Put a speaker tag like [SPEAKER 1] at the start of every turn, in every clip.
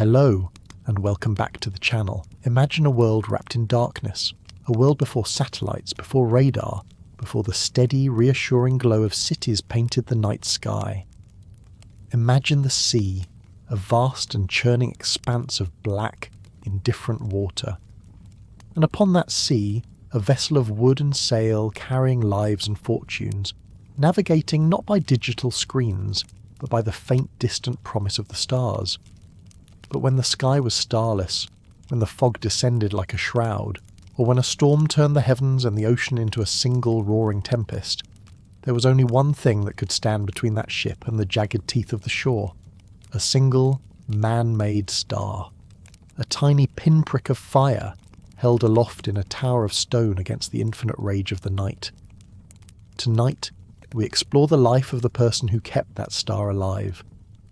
[SPEAKER 1] Hello, and welcome back to the channel. Imagine a world wrapped in darkness, a world before satellites, before radar, before the steady, reassuring glow of cities painted the night sky. Imagine the sea, a vast and churning expanse of black, indifferent water. And upon that sea, a vessel of wood and sail carrying lives and fortunes, navigating not by digital screens, but by the faint distant promise of the stars. But when the sky was starless, when the fog descended like a shroud, or when a storm turned the heavens and the ocean into a single roaring tempest, there was only one thing that could stand between that ship and the jagged teeth of the shore: a single, man-made star. A tiny pinprick of fire held aloft in a tower of stone against the infinite rage of the night. Tonight, we explore the life of the person who kept that star alive,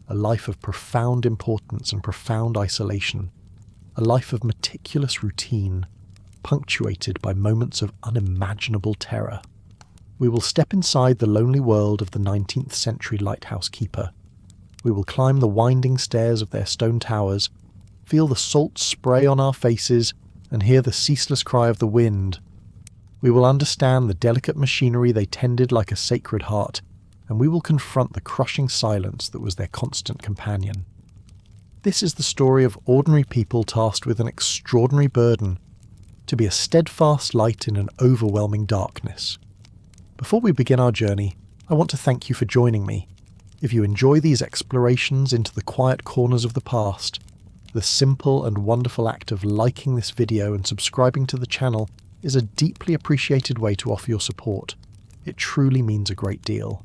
[SPEAKER 1] a life of profound importance and profound isolation, a life of meticulous routine, punctuated by moments of unimaginable terror. We will step inside the lonely world of the 19th century lighthouse keeper. We will climb the winding stairs of their stone towers, feel the salt spray on our faces, and hear the ceaseless cry of the wind. We will understand the delicate machinery they tended like a sacred heart, and we will confront the crushing silence that was their constant companion. This is the story of ordinary people tasked with an extraordinary burden, to be a steadfast light in an overwhelming darkness. Before we begin our journey, I want to thank you for joining me. If you enjoy these explorations into the quiet corners of the past, the simple and wonderful act of liking this video and subscribing to the channel is a deeply appreciated way to offer your support. It truly means a great deal.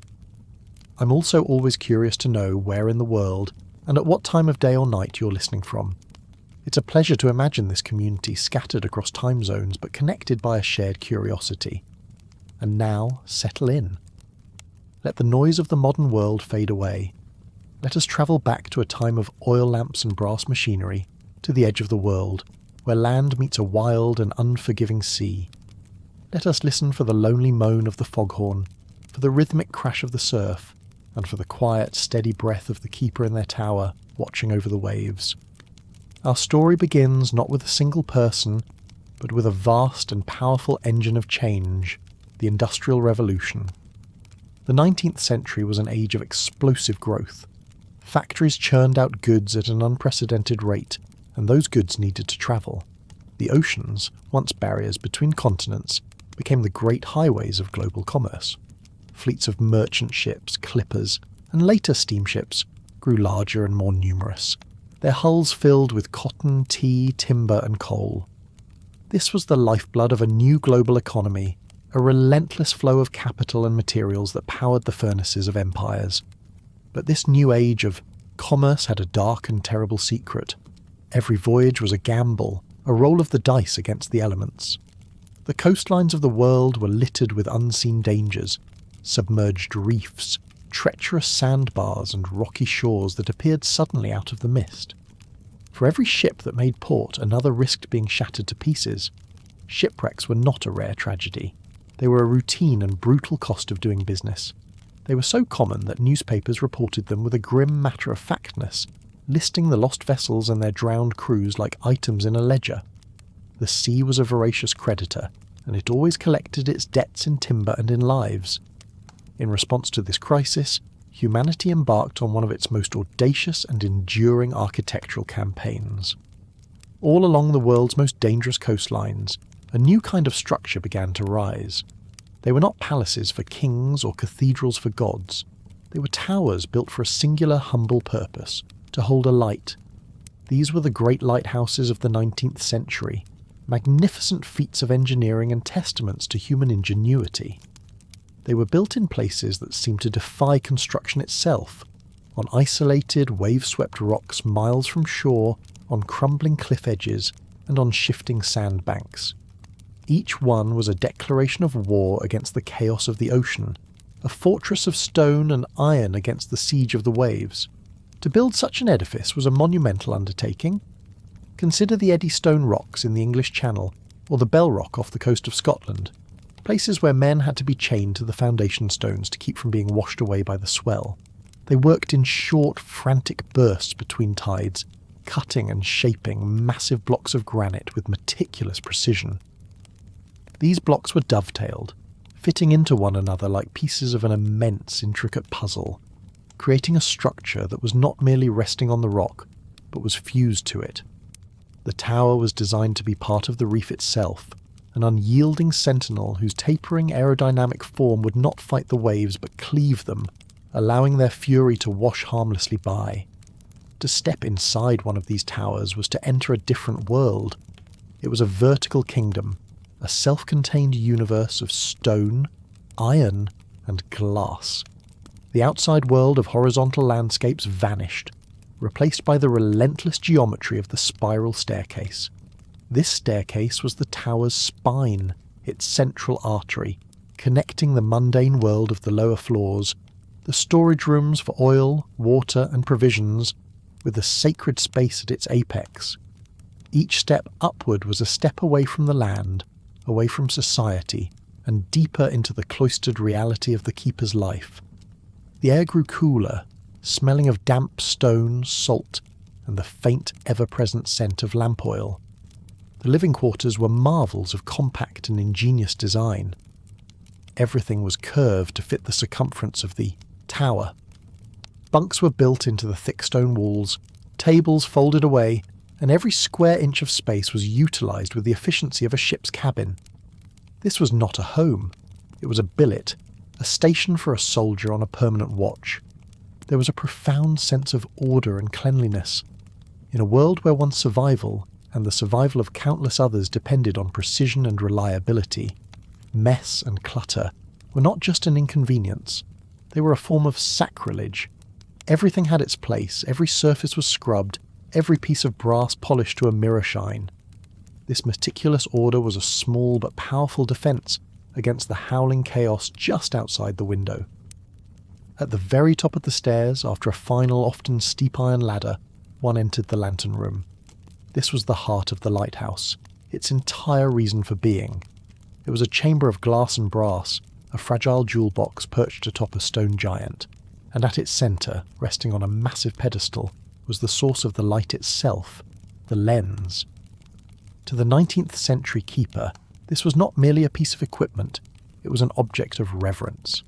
[SPEAKER 1] I'm also always curious to know where in the world and at what time of day or night you're listening from. It's a pleasure to imagine this community scattered across time zones but connected by a shared curiosity. And now, settle in. Let the noise of the modern world fade away. Let us travel back to a time of oil lamps and brass machinery, to the edge of the world, where land meets a wild and unforgiving sea. Let us listen for the lonely moan of the foghorn, for the rhythmic crash of the surf, and for the quiet, steady breath of the keeper in their tower, watching over the waves. Our story begins not with a single person, but with a vast and powerful engine of change, the Industrial Revolution. The 19th century was an age of explosive growth. Factories churned out goods at an unprecedented rate, and those goods needed to travel. The oceans, once barriers between continents, became the great highways of global commerce. Fleets of merchant ships, clippers, and later steamships grew larger and more numerous, their hulls filled with cotton, tea, timber, and coal. This was the lifeblood of a new global economy, a relentless flow of capital and materials that powered the furnaces of empires. But this new age of commerce had a dark and terrible secret. Every voyage was a gamble, a roll of the dice against the elements. The coastlines of the world were littered with unseen dangers, submerged reefs, treacherous sandbars, and rocky shores that appeared suddenly out of the mist. For every ship that made port, another risked being shattered to pieces. Shipwrecks were not a rare tragedy. They were a routine and brutal cost of doing business. They were so common that newspapers reported them with a grim matter-of-factness, listing the lost vessels and their drowned crews like items in a ledger. The sea was a voracious creditor, and it always collected its debts in timber and in lives. In response to this crisis, humanity embarked on one of its most audacious and enduring architectural campaigns. All along the world's most dangerous coastlines, a new kind of structure began to rise. They were not palaces for kings or cathedrals for gods. They were towers built for a singular, humble purpose, to hold a light. These were the great lighthouses of the 19th century, magnificent feats of engineering and testaments to human ingenuity. They were built in places that seemed to defy construction itself, on isolated, wave-swept rocks miles from shore, on crumbling cliff edges, and on shifting sandbanks. Each one was a declaration of war against the chaos of the ocean, a fortress of stone and iron against the siege of the waves. To build such an edifice was a monumental undertaking. Consider the Eddystone Rocks in the English Channel, or the Bell Rock off the coast of Scotland, places where men had to be chained to the foundation stones to keep from being washed away by the swell. They worked in short, frantic bursts between tides, cutting and shaping massive blocks of granite with meticulous precision. These blocks were dovetailed, fitting into one another like pieces of an immense, intricate puzzle, creating a structure that was not merely resting on the rock, but was fused to it. The tower was designed to be part of the reef itself, an unyielding sentinel whose tapering aerodynamic form would not fight the waves but cleave them, allowing their fury to wash harmlessly by. To step inside one of these towers was to enter a different world. It was a vertical kingdom, a self-contained universe of stone, iron, and glass. The outside world of horizontal landscapes vanished, replaced by the relentless geometry of the spiral staircase. This staircase was the tower's spine, its central artery, connecting the mundane world of the lower floors, the storage rooms for oil, water, and provisions, with the sacred space at its apex. Each step upward was a step away from the land, away from society, and deeper into the cloistered reality of the keeper's life. The air grew cooler, smelling of damp stone, salt, and the faint, ever-present scent of lamp oil. The living quarters were marvels of compact and ingenious design. Everything was curved to fit the circumference of the tower. Bunks were built into the thick stone walls, tables folded away, and every square inch of space was utilised with the efficiency of a ship's cabin. This was not a home. It was a billet, a station for a soldier on a permanent watch. There was a profound sense of order and cleanliness. In a world where one's survival and the survival of countless others depended on precision and reliability, mess and clutter were not just an inconvenience, they were a form of sacrilege. Everything had its place, every surface was scrubbed, every piece of brass polished to a mirror shine. This meticulous order was a small but powerful defence against the howling chaos just outside the window. At the very top of the stairs, after a final, often steep iron ladder, one entered the lantern room. This was the heart of the lighthouse, its entire reason for being. It was a chamber of glass and brass, a fragile jewel box perched atop a stone giant, and at its centre, resting on a massive pedestal, was the source of the light itself, the lens. To the 19th century keeper, this was not merely a piece of equipment, it was an object of reverence.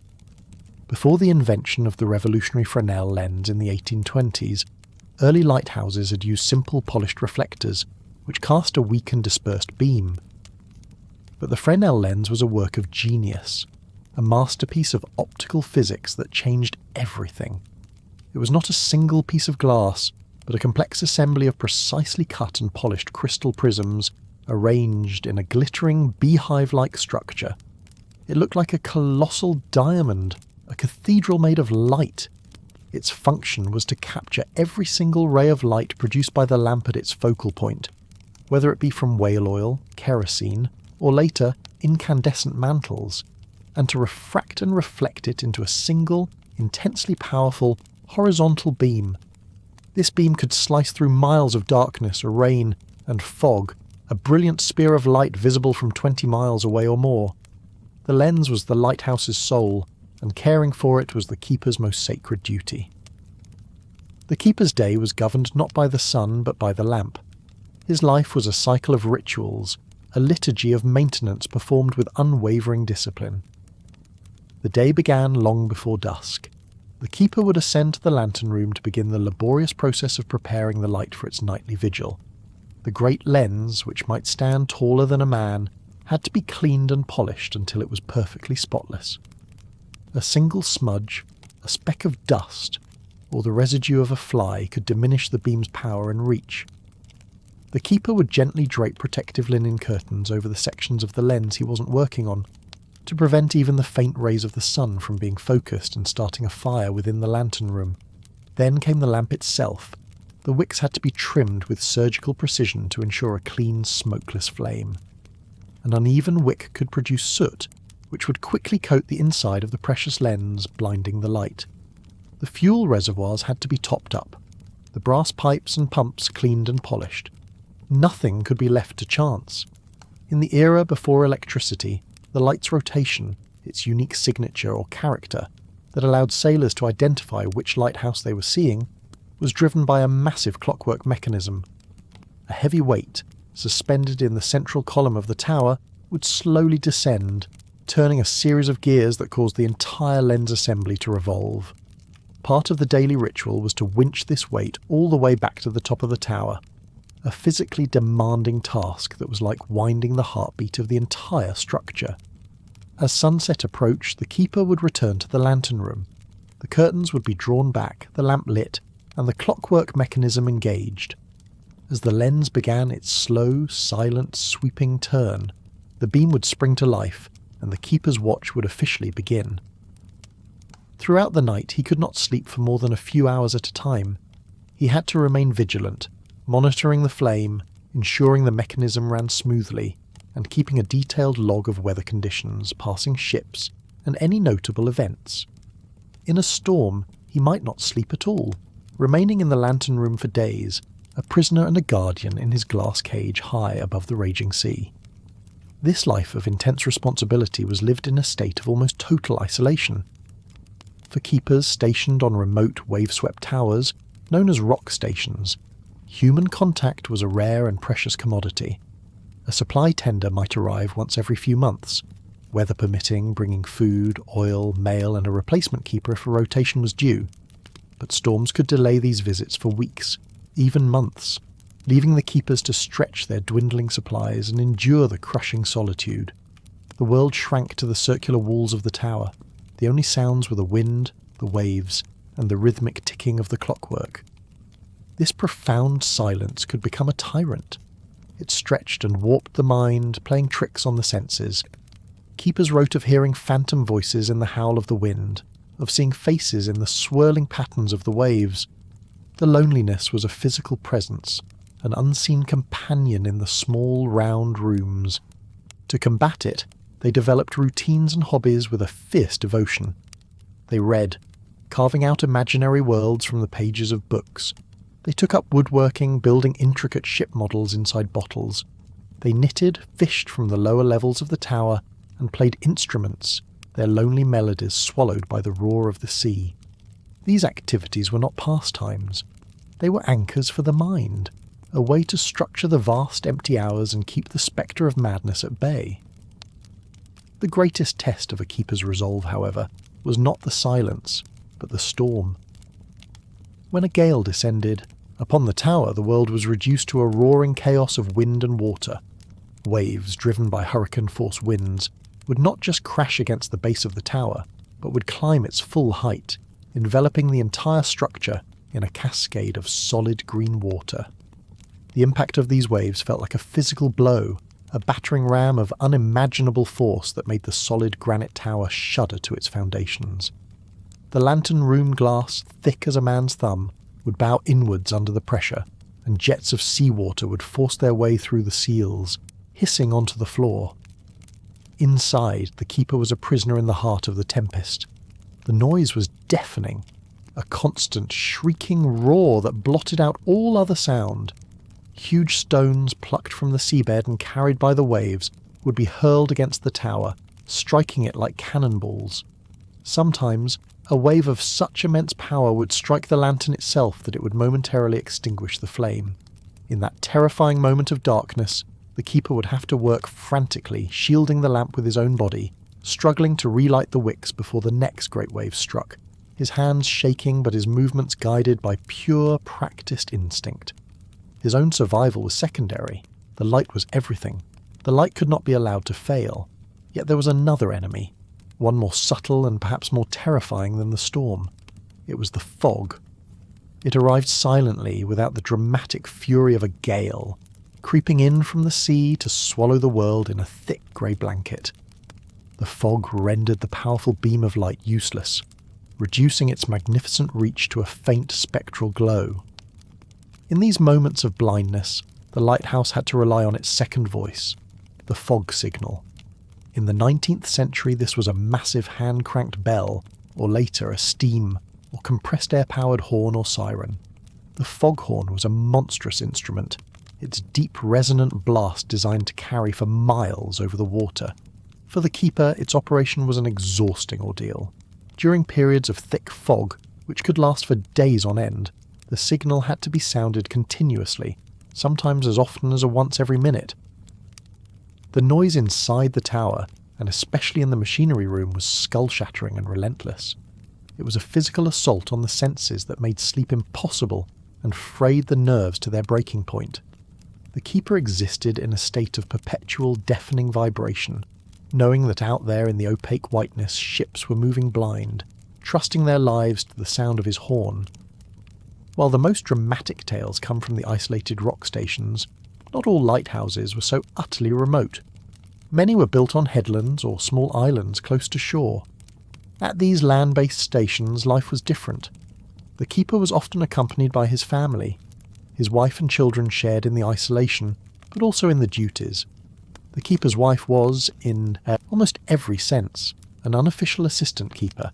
[SPEAKER 1] Before the invention of the revolutionary Fresnel lens in the 1820s, early lighthouses had used simple polished reflectors, which cast a weak and dispersed beam. But the Fresnel lens was a work of genius, a masterpiece of optical physics that changed everything. It was not a single piece of glass, but a complex assembly of precisely cut and polished crystal prisms arranged in a glittering beehive-like structure. It looked like a colossal diamond, a cathedral made of light. Its function was to capture every single ray of light produced by the lamp at its focal point, whether it be from whale oil, kerosene, or later, incandescent mantles, and to refract and reflect it into a single, intensely powerful, horizontal beam. This beam could slice through miles of darkness or rain and fog, a brilliant spear of light visible from 20 miles away or more. The lens was the lighthouse's soul, and caring for it was the keeper's most sacred duty. The keeper's day was governed not by the sun but by the lamp. His life was a cycle of rituals, a liturgy of maintenance performed with unwavering discipline. The day began long before dusk. The keeper would ascend to the lantern room to begin the laborious process of preparing the light for its nightly vigil. The great lens, which might stand taller than a man, had to be cleaned and polished until it was perfectly spotless. A single smudge, a speck of dust, or the residue of a fly could diminish the beam's power and reach. The keeper would gently drape protective linen curtains over the sections of the lens he wasn't working on, to prevent even the faint rays of the sun from being focused and starting a fire within the lantern room. Then came the lamp itself. The wicks had to be trimmed with surgical precision to ensure a clean, smokeless flame. An uneven wick could produce soot, which would quickly coat the inside of the precious lens, blinding the light. The fuel reservoirs had to be topped up, the brass pipes and pumps cleaned and polished. Nothing could be left to chance. In the era before electricity, the light's rotation, its unique signature or character, that allowed sailors to identify which lighthouse they were seeing, was driven by a massive clockwork mechanism. A heavy weight, suspended in the central column of the tower, would slowly descend, turning a series of gears that caused the entire lens assembly to revolve. Part of the daily ritual was to winch this weight all the way back to the top of the tower, a physically demanding task that was like winding the heartbeat of the entire structure. As sunset approached, the keeper would return to the lantern room. The curtains would be drawn back, the lamp lit, and the clockwork mechanism engaged. As the lens began its slow, silent, sweeping turn, the beam would spring to life, and the keeper's watch would officially begin. Throughout the night he could not sleep for more than a few hours at a time. He had to remain vigilant, monitoring the flame, ensuring the mechanism ran smoothly, and keeping a detailed log of weather conditions, passing ships, and any notable events. In a storm, he might not sleep at all, remaining in the lantern room for days, a prisoner and a guardian in his glass cage high above the raging sea. This life of intense responsibility was lived in a state of almost total isolation. For keepers stationed on remote wave-swept towers, known as rock stations, human contact was a rare and precious commodity. A supply tender might arrive once every few months, weather permitting, bringing food, oil, mail, and a replacement keeper if a rotation was due. But storms could delay these visits for weeks, even months, leaving the keepers to stretch their dwindling supplies and endure the crushing solitude. The world shrank to the circular walls of the tower. The only sounds were the wind, the waves, and the rhythmic ticking of the clockwork. This profound silence could become a tyrant. It stretched and warped the mind, playing tricks on the senses. Keepers wrote of hearing phantom voices in the howl of the wind, of seeing faces in the swirling patterns of the waves. The loneliness was a physical presence, an unseen companion in the small, round rooms. To combat it, they developed routines and hobbies with a fierce devotion. They read, carving out imaginary worlds from the pages of books. They took up woodworking, building intricate ship models inside bottles. They knitted, fished from the lower levels of the tower, and played instruments, their lonely melodies swallowed by the roar of the sea. These activities were not pastimes. They were anchors for the mind, a way to structure the vast empty hours and keep the spectre of madness at bay. The greatest test of a keeper's resolve, however, was not the silence, but the storm. When a gale descended, upon the tower the world was reduced to a roaring chaos of wind and water. Waves, driven by hurricane-force winds, would not just crash against the base of the tower, but would climb its full height, enveloping the entire structure in a cascade of solid green water. The impact of these waves felt like a physical blow, a battering ram of unimaginable force that made the solid granite tower shudder to its foundations. The lantern room glass, thick as a man's thumb, would bow inwards under the pressure, and jets of seawater would force their way through the seals, hissing onto the floor. Inside, the keeper was a prisoner in the heart of the tempest. The noise was deafening, a constant shrieking roar that blotted out all other sound. Huge stones plucked from the seabed and carried by the waves would be hurled against the tower, striking it like cannonballs. Sometimes, a wave of such immense power would strike the lantern itself that it would momentarily extinguish the flame. In that terrifying moment of darkness, the keeper would have to work frantically, shielding the lamp with his own body, struggling to relight the wicks before the next great wave struck, his hands shaking but his movements guided by pure, practiced instinct. His own survival was secondary. The light was everything. The light could not be allowed to fail. Yet there was another enemy, one more subtle and perhaps more terrifying than the storm. It was the fog. It arrived silently, without the dramatic fury of a gale, creeping in from the sea to swallow the world in a thick grey blanket. The fog rendered the powerful beam of light useless, reducing its magnificent reach to a faint spectral glow. In these moments of blindness, the lighthouse had to rely on its second voice, the fog signal. In the 19th century, this was a massive hand-cranked bell, or later a steam or compressed air-powered horn or siren. The foghorn was a monstrous instrument, its deep resonant blast designed to carry for miles over the water. For the keeper, its operation was an exhausting ordeal. During periods of thick fog, which could last for days on end, The signal had to be sounded continuously, sometimes as often as once every minute. The noise inside the tower, and especially in the machinery room, was skull-shattering and relentless. It was a physical assault on the senses that made sleep impossible and frayed the nerves to their breaking point. The keeper existed in a state of perpetual deafening vibration, knowing that out there in the opaque whiteness ships were moving blind, trusting their lives to the sound of his horn. While the most dramatic tales come from the isolated rock stations, not all lighthouses were so utterly remote. Many were built on headlands or small islands close to shore. At these land-based stations, life was different. The keeper was often accompanied by his family. His wife and children shared in the isolation, but also in the duties. The keeper's wife was, in almost every sense, an unofficial assistant keeper.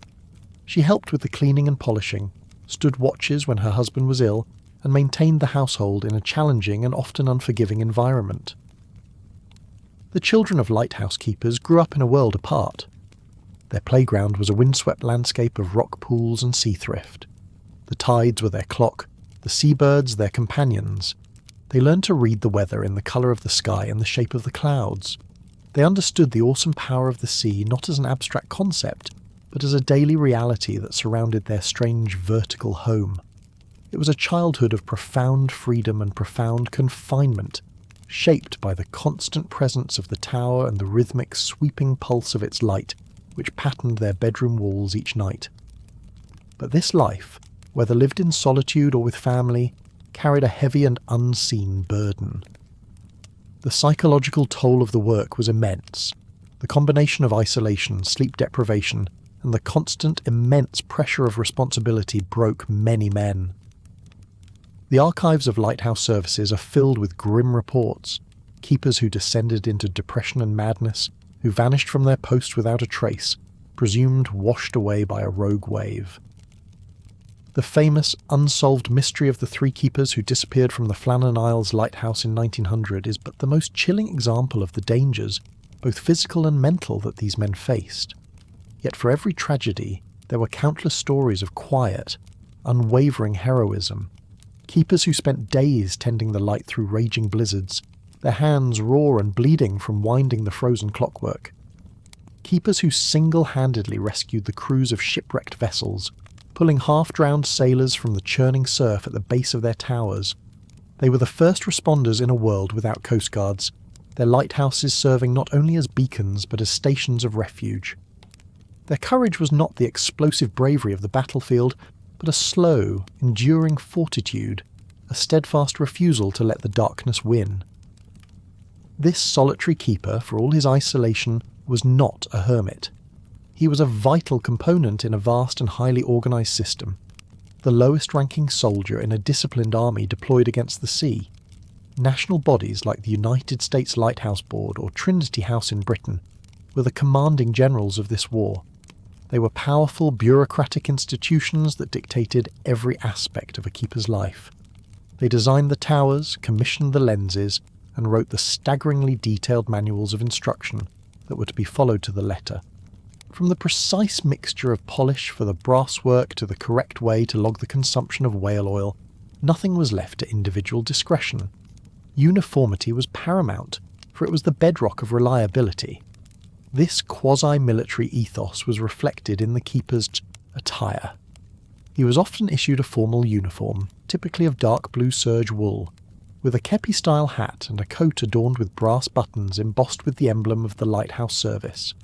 [SPEAKER 1] She helped with the cleaning and polishing, stood watches when her husband was ill, and maintained the household in a challenging and often unforgiving environment. The children of lighthouse keepers grew up in a world apart. Their playground was a windswept landscape of rock pools and sea thrift. The tides were their clock, the seabirds their companions. They learned to read the weather in the colour of the sky and the shape of the clouds. They understood the awesome power of the sea not as an abstract concept, but as a daily reality that surrounded their strange vertical home. It was a childhood of profound freedom and profound confinement, shaped by the constant presence of the tower and the rhythmic sweeping pulse of its light, which patterned their bedroom walls each night. But this life, whether lived in solitude or with family, carried a heavy and unseen burden. The psychological toll of the work was immense. The combination of isolation, sleep deprivation, and the constant immense pressure of responsibility broke many men. The archives of lighthouse services are filled with grim reports, keepers who descended into depression and madness, who vanished from their post without a trace, presumed washed away by a rogue wave. The famous, unsolved mystery of the three keepers who disappeared from the Flannan Isles lighthouse in 1900 is but the most chilling example of the dangers, both physical and mental, that these men faced. Yet for every tragedy, there were countless stories of quiet, unwavering heroism. Keepers who spent days tending the light through raging blizzards, their hands raw and bleeding from winding the frozen clockwork. Keepers who single-handedly rescued the crews of shipwrecked vessels, pulling half-drowned sailors from the churning surf at the base of their towers. They were the first responders in a world without coastguards, their lighthouses serving not only as beacons but as stations of refuge. Their courage was not the explosive bravery of the battlefield, but a slow, enduring fortitude, a steadfast refusal to let the darkness win. This solitary keeper, for all his isolation, was not a hermit. He was a vital component in a vast and highly organised system, the lowest-ranking soldier in a disciplined army deployed against the sea. National bodies like the United States Lighthouse Board or Trinity House in Britain were the commanding generals of this war. They were powerful bureaucratic institutions that dictated every aspect of a keeper's life. They designed the towers, commissioned the lenses, and wrote the staggeringly detailed manuals of instruction that were to be followed to the letter. From the precise mixture of polish for the brass work to the correct way to log the consumption of whale oil, nothing was left to individual discretion. Uniformity was paramount, for it was the bedrock of reliability. This quasi-military ethos was reflected in the keeper's attire. He was often issued a formal uniform, typically of dark blue serge wool, with a kepi-style hat and a coat adorned with brass buttons embossed with the emblem of the lighthouse service.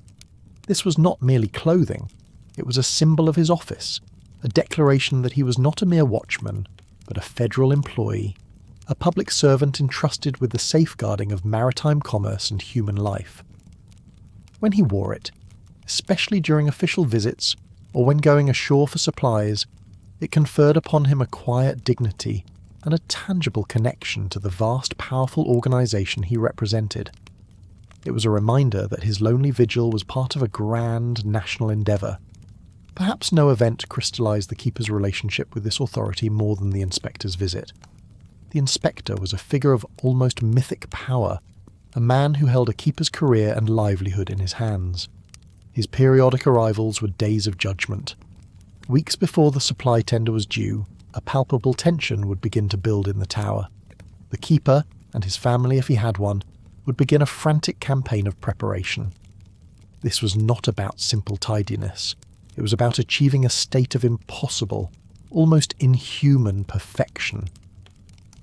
[SPEAKER 1] This was not merely clothing, it was a symbol of his office, a declaration that he was not a mere watchman, but a federal employee, a public servant entrusted with the safeguarding of maritime commerce and human life. When he wore it, especially during official visits or when going ashore for supplies, it conferred upon him a quiet dignity and a tangible connection to the vast, powerful organisation he represented. It was a reminder that his lonely vigil was part of a grand national endeavour. Perhaps no event crystallised the keeper's relationship with this authority more than the inspector's visit. The inspector was a figure of almost mythic power, a man who held a keeper's career and livelihood in his hands. His periodic arrivals were days of judgment. Weeks before the supply tender was due, a palpable tension would begin to build in the tower. The keeper, and his family if he had one, would begin a frantic campaign of preparation. This was not about simple tidiness. It was about achieving a state of impossible, almost inhuman perfection.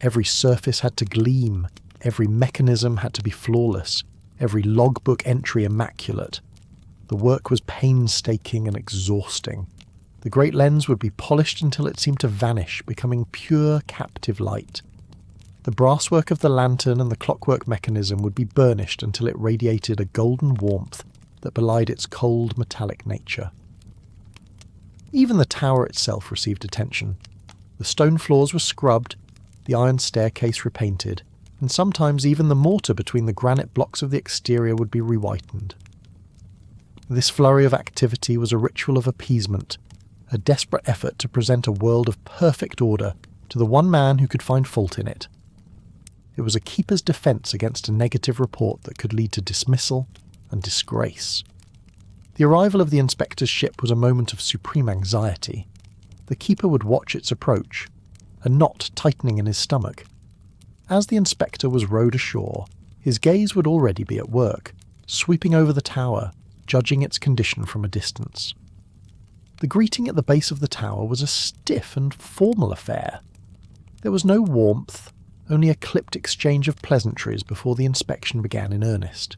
[SPEAKER 1] Every surface had to gleam, every mechanism had to be flawless, every logbook entry immaculate. The work was painstaking and exhausting. The great lens would be polished until it seemed to vanish, becoming pure captive light. The brasswork of the lantern and the clockwork mechanism would be burnished until it radiated a golden warmth that belied its cold metallic nature. Even the tower itself received attention. The stone floors were scrubbed, the iron staircase repainted, and sometimes even the mortar between the granite blocks of the exterior would be re-whitened. This flurry of activity was a ritual of appeasement, a desperate effort to present a world of perfect order to the one man who could find fault in it. It was a keeper's defence against a negative report that could lead to dismissal and disgrace. The arrival of the inspector's ship was a moment of supreme anxiety. The keeper would watch its approach, a knot tightening in his stomach. As the inspector was rowed ashore, his gaze would already be at work, sweeping over the tower, judging its condition from a distance. The greeting at the base of the tower was a stiff and formal affair. There was no warmth, only a clipped exchange of pleasantries before the inspection began in earnest.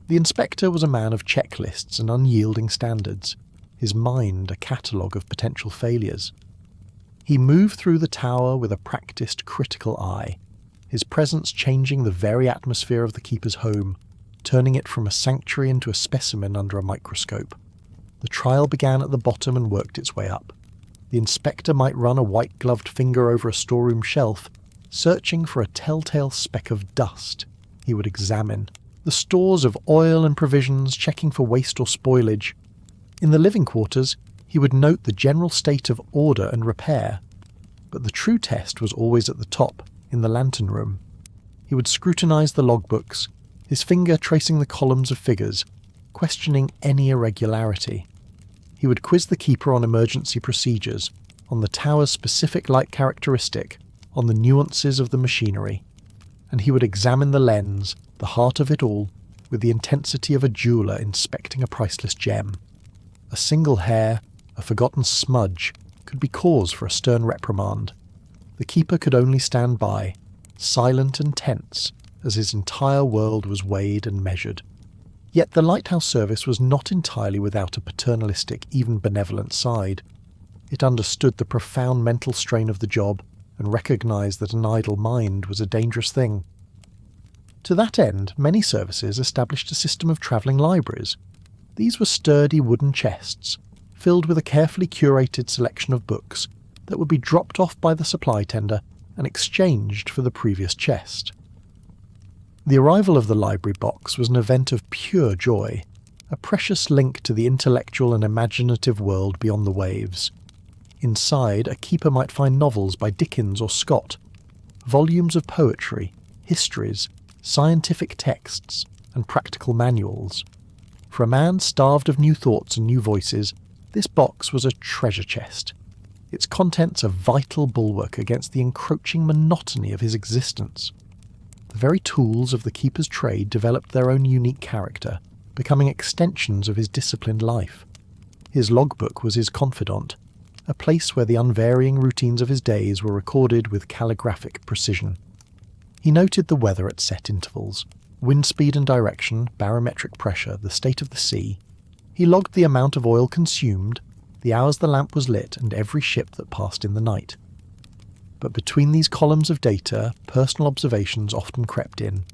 [SPEAKER 1] The inspector was a man of checklists and unyielding standards, his mind a catalogue of potential failures. He moved through the tower with a practised, critical eye, his presence changing the very atmosphere of the keeper's home, turning it from a sanctuary into a specimen under a microscope. The trial began at the bottom and worked its way up. The inspector might run a white-gloved finger over a storeroom shelf, searching for a telltale speck of dust. He would examine the stores of oil and provisions, checking for waste or spoilage. In the living quarters, he would note the general state of order and repair. But the true test was always at the top, in the lantern room. He would scrutinise the logbooks, his finger tracing the columns of figures, questioning any irregularity. He would quiz the keeper on emergency procedures, on the tower's specific light characteristic, on the nuances of the machinery. And he would examine the lens, the heart of it all, with the intensity of a jeweller inspecting a priceless gem. A single hair, a forgotten smudge, could be cause for a stern reprimand. The keeper could only stand by, silent and tense, as his entire world was weighed and measured. Yet the Lighthouse service was not entirely without a paternalistic, even benevolent side. It understood the profound mental strain of the job and recognised that an idle mind was a dangerous thing. To that end, many services established a system of travelling libraries. These were sturdy wooden chests, filled with a carefully curated selection of books that would be dropped off by the supply tender and exchanged for the previous chest. The arrival of the library box was an event of pure joy, a precious link to the intellectual and imaginative world beyond the waves. Inside, a keeper might find novels by Dickens or Scott, volumes of poetry, histories, scientific texts, and practical manuals. For a man starved of new thoughts and new voices, this box was a treasure chest. Its contents a vital bulwark against the encroaching monotony of his existence. The very tools of the keeper's trade developed their own unique character, becoming extensions of his disciplined life. His logbook was his confidant, a place where the unvarying routines of his days were recorded with calligraphic precision. He noted the weather at set intervals, wind speed and direction, barometric pressure, the state of the sea. He logged the amount of oil consumed, the hours the lamp was lit, and every ship that passed in the night. But between these columns of data, personal observations often crept in.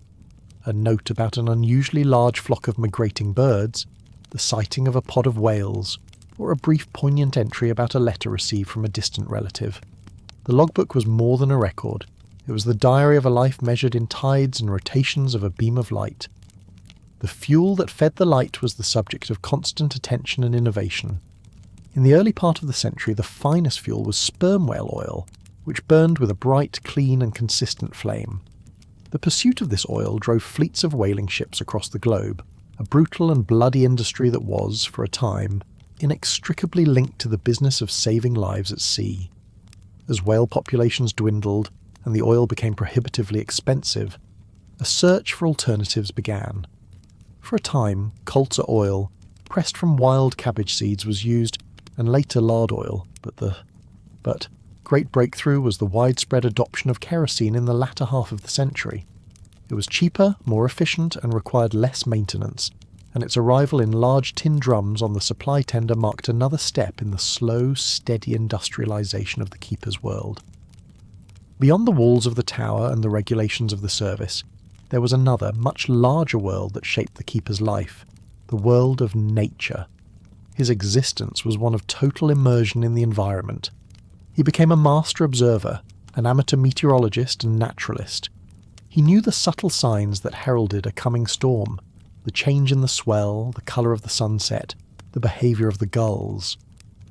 [SPEAKER 1] A note about an unusually large flock of migrating birds, the sighting of a pod of whales, or a brief poignant entry about a letter received from a distant relative. The logbook was more than a record. It was the diary of a life measured in tides and rotations of a beam of light. The fuel that fed the light was the subject of constant attention and innovation. In the early part of the century, the finest fuel was sperm whale oil, which burned with a bright, clean and consistent flame. The pursuit of this oil drove fleets of whaling ships across the globe, a brutal and bloody industry that was, for a time, inextricably linked to the business of saving lives at sea. as whale populations dwindled and the oil became prohibitively expensive, a search for alternatives began. For a time, colza oil, pressed from wild cabbage seeds, was used, and later lard oil, but great breakthrough was the widespread adoption of kerosene in the latter half of the century. It was cheaper, more efficient, and required less maintenance, and its arrival in large tin drums on the supply tender marked another step in the slow, steady industrialization of the keeper's world. Beyond the walls of the tower and the regulations of the service, there was another, much larger world that shaped the keeper's life, the world of nature. His existence was one of total immersion in the environment. He became a master observer, an amateur meteorologist and naturalist. He knew the subtle signs that heralded a coming storm, the change in the swell, the colour of the sunset, the behaviour of the gulls.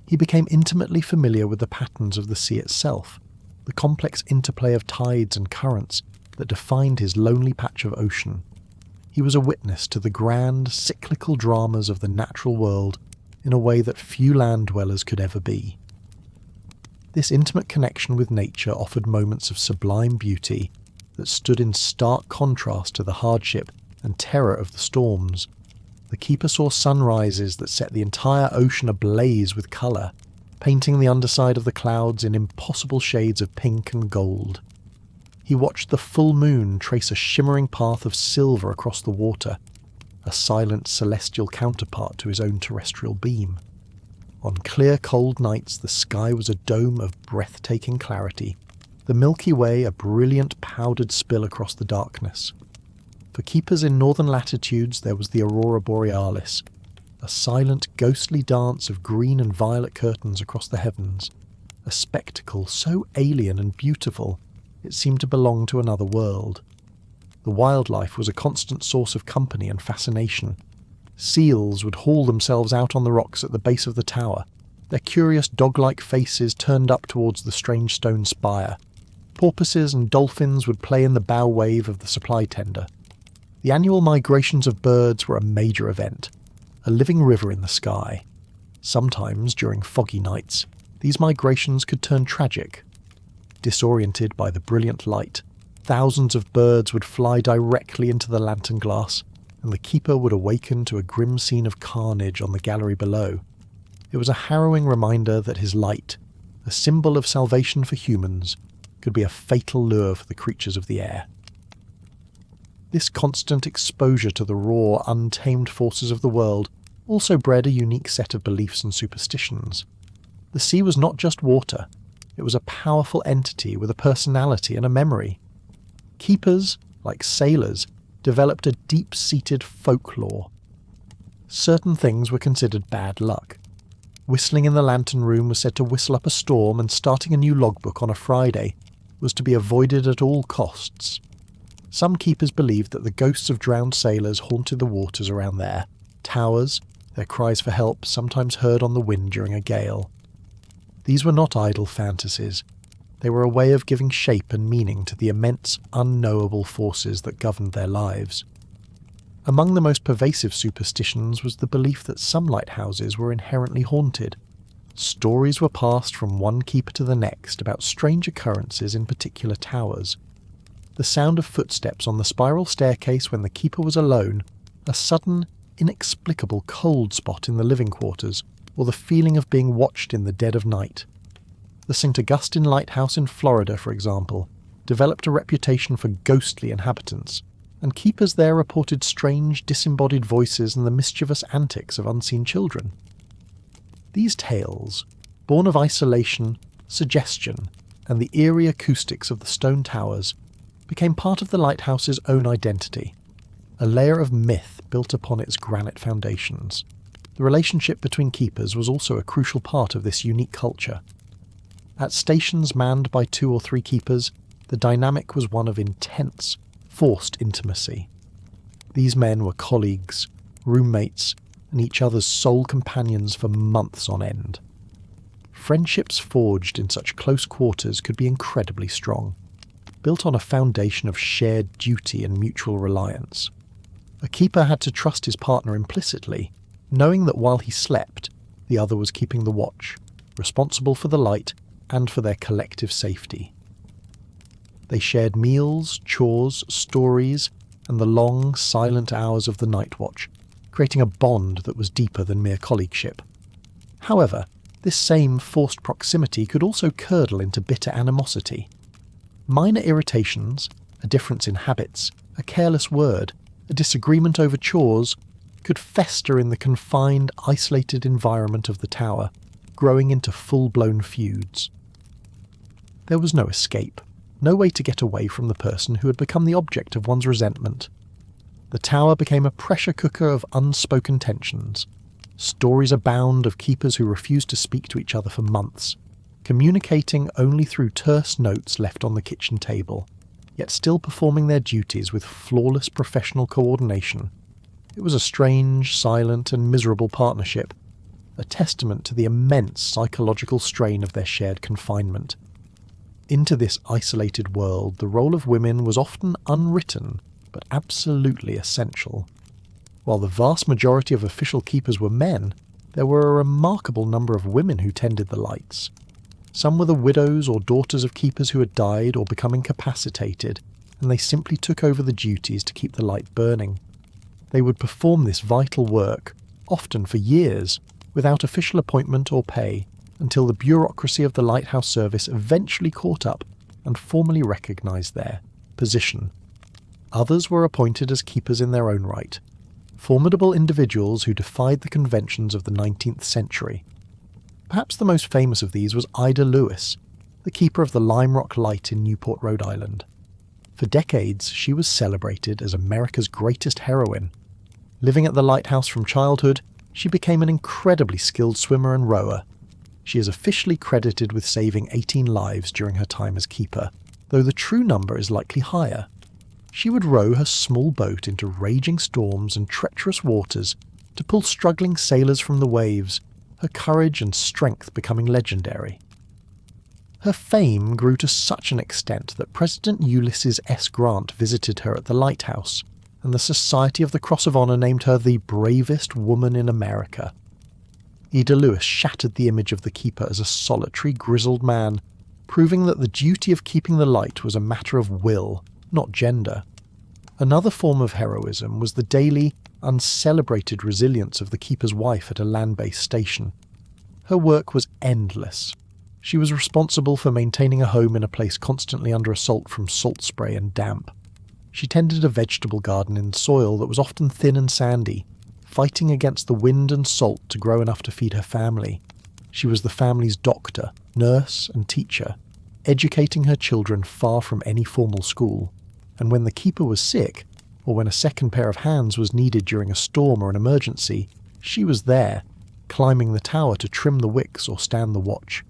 [SPEAKER 1] He became intimately familiar with the patterns of the sea itself, the complex interplay of tides and currents that defined his lonely patch of ocean. He was a witness to the grand, cyclical dramas of the natural world in a way that few land dwellers could ever be. This intimate connection with nature offered moments of sublime beauty that stood in stark contrast to the hardship and terror of the storms. The keeper saw sunrises that set the entire ocean ablaze with colour, painting the underside of the clouds in impossible shades of pink and gold. He watched the full moon trace a shimmering path of silver across the water, a silent celestial counterpart to his own terrestrial beam. On clear, cold nights, the sky was a dome of breathtaking clarity, the Milky Way a brilliant powdered spill across the darkness. For keepers in northern latitudes, there was the aurora borealis, a silent, ghostly dance of green and violet curtains across the heavens, a spectacle so alien and beautiful it seemed to belong to another world. The wildlife was a constant source of company and fascination. Seals would haul themselves out on the rocks at the base of the tower, their curious dog-like faces turned up towards the strange stone spire. Porpoises and dolphins would play in the bow wave of the supply tender. The annual migrations of birds were a major event, a living river in the sky. Sometimes, during foggy nights, these migrations could turn tragic. Disoriented by the brilliant light, thousands of birds would fly directly into the lantern glass, and the keeper would awaken to a grim scene of carnage on the gallery below. It was a harrowing reminder that his light, a symbol of salvation for humans, could be a fatal lure for the creatures of the air. This constant exposure to the raw, untamed forces of the world also bred a unique set of beliefs and superstitions. The sea was not just water, it was a powerful entity with a personality and a memory. Keepers, like sailors, developed a deep-seated folklore. Certain things were considered bad luck. Whistling in the lantern room was said to whistle up a storm, and starting a new logbook on a Friday was to be avoided at all costs. Some keepers believed that the ghosts of drowned sailors haunted the waters around their towers, their cries for help sometimes heard on the wind during a gale. These were not idle fantasies. They were a way of giving shape and meaning to the immense, unknowable forces that governed their lives. Among the most pervasive superstitions was the belief that some lighthouses were inherently haunted. Stories were passed from one keeper to the next about strange occurrences in particular towers. The sound of footsteps on the spiral staircase when the keeper was alone, a sudden, inexplicable cold spot in the living quarters, or the feeling of being watched in the dead of night. The St. Augustine Lighthouse in Florida, for example, developed a reputation for ghostly inhabitants, and keepers there reported strange, disembodied voices and the mischievous antics of unseen children. These tales, born of isolation, suggestion, and the eerie acoustics of the stone towers, became part of the lighthouse's own identity, a layer of myth built upon its granite foundations. The relationship between keepers was also a crucial part of this unique culture. At stations manned by 2 or 3 keepers, the dynamic was one of intense, forced intimacy. These men were colleagues, roommates, and each other's sole companions for months on end. Friendships forged in such close quarters could be incredibly strong, built on a foundation of shared duty and mutual reliance. A keeper had to trust his partner implicitly, knowing that while he slept, the other was keeping the watch, responsible for the light, and for their collective safety. They shared meals, chores, stories, and the long, silent hours of the night watch, creating a bond that was deeper than mere colleagueship. However, this same forced proximity could also curdle into bitter animosity. Minor irritations, a difference in habits, a careless word, a disagreement over chores, could fester in the confined, isolated environment of the tower, growing into full-blown feuds. There was no escape, no way to get away from the person who had become the object of one's resentment. The tower became a pressure cooker of unspoken tensions. Stories abound of keepers who refused to speak to each other for months, communicating only through terse notes left on the kitchen table, yet still performing their duties with flawless professional coordination. It was a strange, silent, and miserable partnership, a testament to the immense psychological strain of their shared confinement. Into this isolated world, the role of women was often unwritten, but absolutely essential. While the vast majority of official keepers were men, there were a remarkable number of women who tended the lights. Some were the widows or daughters of keepers who had died or become incapacitated, and they simply took over the duties to keep the light burning. They would perform this vital work, often for years, without official appointment or pay, until the bureaucracy of the Lighthouse service eventually caught up and formally recognised their position. Others were appointed as keepers in their own right, formidable individuals who defied the conventions of the 19th century. Perhaps the most famous of these was Ida Lewis, the keeper of the Lime Rock Light in Newport, Rhode Island. For decades, she was celebrated as America's greatest heroine. Living at the lighthouse from childhood, she became an incredibly skilled swimmer and rower. She is officially credited with saving 18 lives during her time as keeper, though the true number is likely higher. She would row her small boat into raging storms and treacherous waters to pull struggling sailors from the waves, her courage and strength becoming legendary. Her fame grew to such an extent that President Ulysses S. Grant visited her at the lighthouse, and the Society of the Cross of Honor named her the bravest woman in America. Ida Lewis shattered the image of the keeper as a solitary, grizzled man, proving that the duty of keeping the light was a matter of will, not gender. Another form of heroism was the daily, uncelebrated resilience of the keeper's wife at a land-based station. Her work was endless. She was responsible for maintaining a home in a place constantly under assault from salt spray and damp. She tended a vegetable garden in soil that was often thin and sandy, fighting against the wind and salt to grow enough to feed her family. She was the family's doctor, nurse, and teacher, educating her children far from any formal school. And when the keeper was sick, or when a second pair of hands was needed during a storm or an emergency, she was there, climbing the tower to trim the wicks or stand the watch.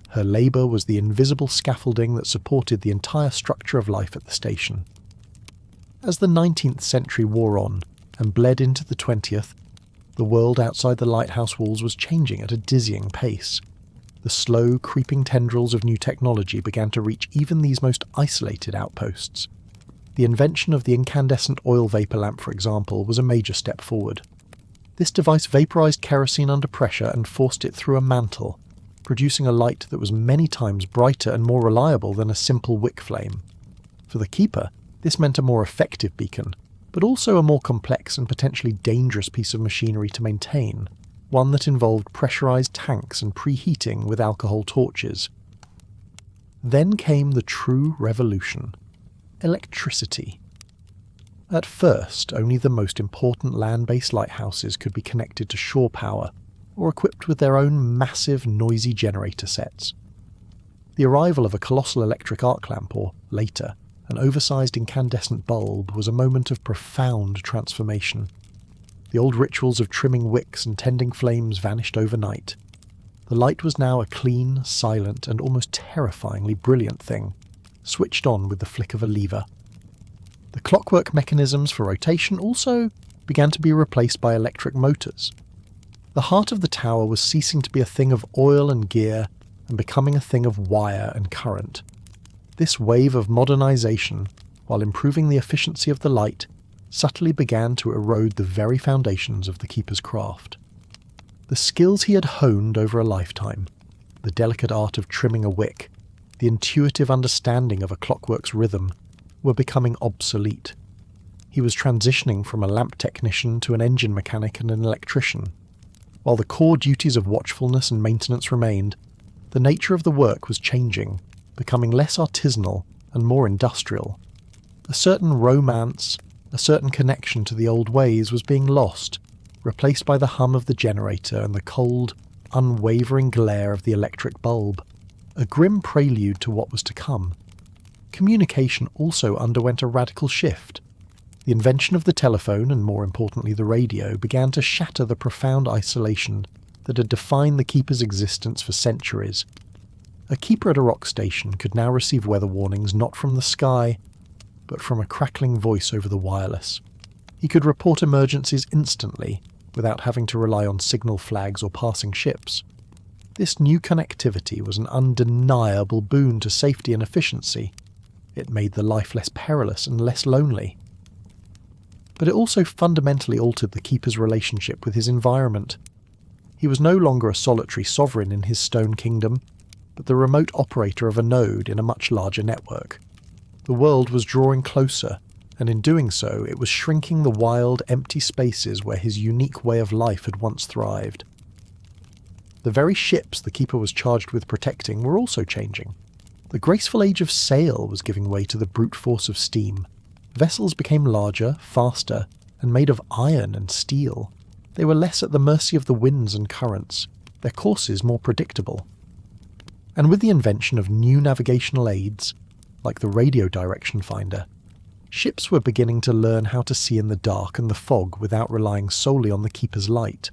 [SPEAKER 1] Her labour was the invisible scaffolding that supported the entire structure of life at the station. As the 19th century wore on and bled into the 20th, the world outside the lighthouse walls was changing at a dizzying pace. The slow, creeping tendrils of new technology began to reach even these most isolated outposts. The invention of the incandescent oil vapour lamp, for example, was a major step forward. This device vaporised kerosene under pressure and forced it through a mantle, producing a light that was many times brighter and more reliable than a simple wick flame. For the keeper, this meant a more effective beacon, but also a more complex and potentially dangerous piece of machinery to maintain, one that involved pressurised tanks and preheating with alcohol torches. Then came the true revolution: electricity. At first, only the most important land-based lighthouses could be connected to shore power, or equipped with their own massive, noisy generator sets. The arrival of a colossal electric arc lamp, or, later, an oversized incandescent bulb, was a moment of profound transformation. The old rituals of trimming wicks and tending flames vanished overnight. The light was now a clean, silent, and almost terrifyingly brilliant thing, switched on with the flick of a lever. The clockwork mechanisms for rotation also began to be replaced by electric motors. The heart of the tower was ceasing to be a thing of oil and gear and becoming a thing of wire and current. This wave of modernisation, while improving the efficiency of the light, subtly began to erode the very foundations of the keeper's craft. The skills he had honed over a lifetime, the delicate art of trimming a wick, the intuitive understanding of a clockwork's rhythm, were becoming obsolete. He was transitioning from a lamp technician to an engine mechanic and an electrician. While the core duties of watchfulness and maintenance remained, the nature of the work was changing, becoming less artisanal and more industrial. A certain romance, a certain connection to the old ways was being lost, replaced by the hum of the generator and the cold, unwavering glare of the electric bulb, a grim prelude to what was to come. Communication also underwent a radical shift. The invention of the telephone, and more importantly the radio, began to shatter the profound isolation that had defined the keeper's existence for centuries. A keeper at a rock station could now receive weather warnings not from the sky, but from a crackling voice over the wireless. He could report emergencies instantly, without having to rely on signal flags or passing ships. This new connectivity was an undeniable boon to safety and efficiency. It made the life less perilous and less lonely. But it also fundamentally altered the keeper's relationship with his environment. He was no longer a solitary sovereign in his stone kingdom, but the remote operator of a node in a much larger network. The world was drawing closer, and in doing so it was shrinking the wild, empty spaces where his unique way of life had once thrived. The very ships the keeper was charged with protecting were also changing. The graceful age of sail was giving way to the brute force of steam. Vessels became larger, faster, and made of iron and steel. They were less at the mercy of the winds and currents, their courses more predictable. And with the invention of new navigational aids, like the radio direction finder, ships were beginning to learn how to see in the dark and the fog without relying solely on the keeper's light.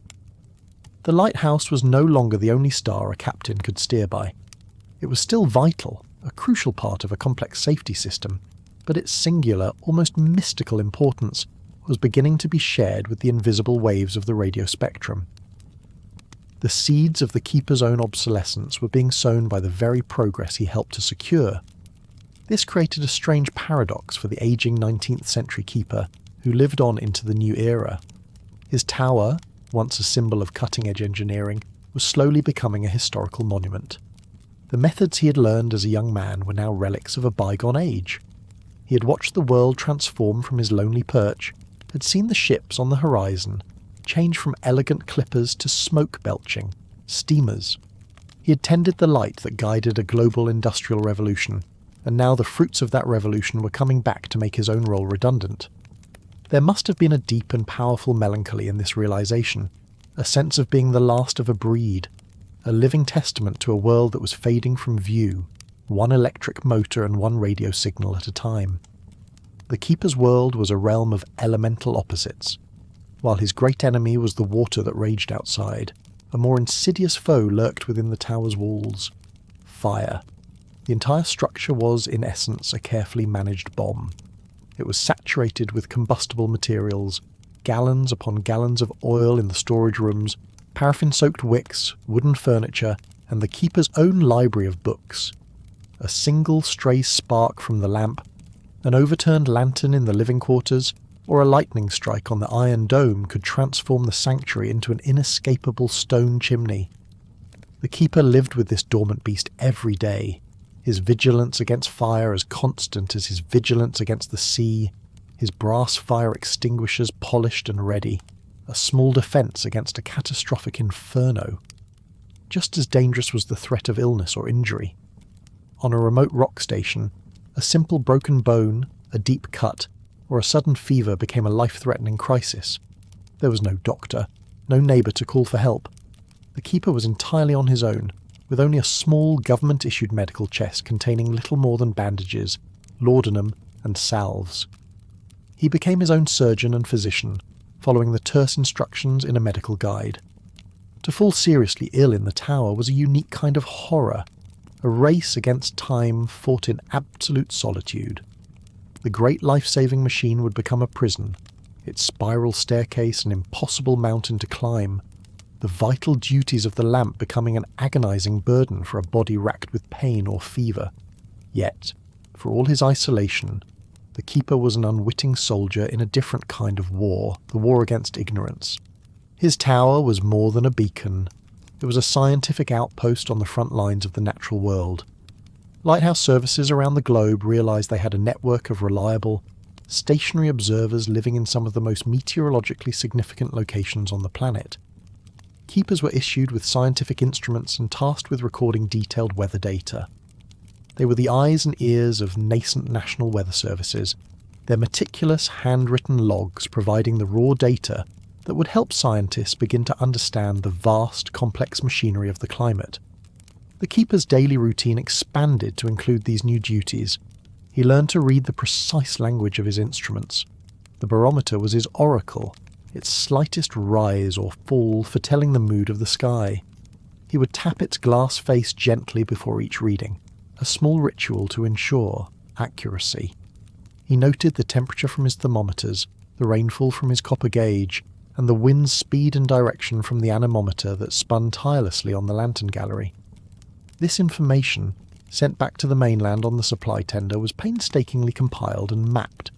[SPEAKER 1] The lighthouse was no longer the only star a captain could steer by. It was still vital, a crucial part of a complex safety system, but its singular, almost mystical importance was beginning to be shared with the invisible waves of the radio spectrum. The seeds of the keeper's own obsolescence were being sown by the very progress he helped to secure. This created a strange paradox for the aging 19th century keeper who lived on into the new era. His tower, once a symbol of cutting-edge engineering, was slowly becoming a historical monument. The methods he had learned as a young man were now relics of a bygone age. He had watched the world transform from his lonely perch, had seen the ships on the horizon change from elegant clippers to smoke-belching steamers. He had tended the light that guided a global industrial revolution, and now the fruits of that revolution were coming back to make his own role redundant. There must have been a deep and powerful melancholy in this realization, a sense of being the last of a breed, a living testament to a world that was fading from view, one electric motor and one radio signal at a time. The keeper's world was a realm of elemental opposites. While his great enemy was the water that raged outside, a more insidious foe lurked within the tower's walls: fire. The entire structure was, in essence, a carefully managed bomb. It was saturated with combustible materials, gallons upon gallons of oil in the storage rooms, paraffin-soaked wicks, wooden furniture, and the keeper's own library of books. A single stray spark from the lamp, an overturned lantern in the living quarters, or a lightning strike on the iron dome could transform the sanctuary into an inescapable stone chimney. The keeper lived with this dormant beast every day, his vigilance against fire as constant as his vigilance against the sea, his brass fire extinguishers polished and ready, a small defence against a catastrophic inferno. Just as dangerous was the threat of illness or injury. On a remote rock station, a simple broken bone, a deep cut, or a sudden fever became a life-threatening crisis. There was no doctor, no neighbour to call for help. The keeper was entirely on his own, with only a small government-issued medical chest containing little more than bandages, laudanum, and salves. He became his own surgeon and physician, following the terse instructions in a medical guide. To fall seriously ill in the tower was a unique kind of horror, a race against time fought in absolute solitude. The great life-saving machine would become a prison, its spiral staircase an impossible mountain to climb, the vital duties of the lamp becoming an agonizing burden for a body racked with pain or fever. Yet, for all his isolation, the keeper was an unwitting soldier in a different kind of war, the war against ignorance. His tower was more than a beacon. It was a scientific outpost on the front lines of the natural world. Lighthouse services around the globe realised they had a network of reliable, stationary observers living in some of the most meteorologically significant locations on the planet. Keepers were issued with scientific instruments and tasked with recording detailed weather data. They were the eyes and ears of nascent national weather services, their meticulous handwritten logs providing the raw data that would help scientists begin to understand the vast, complex machinery of the climate. The keeper's daily routine expanded to include these new duties. He learned to read the precise language of his instruments. The barometer was his oracle, its slightest rise or fall foretelling the mood of the sky. He would tap its glass face gently before each reading, a small ritual to ensure accuracy. He noted the temperature from his thermometers, the rainfall from his copper gauge, and the wind's speed and direction from the anemometer that spun tirelessly on the lantern gallery. This information, sent back to the mainland on the supply tender, was painstakingly compiled and mapped,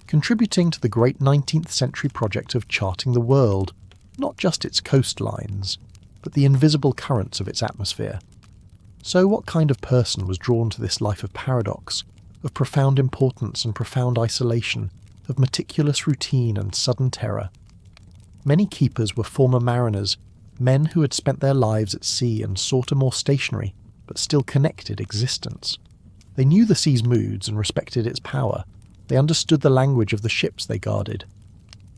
[SPEAKER 1] contributing to the great 19th century project of charting the world, not just its coastlines, but the invisible currents of its atmosphere. So what kind of person was drawn to this life of paradox, of profound importance and profound isolation, of meticulous routine and sudden terror? Many keepers were former mariners, men who had spent their lives at sea and sought a more stationary, but still connected existence. They knew the sea's moods and respected its power. They understood the language of the ships they guarded.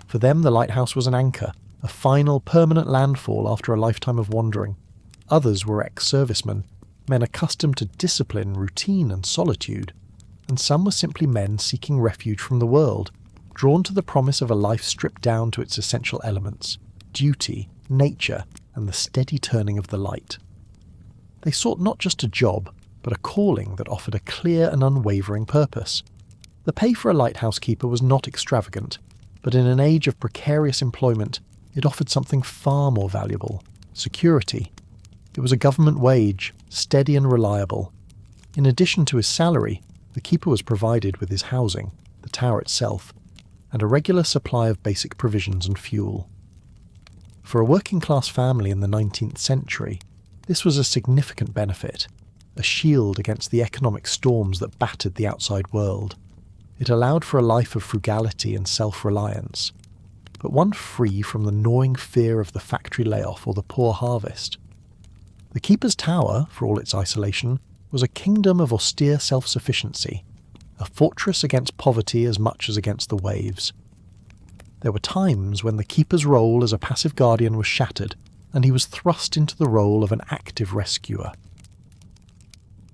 [SPEAKER 1] For them, the lighthouse was an anchor, a final, permanent landfall after a lifetime of wandering. Others were ex-servicemen, men accustomed to discipline, routine, and solitude. And some were simply men seeking refuge from the world, drawn to the promise of a life stripped down to its essential elements: duty, nature, and the steady turning of the light. They sought not just a job, but a calling that offered a clear and unwavering purpose. The pay for a lighthouse keeper was not extravagant, but in an age of precarious employment, it offered something far more valuable: security. It was a government wage, steady and reliable. In addition to his salary, the keeper was provided with his housing, the tower itself, and a regular supply of basic provisions and fuel. For a working-class family in the 19th century, this was a significant benefit, a shield against the economic storms that battered the outside world. It allowed for a life of frugality and self-reliance, but one free from the gnawing fear of the factory layoff or the poor harvest. The keeper's tower, for all its isolation, was a kingdom of austere self-sufficiency, a fortress against poverty as much as against the waves. There were times when the keeper's role as a passive guardian was shattered, and he was thrust into the role of an active rescuer.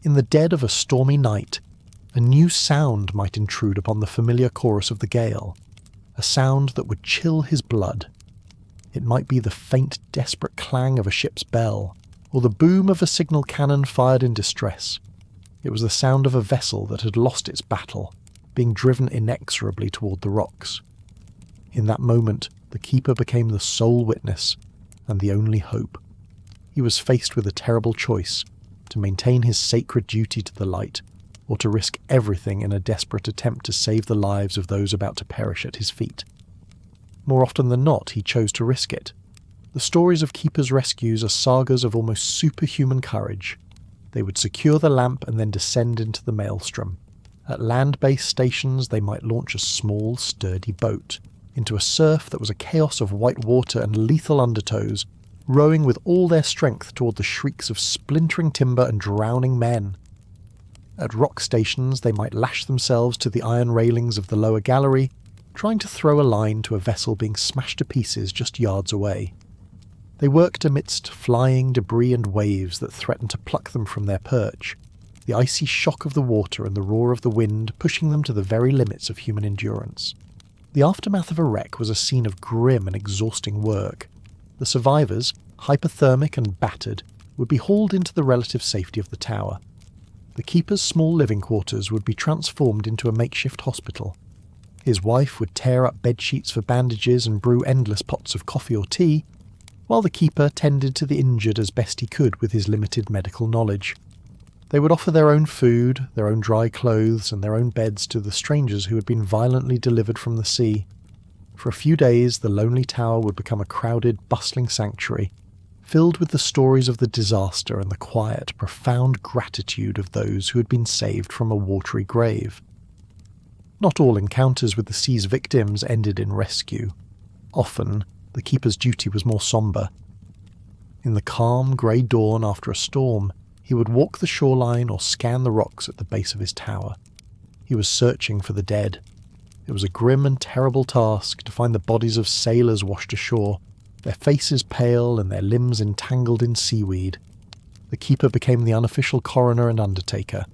[SPEAKER 1] In the dead of a stormy night, a new sound might intrude upon the familiar chorus of the gale, a sound that would chill his blood. It might be the faint, desperate clang of a ship's bell, or the boom of a signal cannon fired in distress. It was the sound of a vessel that had lost its battle, being driven inexorably toward the rocks. In that moment, the keeper became the sole witness, and the only hope. He was faced with a terrible choice: to maintain his sacred duty to the light, or to risk everything in a desperate attempt to save the lives of those about to perish at his feet. More often than not, he chose to risk it. The stories of keepers' rescues are sagas of almost superhuman courage. They would secure the lamp and then descend into the maelstrom. At land-based stations, they might launch a small, sturdy boat into a surf that was a chaos of white water and lethal undertows, rowing with all their strength toward the shrieks of splintering timber and drowning men. At rock stations, they might lash themselves to the iron railings of the lower gallery, trying to throw a line to a vessel being smashed to pieces just yards away. They worked amidst flying debris and waves that threatened to pluck them from their perch, the icy shock of the water and the roar of the wind pushing them to the very limits of human endurance. The aftermath of a wreck was a scene of grim and exhausting work. The survivors, hypothermic and battered, would be hauled into the relative safety of the tower. The keeper's small living quarters would be transformed into a makeshift hospital. His wife would tear up bedsheets for bandages and brew endless pots of coffee or tea, while the keeper tended to the injured as best he could with his limited medical knowledge. They would offer their own food, their own dry clothes, and their own beds to the strangers who had been violently delivered from the sea. For a few days, the lonely tower would become a crowded, bustling sanctuary, filled with the stories of the disaster and the quiet, profound gratitude of those who had been saved from a watery grave. Not all encounters with the sea's victims ended in rescue. Often, the keeper's duty was more sombre. In the calm, grey dawn after a storm, he would walk the shoreline or scan the rocks at the base of his tower. He was searching for the dead. It was a grim and terrible task to find the bodies of sailors washed ashore, their faces pale and their limbs entangled in seaweed. The keeper became the unofficial coroner and undertaker.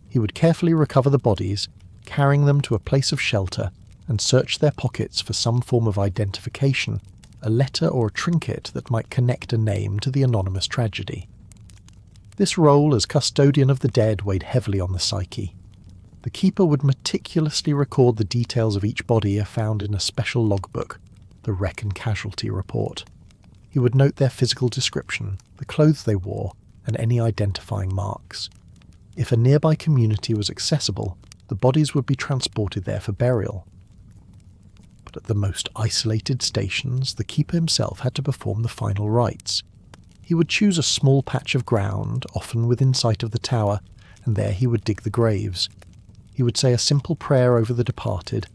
[SPEAKER 1] He would carefully recover the bodies, carrying them to a place of shelter, and search their pockets for some form of identification, a letter or a trinket that might connect a name to the anonymous tragedy. This role as custodian of the dead weighed heavily on the psyche. The keeper would meticulously record the details of each body found in a special logbook, the Wreck and Casualty Report. He would note their physical description, the clothes they wore, and any identifying marks. If a nearby community was accessible, the bodies would be transported there for burial. But at the most isolated stations, the keeper himself had to perform the final rites. He would choose a small patch of ground, often within sight of the tower, and there he would dig the graves. He would say a simple prayer over the departed,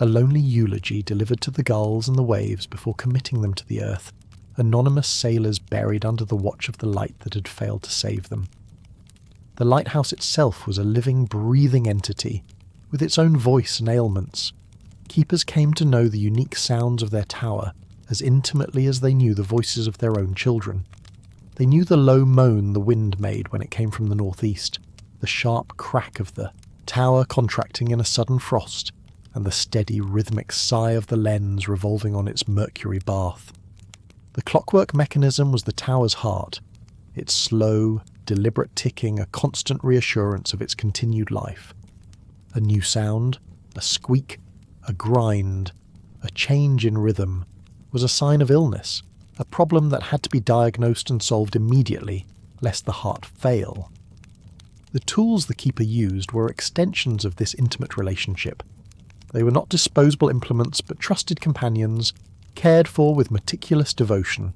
[SPEAKER 1] a lonely eulogy delivered to the gulls and the waves before committing them to the earth, anonymous sailors buried under the watch of the light that had failed to save them. The lighthouse itself was a living, breathing entity, with its own voice and ailments. Keepers came to know the unique sounds of their tower as intimately as they knew the voices of their own children. They knew the low moan the wind made when it came from the northeast, the sharp crack of the tower contracting in a sudden frost, and the steady rhythmic sigh of the lens revolving on its mercury bath. The clockwork mechanism was the tower's heart, its slow, deliberate ticking a constant reassurance of its continued life. A new sound, a squeak, a grind, a change in rhythm, was a sign of illness, a problem that had to be diagnosed and solved immediately, lest the heart fail. The tools the keeper used were extensions of this intimate relationship. They were not disposable implements but trusted companions, cared for with meticulous devotion.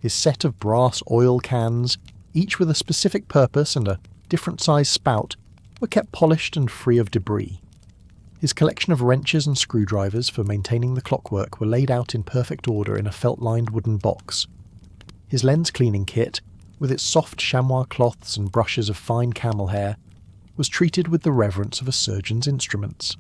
[SPEAKER 1] His set of brass oil cans, each with a specific purpose and a different size spout, were kept polished and free of debris. His collection of wrenches and screwdrivers for maintaining the clockwork were laid out in perfect order in a felt-lined wooden box. His lens cleaning kit, with its soft chamois cloths and brushes of fine camel hair, was treated with the reverence of a surgeon's instruments.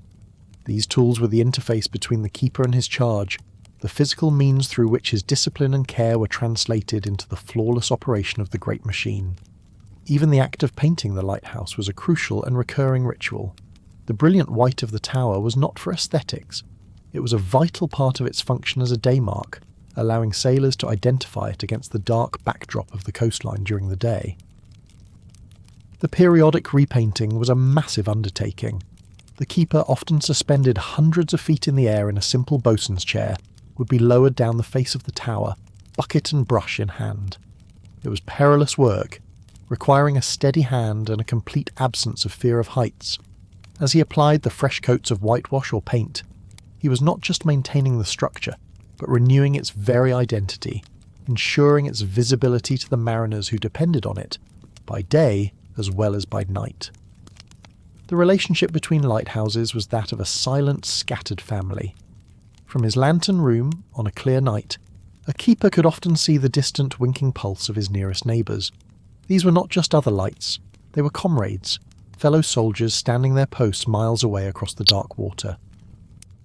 [SPEAKER 1] These tools were the interface between the keeper and his charge, the physical means through which his discipline and care were translated into the flawless operation of the great machine. Even the act of painting the lighthouse was a crucial and recurring ritual. The brilliant white of the tower was not for aesthetics. It was a vital part of its function as a daymark, allowing sailors to identify it against the dark backdrop of the coastline during the day. The periodic repainting was a massive undertaking. The keeper, often suspended hundreds of feet in the air in a simple bosun's chair, would be lowered down the face of the tower, bucket and brush in hand. It was perilous work, requiring a steady hand and a complete absence of fear of heights. As he applied the fresh coats of whitewash or paint, he was not just maintaining the structure, but renewing its very identity, ensuring its visibility to the mariners who depended on it, by day as well as by night. The relationship between lighthouses was that of a silent, scattered family. From his lantern room, on a clear night, a keeper could often see the distant winking pulse of his nearest neighbours. These were not just other lights, they were comrades, fellow soldiers standing their posts miles away across the dark water.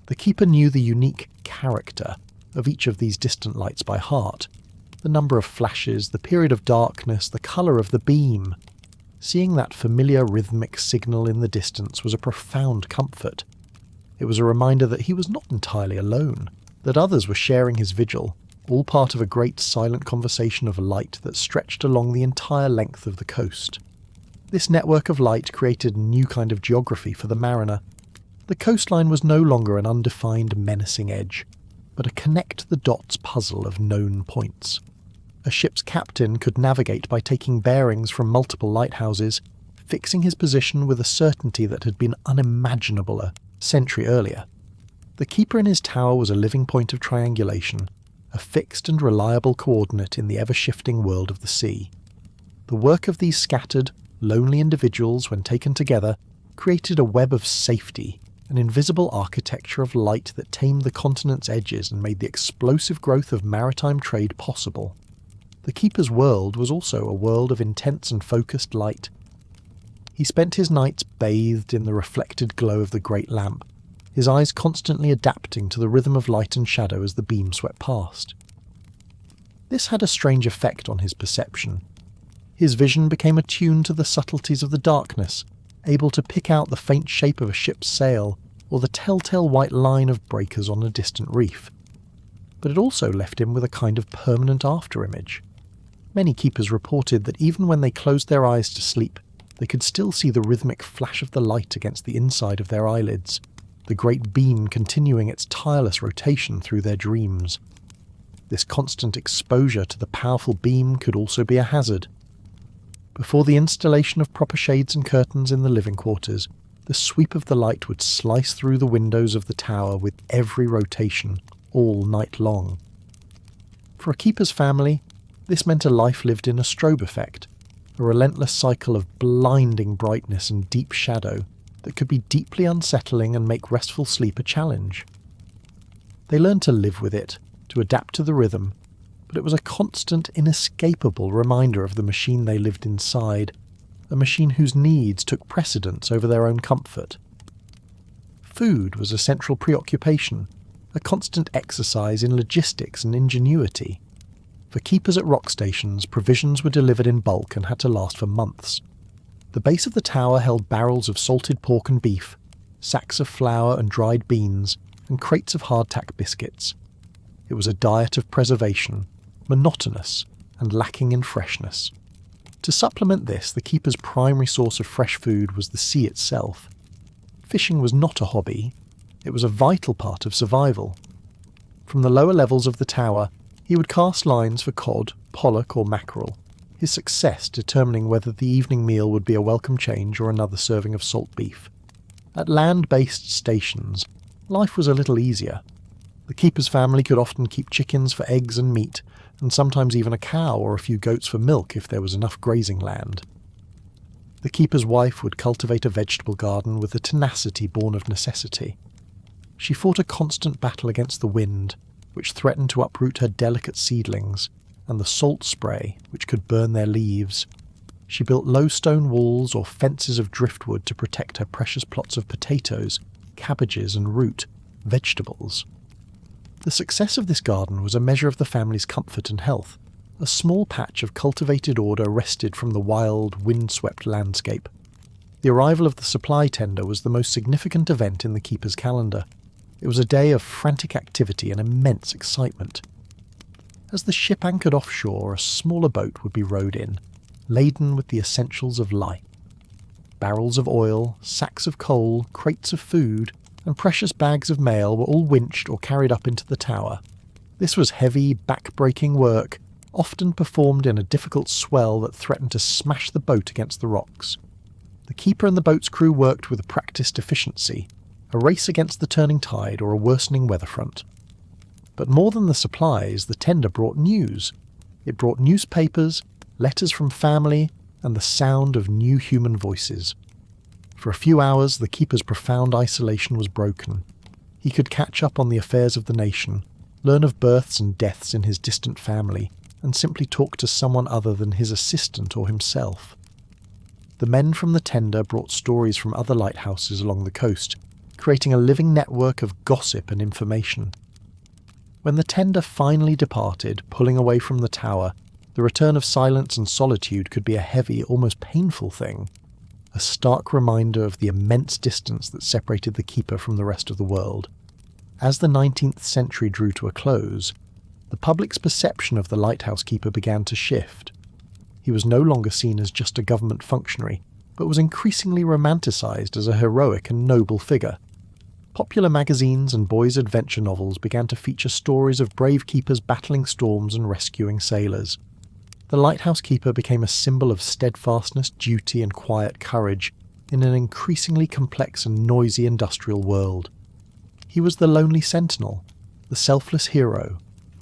[SPEAKER 1] The keeper knew the unique character of each of these distant lights by heart, the number of flashes, the period of darkness, the colour of the beam. Seeing that familiar rhythmic signal in the distance was a profound comfort. It was a reminder that he was not entirely alone, that others were sharing his vigil, all part of a great silent conversation of light that stretched along the entire length of the coast. This network of light created a new kind of geography for the mariner. The coastline was no longer an undefined, menacing edge, but a connect-the-dots puzzle of known points. A ship's captain could navigate by taking bearings from multiple lighthouses, fixing his position with a certainty that had been unimaginable a century earlier. The keeper in his tower was a living point of triangulation, a fixed and reliable coordinate in the ever-shifting world of the sea. The work of these scattered, lonely individuals, when taken together, created a web of safety, an invisible architecture of light that tamed the continent's edges and made the explosive growth of maritime trade possible. The keeper's world was also a world of intense and focused light. He spent his nights bathed in the reflected glow of the great lamp, his eyes constantly adapting to the rhythm of light and shadow as the beam swept past. This had a strange effect on his perception. His vision became attuned to the subtleties of the darkness, able to pick out the faint shape of a ship's sail or the telltale white line of breakers on a distant reef. But it also left him with a kind of permanent afterimage. Many keepers reported that even when they closed their eyes to sleep, they could still see the rhythmic flash of the light against the inside of their eyelids, the great beam continuing its tireless rotation through their dreams. This constant exposure to the powerful beam could also be a hazard. Before the installation of proper shades and curtains in the living quarters, the sweep of the light would slice through the windows of the tower with every rotation, all night long. For a keeper's family, this meant a life lived in a strobe effect, a relentless cycle of blinding brightness and deep shadow that could be deeply unsettling and make restful sleep a challenge. They learned to live with it, to adapt to the rhythm, but it was a constant, inescapable reminder of the machine they lived inside, a machine whose needs took precedence over their own comfort. Food was a central preoccupation, a constant exercise in logistics and ingenuity. For keepers at rock stations, provisions were delivered in bulk and had to last for months. The base of the tower held barrels of salted pork and beef, sacks of flour and dried beans, and crates of hardtack biscuits. It was a diet of preservation, monotonous and lacking in freshness. To supplement this, the keeper's primary source of fresh food was the sea itself. Fishing was not a hobby, it was a vital part of survival. From the lower levels of the tower, he would cast lines for cod, pollock or mackerel, his success determining whether the evening meal would be a welcome change or another serving of salt beef. At land-based stations, life was a little easier. The keeper's family could often keep chickens for eggs and meat, and sometimes even a cow or a few goats for milk if there was enough grazing land. The keeper's wife would cultivate a vegetable garden with a tenacity born of necessity. She fought a constant battle against the wind, which threatened to uproot her delicate seedlings, and the salt spray, which could burn their leaves. She built low stone walls or fences of driftwood to protect her precious plots of potatoes, cabbages and root, vegetables. The success of this garden was a measure of the family's comfort and health. A small patch of cultivated order rested from the wild, wind-swept landscape. The arrival of the supply tender was the most significant event in the keeper's calendar. It was a day of frantic activity and immense excitement. As the ship anchored offshore, a smaller boat would be rowed in, laden with the essentials of life. Barrels of oil, sacks of coal, crates of food, and precious bags of mail were all winched or carried up into the tower. This was heavy, back-breaking work, often performed in a difficult swell that threatened to smash the boat against the rocks. The keeper and the boat's crew worked with practiced efficiency, a race against the turning tide or a worsening weather front. But more than the supplies, the tender brought news. It brought newspapers, letters from family, and the sound of new human voices. For a few hours, the keeper's profound isolation was broken. He could catch up on the affairs of the nation, learn of births and deaths in his distant family, and simply talk to someone other than his assistant or himself. The men from the tender brought stories from other lighthouses along the coast, creating a living network of gossip and information. When the tender finally departed, pulling away from the tower, the return of silence and solitude could be a heavy, almost painful thing. A stark reminder of the immense distance that separated the keeper from the rest of the world. As the 19th century drew to a close, the public's perception of the lighthouse keeper began to shift. He was no longer seen as just a government functionary, but was increasingly romanticized as a heroic and noble figure. Popular magazines and boys' adventure novels began to feature stories of brave keepers battling storms and rescuing sailors. The lighthouse keeper became a symbol of steadfastness, duty, and quiet courage in an increasingly complex and noisy industrial world. He was the lonely sentinel, the selfless hero,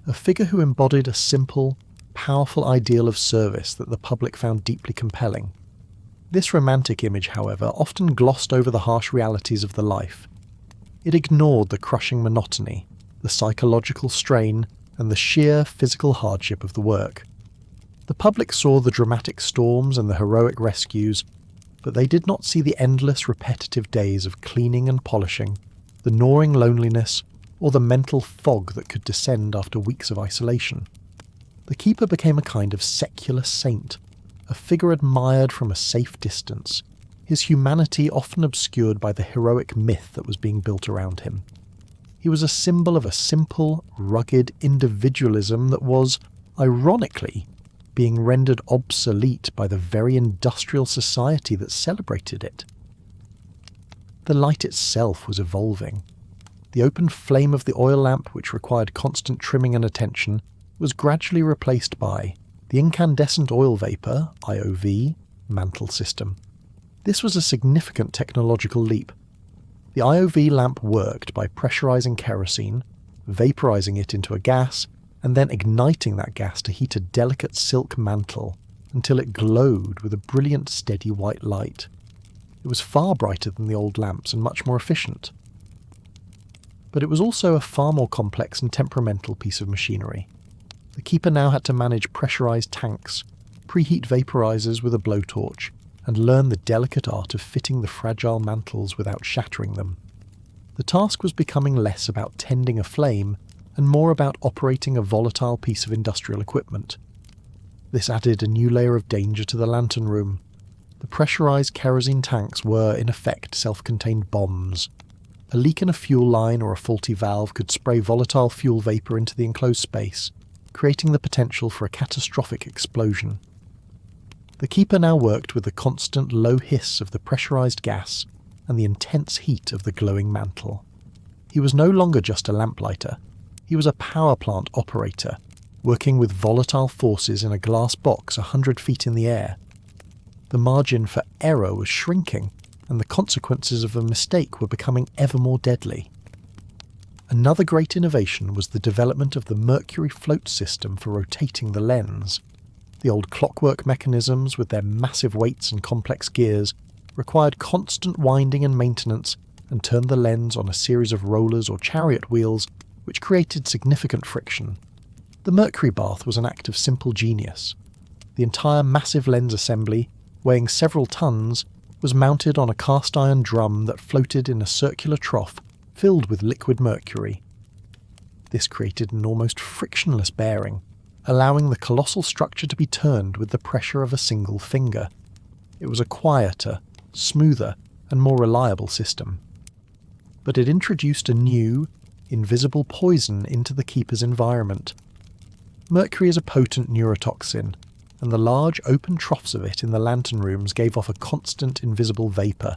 [SPEAKER 1] a figure who embodied a simple, powerful ideal of service that the public found deeply compelling. This romantic image, however, often glossed over the harsh realities of the life. It ignored the crushing monotony, the psychological strain, and the sheer physical hardship of the work. The public saw the dramatic storms and the heroic rescues, but they did not see the endless repetitive days of cleaning and polishing, the gnawing loneliness, or the mental fog that could descend after weeks of isolation. The keeper became a kind of secular saint, a figure admired from a safe distance, his humanity often obscured by the heroic myth that was being built around him. He was a symbol of a simple, rugged individualism that was, ironically, being rendered obsolete by the very industrial society that celebrated it. The light itself was evolving. The open flame of the oil lamp, which required constant trimming and attention, was gradually replaced by the incandescent oil vapour, IOV, mantle system. This was a significant technological leap. The IOV lamp worked by pressurising kerosene, vaporising it into a gas, and then igniting that gas to heat a delicate silk mantle until it glowed with a brilliant steady white light. It was far brighter than the old lamps and much more efficient. But it was also a far more complex and temperamental piece of machinery. The keeper now had to manage pressurised tanks, preheat vaporisers with a blowtorch, and learn the delicate art of fitting the fragile mantles without shattering them. The task was becoming less about tending a flame and more about operating a volatile piece of industrial equipment. This added a new layer of danger to the lantern room. The pressurised kerosene tanks were, in effect, self-contained bombs. A leak in a fuel line or a faulty valve could spray volatile fuel vapour into the enclosed space, creating the potential for a catastrophic explosion. The keeper now worked with the constant low hiss of the pressurised gas and the intense heat of the glowing mantle. He was no longer just a lamplighter. He was a power plant operator, working with volatile forces in a glass box 100 feet in the air. The margin for error was shrinking, and the consequences of a mistake were becoming ever more deadly. Another great innovation was the development of the mercury float system for rotating the lens. The old clockwork mechanisms, with their massive weights and complex gears, required constant winding and maintenance and turned the lens on a series of rollers or chariot wheels, which created significant friction. The mercury bath was an act of simple genius. The entire massive lens assembly, weighing several tons, was mounted on a cast-iron drum that floated in a circular trough filled with liquid mercury. This created an almost frictionless bearing, allowing the colossal structure to be turned with the pressure of a single finger. It was a quieter, smoother, and more reliable system. But it introduced a new, invisible poison into the keeper's environment. Mercury is a potent neurotoxin, and the large open troughs of it in the lantern rooms gave off a constant invisible vapour.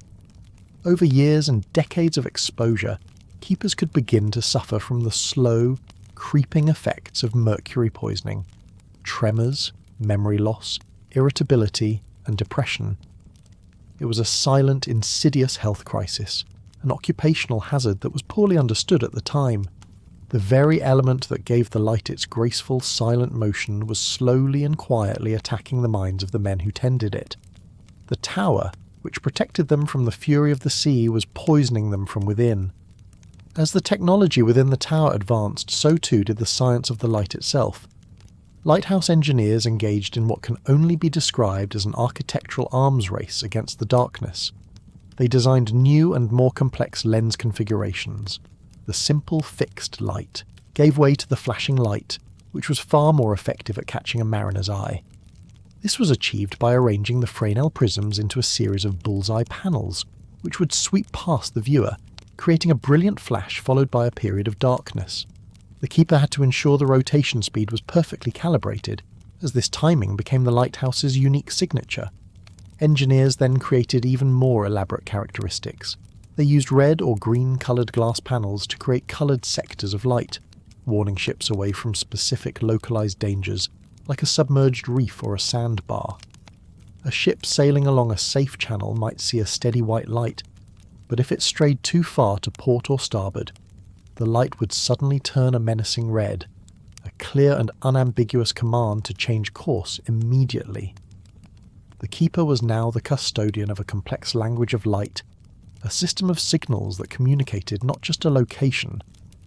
[SPEAKER 1] Over years and decades of exposure, keepers could begin to suffer from the slow, creeping effects of mercury poisoning: tremors, memory loss, irritability, and depression. It was a silent, insidious health crisis, an occupational hazard that was poorly understood at the time. The very element that gave the light its graceful, silent motion was slowly and quietly attacking the minds of the men who tended it. The tower, which protected them from the fury of the sea, was poisoning them from within. As the technology within the tower advanced, so too did the science of the light itself. Lighthouse engineers engaged in what can only be described as an architectural arms race against the darkness. They designed new and more complex lens configurations. The simple fixed light gave way to the flashing light, which was far more effective at catching a mariner's eye. This was achieved by arranging the Fresnel prisms into a series of bullseye panels, which would sweep past the viewer, creating a brilliant flash followed by a period of darkness. The keeper had to ensure the rotation speed was perfectly calibrated, as this timing became the lighthouse's unique signature. Engineers then created even more elaborate characteristics. They used red or green coloured glass panels to create coloured sectors of light, warning ships away from specific localised dangers, like a submerged reef or a sandbar. A ship sailing along a safe channel might see a steady white light, but if it strayed too far to port or starboard, the light would suddenly turn a menacing red, a clear and unambiguous command to change course immediately. The keeper was now the custodian of a complex language of light, a system of signals that communicated not just a location,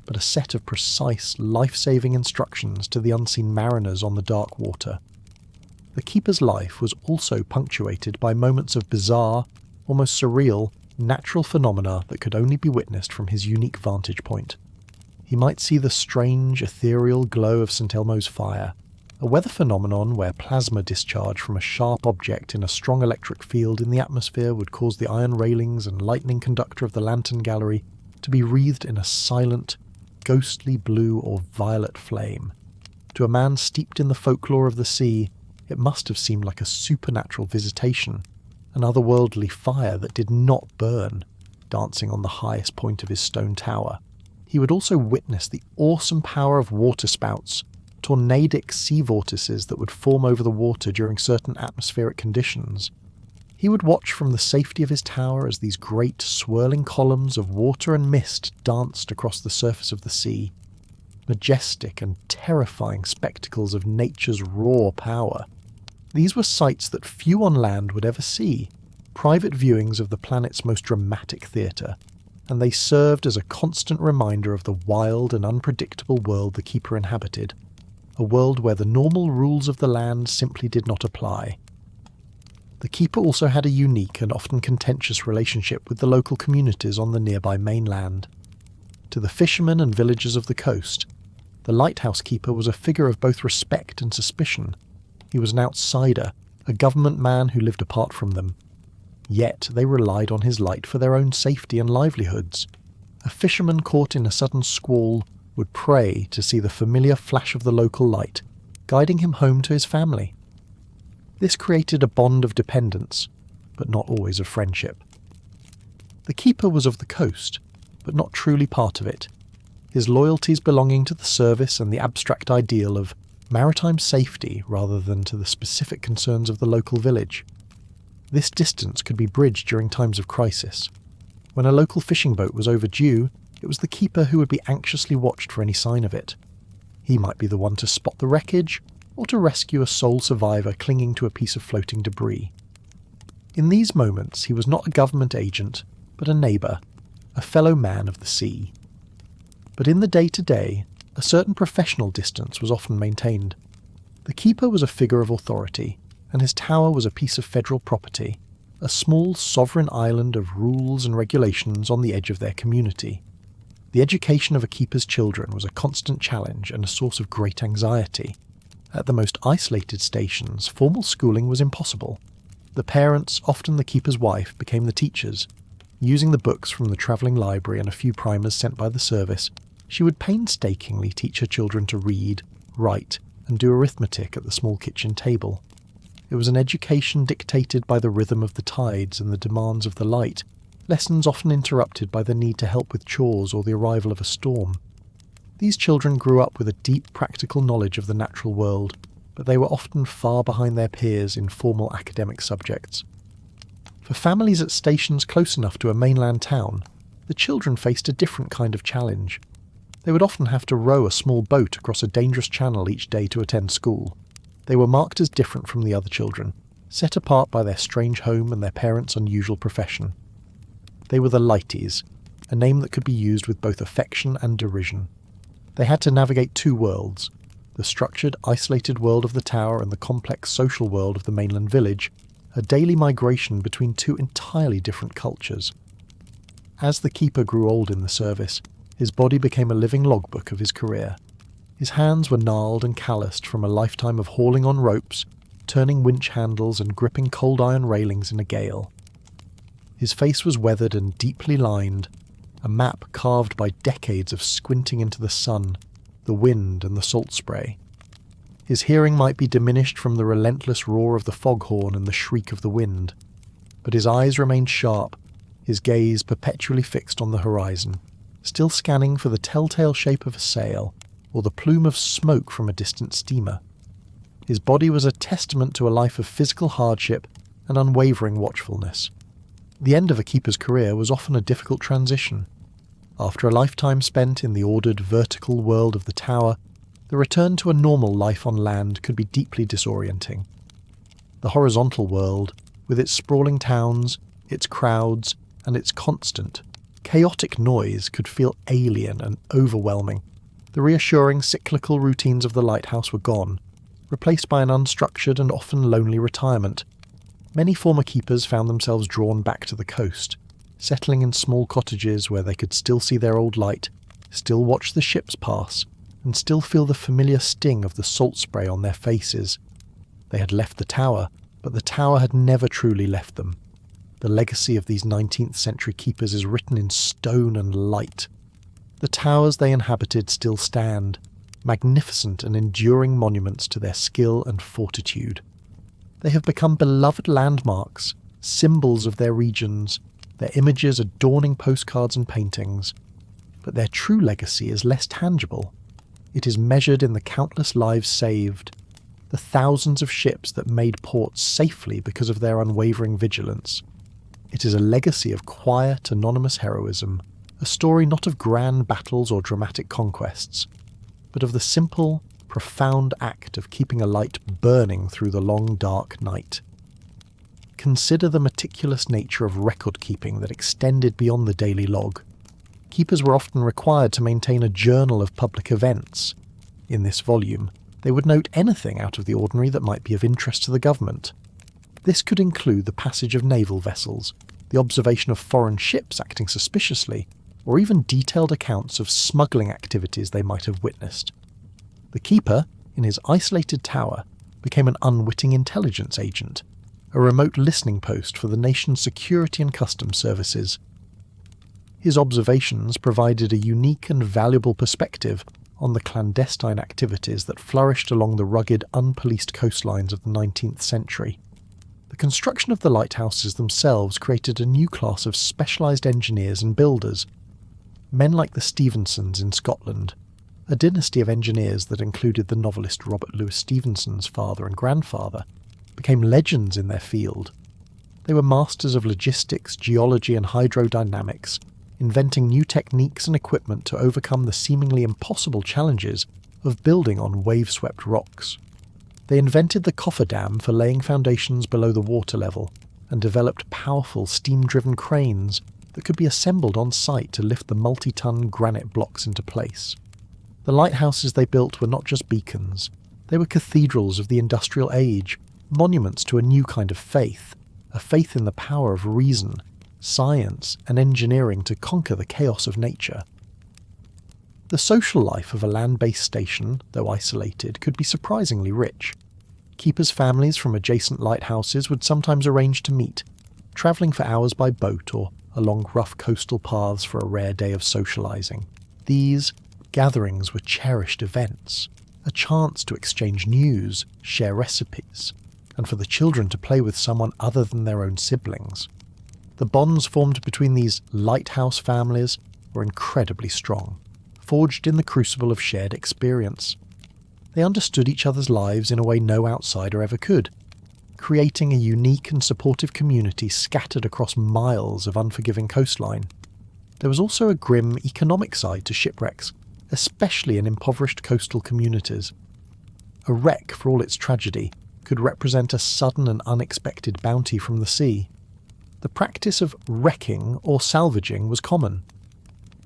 [SPEAKER 1] but a set of precise, life-saving instructions to the unseen mariners on the dark water. The keeper's life was also punctuated by moments of bizarre, almost surreal, natural phenomena that could only be witnessed from his unique vantage point. He might see the strange, ethereal glow of St. Elmo's fire, a weather phenomenon where plasma discharge from a sharp object in a strong electric field in the atmosphere would cause the iron railings and lightning conductor of the lantern gallery to be wreathed in a silent, ghostly blue or violet flame. To a man steeped in the folklore of the sea, it must have seemed like a supernatural visitation, an otherworldly fire that did not burn, dancing on the highest point of his stone tower. He would also witness the awesome power of waterspouts, tornadic sea vortices that would form over the water during certain atmospheric conditions. He would watch from the safety of his tower as these great swirling columns of water and mist danced across the surface of the sea, majestic and terrifying spectacles of nature's raw power. These were sights that few on land would ever see, private viewings of the planet's most dramatic theatre, and they served as a constant reminder of the wild and unpredictable world the keeper inhabited, a world where the normal rules of the land simply did not apply. The keeper also had a unique and often contentious relationship with the local communities on the nearby mainland. To the fishermen and villagers of the coast, the lighthouse keeper was a figure of both respect and suspicion. He was an outsider, a government man who lived apart from them. Yet they relied on his light for their own safety and livelihoods. A fisherman caught in a sudden squall would pray to see the familiar flash of the local light, guiding him home to his family. This created a bond of dependence, but not always of friendship. The keeper was of the coast, but not truly part of it, his loyalties belonging to the service and the abstract ideal of maritime safety rather than to the specific concerns of the local village. This distance could be bridged during times of crisis. When a local fishing boat was overdue, it was the keeper who would be anxiously watched for any sign of it. He might be the one to spot the wreckage, or to rescue a sole survivor clinging to a piece of floating debris. In these moments, he was not a government agent, but a neighbour, a fellow man of the sea. But in the day-to-day, a certain professional distance was often maintained. The keeper was a figure of authority, and his tower was a piece of federal property, a small sovereign island of rules and regulations on the edge of their community. The education of a keeper's children was a constant challenge and a source of great anxiety. At the most isolated stations, formal schooling was impossible. The parents, often the keeper's wife, became the teachers. Using the books from the travelling library and a few primers sent by the service, she would painstakingly teach her children to read, write, and do arithmetic at the small kitchen table. It was an education dictated by the rhythm of the tides and the demands of the light, lessons often interrupted by the need to help with chores or the arrival of a storm. These children grew up with a deep practical knowledge of the natural world, but they were often far behind their peers in formal academic subjects. For families at stations close enough to a mainland town, the children faced a different kind of challenge. They would often have to row a small boat across a dangerous channel each day to attend school. They were marked as different from the other children, set apart by their strange home and their parents' unusual profession. They were the Lighties, a name that could be used with both affection and derision. They had to navigate two worlds, the structured, isolated world of the tower and the complex social world of the mainland village, a daily migration between two entirely different cultures. As the keeper grew old in the service, his body became a living logbook of his career. His hands were gnarled and calloused from a lifetime of hauling on ropes, turning winch handles and gripping cold iron railings in a gale. His face was weathered and deeply lined, a map carved by decades of squinting into the sun, the wind and the salt spray. His hearing might be diminished from the relentless roar of the foghorn and the shriek of the wind, but his eyes remained sharp, his gaze perpetually fixed on the horizon, still scanning for the telltale shape of a sail or the plume of smoke from a distant steamer. His body was a testament to a life of physical hardship and unwavering watchfulness. The end of a keeper's career was often a difficult transition. After a lifetime spent in the ordered vertical world of the tower, the return to a normal life on land could be deeply disorienting. The horizontal world, with its sprawling towns, its crowds, and its constant, chaotic noise could feel alien and overwhelming. The reassuring cyclical routines of the lighthouse were gone, replaced by an unstructured and often lonely retirement. Many former keepers found themselves drawn back to the coast, settling in small cottages where they could still see their old light, still watch the ships pass, and still feel the familiar sting of the salt spray on their faces. They had left the tower, but the tower had never truly left them. The legacy of these 19th century keepers is written in stone and light. The towers they inhabited still stand, magnificent and enduring monuments to their skill and fortitude. They have become beloved landmarks, symbols of their regions, their images adorning postcards and paintings. But their true legacy is less tangible. It is measured in the countless lives saved, the thousands of ships that made port safely because of their unwavering vigilance. It is a legacy of quiet, anonymous heroism, a story not of grand battles or dramatic conquests, but of the simple, profound act of keeping a light burning through the long, dark night. Consider the meticulous nature of record-keeping that extended beyond the daily log. Keepers were often required to maintain a journal of public events. In this volume, they would note anything out of the ordinary that might be of interest to the government. This could include the passage of naval vessels, the observation of foreign ships acting suspiciously, or even detailed accounts of smuggling activities they might have witnessed. The keeper, in his isolated tower, became an unwitting intelligence agent, a remote listening post for the nation's security and customs services. His observations provided a unique and valuable perspective on the clandestine activities that flourished along the rugged, unpoliced coastlines of the 19th century. The construction of the lighthouses themselves created a new class of specialised engineers and builders. Men like the Stevensons in Scotland, a dynasty of engineers that included the novelist Robert Louis Stevenson's father and grandfather, became legends in their field. They were masters of logistics, geology and hydrodynamics, inventing new techniques and equipment to overcome the seemingly impossible challenges of building on wave-swept rocks. They invented the cofferdam for laying foundations below the water level, and developed powerful steam-driven cranes that could be assembled on site to lift the multi-ton granite blocks into place. The lighthouses they built were not just beacons, they were cathedrals of the industrial age, monuments to a new kind of faith, a faith in the power of reason, science and engineering to conquer the chaos of nature. The social life of a land-based station, though isolated, could be surprisingly rich. Keepers' families from adjacent lighthouses would sometimes arrange to meet, travelling for hours by boat or along rough coastal paths for a rare day of socialising. These gatherings were cherished events, a chance to exchange news, share recipes, and for the children to play with someone other than their own siblings. The bonds formed between these lighthouse families were incredibly strong, forged in the crucible of shared experience. They understood each other's lives in a way no outsider ever could, creating a unique and supportive community scattered across miles of unforgiving coastline. There was also a grim economic side to shipwrecks, especially in impoverished coastal communities. A wreck, for all its tragedy, could represent a sudden and unexpected bounty from the sea. The practice of wrecking or salvaging was common.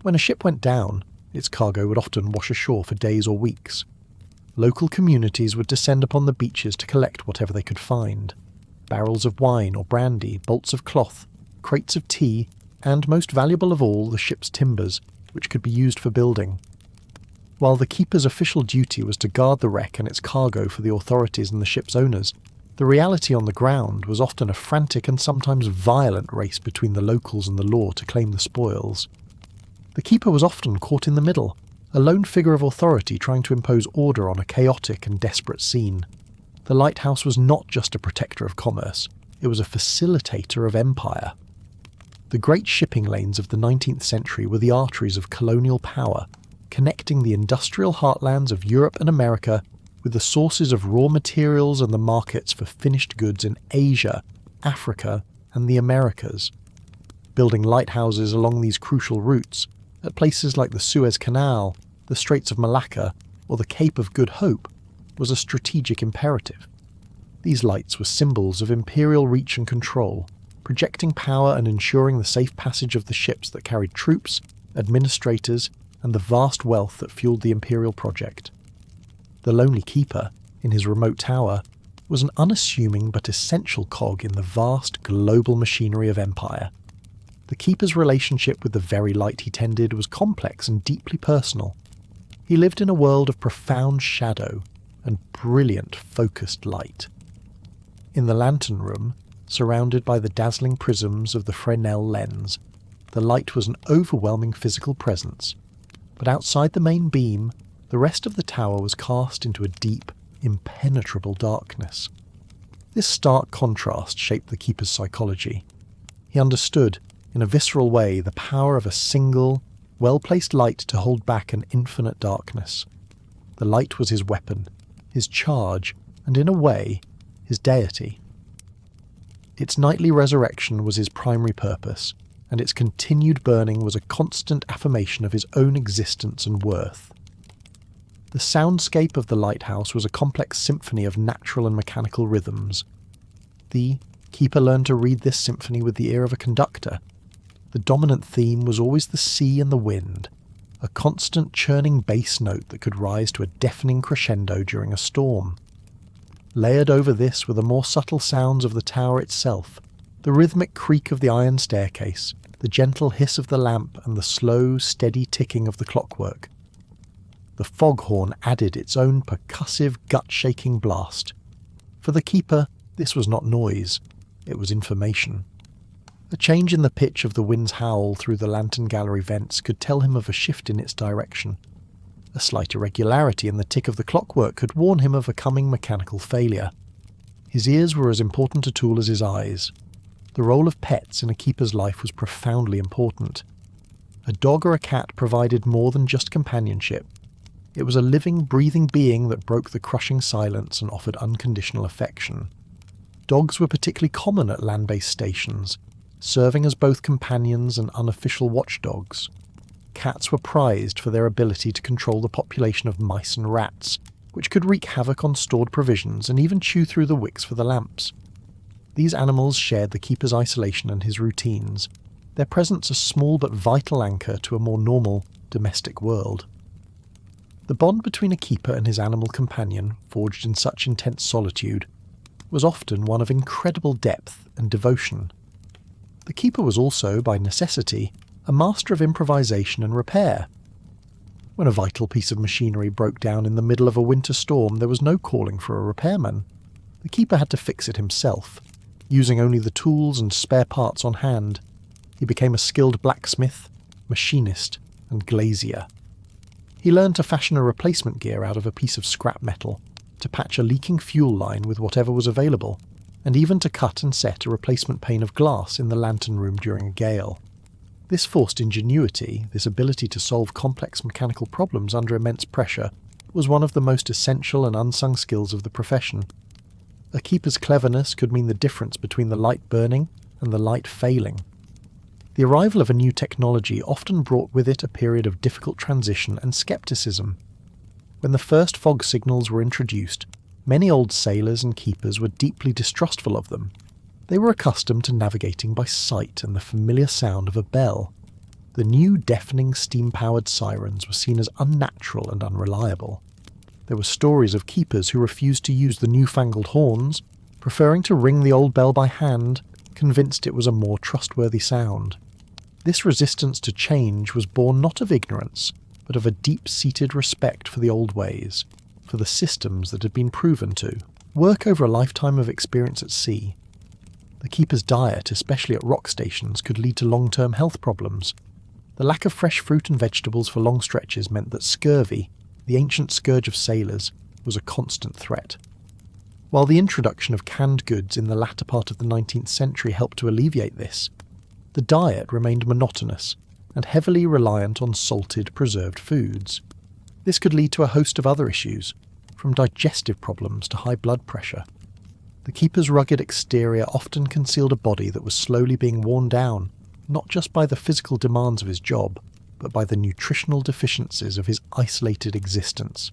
[SPEAKER 1] When a ship went down, its cargo would often wash ashore for days or weeks. Local communities would descend upon the beaches to collect whatever they could find. Barrels of wine or brandy, bolts of cloth, crates of tea, and most valuable of all, the ship's timbers, which could be used for building. While the keeper's official duty was to guard the wreck and its cargo for the authorities and the ship's owners, the reality on the ground was often a frantic and sometimes violent race between the locals and the law to claim the spoils. The keeper was often caught in the middle, a lone figure of authority trying to impose order on a chaotic and desperate scene. The lighthouse was not just a protector of commerce, it was a facilitator of empire. The great shipping lanes of the 19th century were the arteries of colonial power, connecting the industrial heartlands of Europe and America with the sources of raw materials and the markets for finished goods in Asia, Africa, and the Americas. Building lighthouses along these crucial routes, at places like the Suez Canal, the Straits of Malacca, or the Cape of Good Hope was a strategic imperative. These lights were symbols of imperial reach and control, projecting power and ensuring the safe passage of the ships that carried troops, administrators, and the vast wealth that fueled the imperial project. The lonely keeper, in his remote tower, was an unassuming but essential cog in the vast global machinery of empire. The keeper's relationship with the very light he tended was complex and deeply personal. He lived in a world of profound shadow and brilliant focused light. In the lantern room, surrounded by the dazzling prisms of the Fresnel lens, the light was an overwhelming physical presence, but outside the main beam, the rest of the tower was cast into a deep, impenetrable darkness. This stark contrast shaped the keeper's psychology. He understood, in a visceral way, the power of a single, well-placed light to hold back an infinite darkness. The light was his weapon, his charge, and in a way, his deity. Its nightly resurrection was his primary purpose, and its continued burning was a constant affirmation of his own existence and worth. The soundscape of the lighthouse was a complex symphony of natural and mechanical rhythms. The keeper learned to read this symphony with the ear of a conductor. The dominant theme was always the sea and the wind, a constant churning bass note that could rise to a deafening crescendo during a storm. Layered over this were the more subtle sounds of the tower itself, the rhythmic creak of the iron staircase, the gentle hiss of the lamp, and the slow, steady ticking of the clockwork. The foghorn added its own percussive, gut-shaking blast. For the keeper, this was not noise, it was information. A change in the pitch of the wind's howl through the lantern gallery vents could tell him of a shift in its direction. A slight irregularity in the tick of the clockwork could warn him of a coming mechanical failure. His ears were as important a tool as his eyes. The role of pets in a keeper's life was profoundly important. A dog or a cat provided more than just companionship. It was a living, breathing being that broke the crushing silence and offered unconditional affection. Dogs were particularly common at land-based stations, serving as both companions and unofficial watchdogs. Cats were prized for their ability to control the population of mice and rats, which could wreak havoc on stored provisions and even chew through the wicks for the lamps. These animals shared the keeper's isolation and his routines, their presence a small but vital anchor to a more normal, domestic world. The bond between a keeper and his animal companion, forged in such intense solitude, was often one of incredible depth and devotion. The keeper was also, by necessity, a master of improvisation and repair. When a vital piece of machinery broke down in the middle of a winter storm, there was no calling for a repairman. The keeper had to fix it himself, using only the tools and spare parts on hand. He became a skilled blacksmith, machinist, and glazier. He learned to fashion a replacement gear out of a piece of scrap metal, to patch a leaking fuel line with whatever was available, and even to cut and set a replacement pane of glass in the lantern room during a gale. This forced ingenuity, this ability to solve complex mechanical problems under immense pressure, was one of the most essential and unsung skills of the profession. A keeper's cleverness could mean the difference between the light burning and the light failing. The arrival of a new technology often brought with it a period of difficult transition and skepticism. When the first fog signals were introduced, many old sailors and keepers were deeply distrustful of them. They were accustomed to navigating by sight and the familiar sound of a bell. The new deafening steam-powered sirens were seen as unnatural and unreliable. There were stories of keepers who refused to use the newfangled horns, preferring to ring the old bell by hand, convinced it was a more trustworthy sound. This resistance to change was born not of ignorance, but of a deep-seated respect for the old ways, for the systems that had been proven to work over a lifetime of experience at sea. The keeper's diet, especially at rock stations, could lead to long-term health problems. The lack of fresh fruit and vegetables for long stretches meant that scurvy, the ancient scourge of sailors, was a constant threat. While the introduction of canned goods in the latter part of the 19th century helped to alleviate this, the diet remained monotonous and heavily reliant on salted, preserved foods. This could lead to a host of other issues, from digestive problems to high blood pressure. The keeper's rugged exterior often concealed a body that was slowly being worn down, not just by the physical demands of his job, but by the nutritional deficiencies of his isolated existence.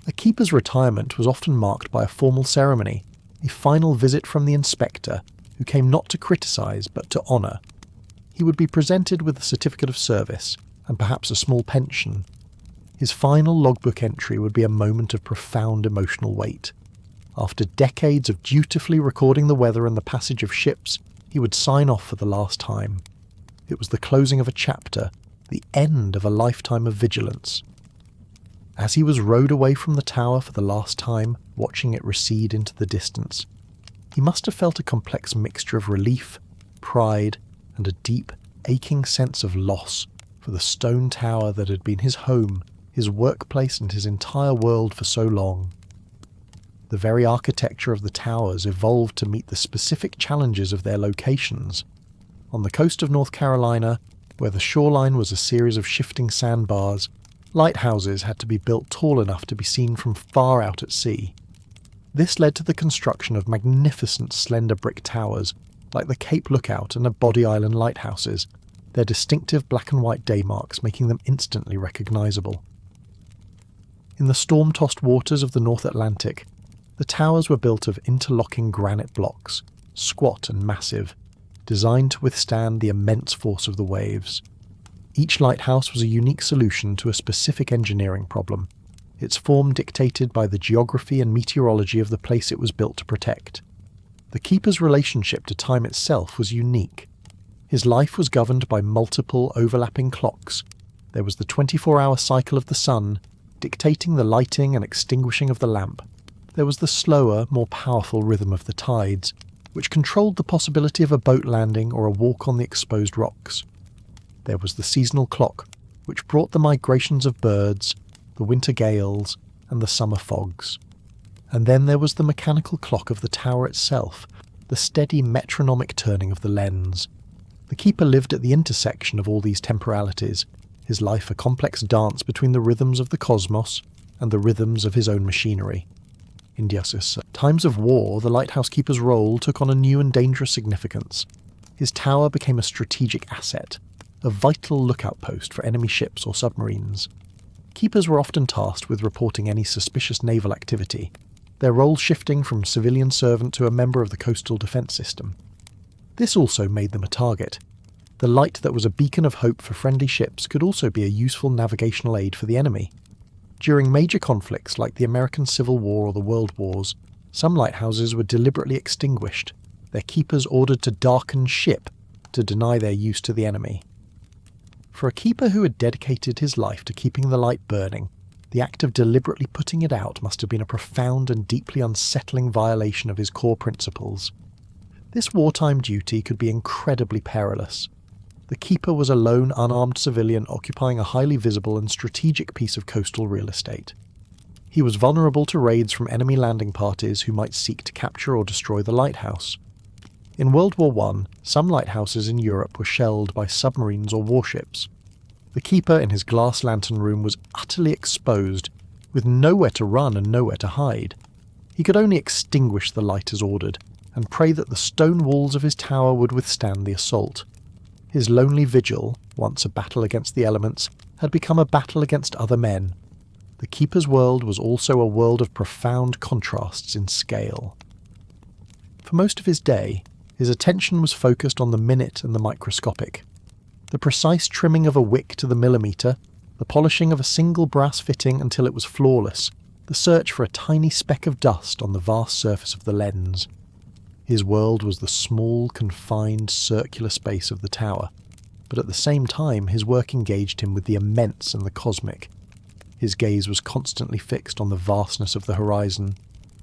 [SPEAKER 1] A keeper's retirement was often marked by a formal ceremony, a final visit from the inspector, who came not to criticise but to honour. He would be presented with a certificate of service, and perhaps a small pension. His final logbook entry would be a moment of profound emotional weight. After decades of dutifully recording the weather and the passage of ships, he would sign off for the last time. It was the closing of a chapter, the end of a lifetime of vigilance. As he was rowed away from the tower for the last time, watching it recede into the distance, he must have felt a complex mixture of relief, pride, and a deep, aching sense of loss for the stone tower that had been his home, his workplace, and his entire world for so long. The very architecture of the towers evolved to meet the specific challenges of their locations. On the coast of North Carolina, where the shoreline was a series of shifting sandbars, lighthouses had to be built tall enough to be seen from far out at sea. This led to the construction of magnificent slender brick towers, like the Cape Lookout and the Body Island lighthouses, their distinctive black and white day marks making them instantly recognisable. In the storm-tossed waters of the North Atlantic, the towers were built of interlocking granite blocks, squat and massive, designed to withstand the immense force of the waves. Each lighthouse was a unique solution to a specific engineering problem, its form dictated by the geography and meteorology of the place it was built to protect. The keeper's relationship to time itself was unique. His life was governed by multiple overlapping clocks. There was the 24-hour cycle of the sun, dictating the lighting and extinguishing of the lamp. There was the slower, more powerful rhythm of the tides, which controlled the possibility of a boat landing or a walk on the exposed rocks. There was the seasonal clock, which brought the migrations of birds, the winter gales, and the summer fogs. And then there was the mechanical clock of the tower itself, the steady metronomic turning of the lens. The keeper lived at the intersection of all these temporalities, his life a complex dance between the rhythms of the cosmos and the rhythms of his own machinery. In times of war, the lighthouse keeper's role took on a new and dangerous significance. His tower became a strategic asset, a vital lookout post for enemy ships or submarines. Keepers were often tasked with reporting any suspicious naval activity, their role shifting from civilian servant to a member of the coastal defence system. This also made them a target. The light that was a beacon of hope for friendly ships could also be a useful navigational aid for the enemy. During major conflicts like the American Civil War or the World Wars, some lighthouses were deliberately extinguished, their keepers ordered to darken ship to deny their use to the enemy. For a keeper who had dedicated his life to keeping the light burning, the act of deliberately putting it out must have been a profound and deeply unsettling violation of his core principles. This wartime duty could be incredibly perilous. The keeper was a lone, unarmed civilian occupying a highly visible and strategic piece of coastal real estate. He was vulnerable to raids from enemy landing parties who might seek to capture or destroy the lighthouse. In World War I, some lighthouses in Europe were shelled by submarines or warships. The keeper in his glass lantern room was utterly exposed, with nowhere to run and nowhere to hide. He could only extinguish the light as ordered, and pray that the stone walls of his tower would withstand the assault. His lonely vigil, once a battle against the elements, had become a battle against other men. The keeper's world was also a world of profound contrasts in scale. For most of his day, his attention was focused on the minute and the microscopic. The precise trimming of a wick to the millimetre, the polishing of a single brass fitting until it was flawless, the search for a tiny speck of dust on the vast surface of the lens. His world was the small, confined, circular space of the tower, but at the same time his work engaged him with the immense and the cosmic. His gaze was constantly fixed on the vastness of the horizon,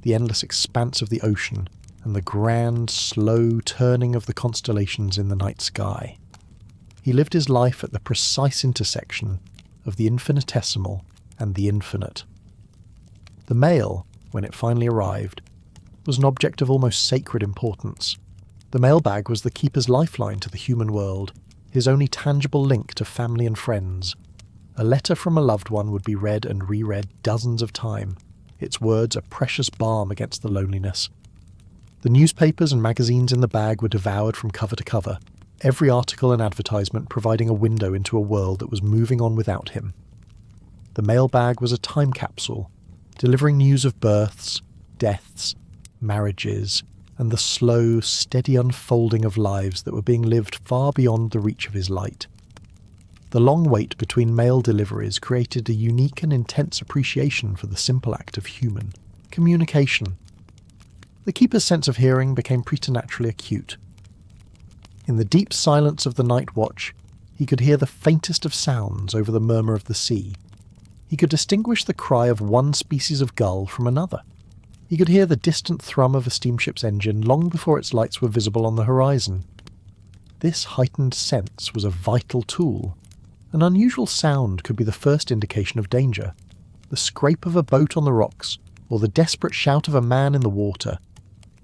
[SPEAKER 1] the endless expanse of the ocean, and the grand, slow turning of the constellations in the night sky. He lived his life at the precise intersection of the infinitesimal and the infinite. The mail, when it finally arrived, was an object of almost sacred importance. The mailbag was the keeper's lifeline to the human world, his only tangible link to family and friends. A letter from a loved one would be read and reread dozens of times, its words a precious balm against the loneliness. The newspapers and magazines in the bag were devoured from cover to cover, every article and advertisement providing a window into a world that was moving on without him. The mailbag was a time capsule, delivering news of births, deaths, marriages, and the slow, steady unfolding of lives that were being lived far beyond the reach of his light. The long wait between mail deliveries created a unique and intense appreciation for the simple act of human communication. The keeper's sense of hearing became preternaturally acute. In the deep silence of the night watch, he could hear the faintest of sounds over the murmur of the sea. He could distinguish the cry of one species of gull from another. He could hear the distant thrum of a steamship's engine long before its lights were visible on the horizon. This heightened sense was a vital tool. An unusual sound could be the first indication of danger. The scrape of a boat on the rocks, or the desperate shout of a man in the water.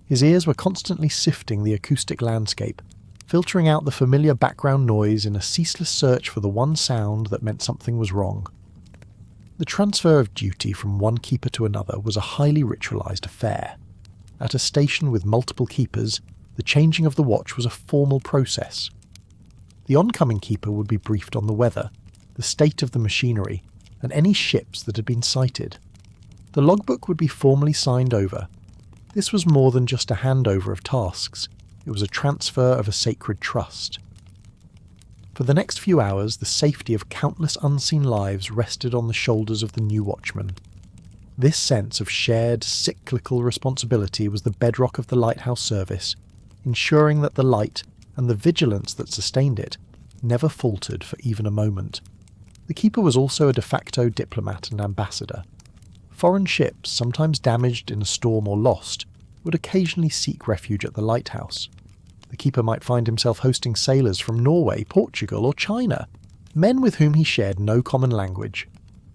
[SPEAKER 1] His ears were constantly sifting the acoustic landscape, filtering out the familiar background noise in a ceaseless search for the one sound that meant something was wrong. The transfer of duty from one keeper to another was a highly ritualized affair. At a station with multiple keepers, the changing of the watch was a formal process. The oncoming keeper would be briefed on the weather, the state of the machinery, and any ships that had been sighted. The logbook would be formally signed over. This was more than just a handover of tasks. It was a transfer of a sacred trust. For the next few hours, the safety of countless unseen lives rested on the shoulders of the new watchman. This sense of shared, cyclical responsibility was the bedrock of the Lighthouse service, ensuring that the light and the vigilance that sustained it never faltered for even a moment. The keeper was also a de facto diplomat and ambassador. Foreign ships, sometimes damaged in a storm or lost, would occasionally seek refuge at the lighthouse. The keeper might find himself hosting sailors from Norway, Portugal, or China, men with whom he shared no common language.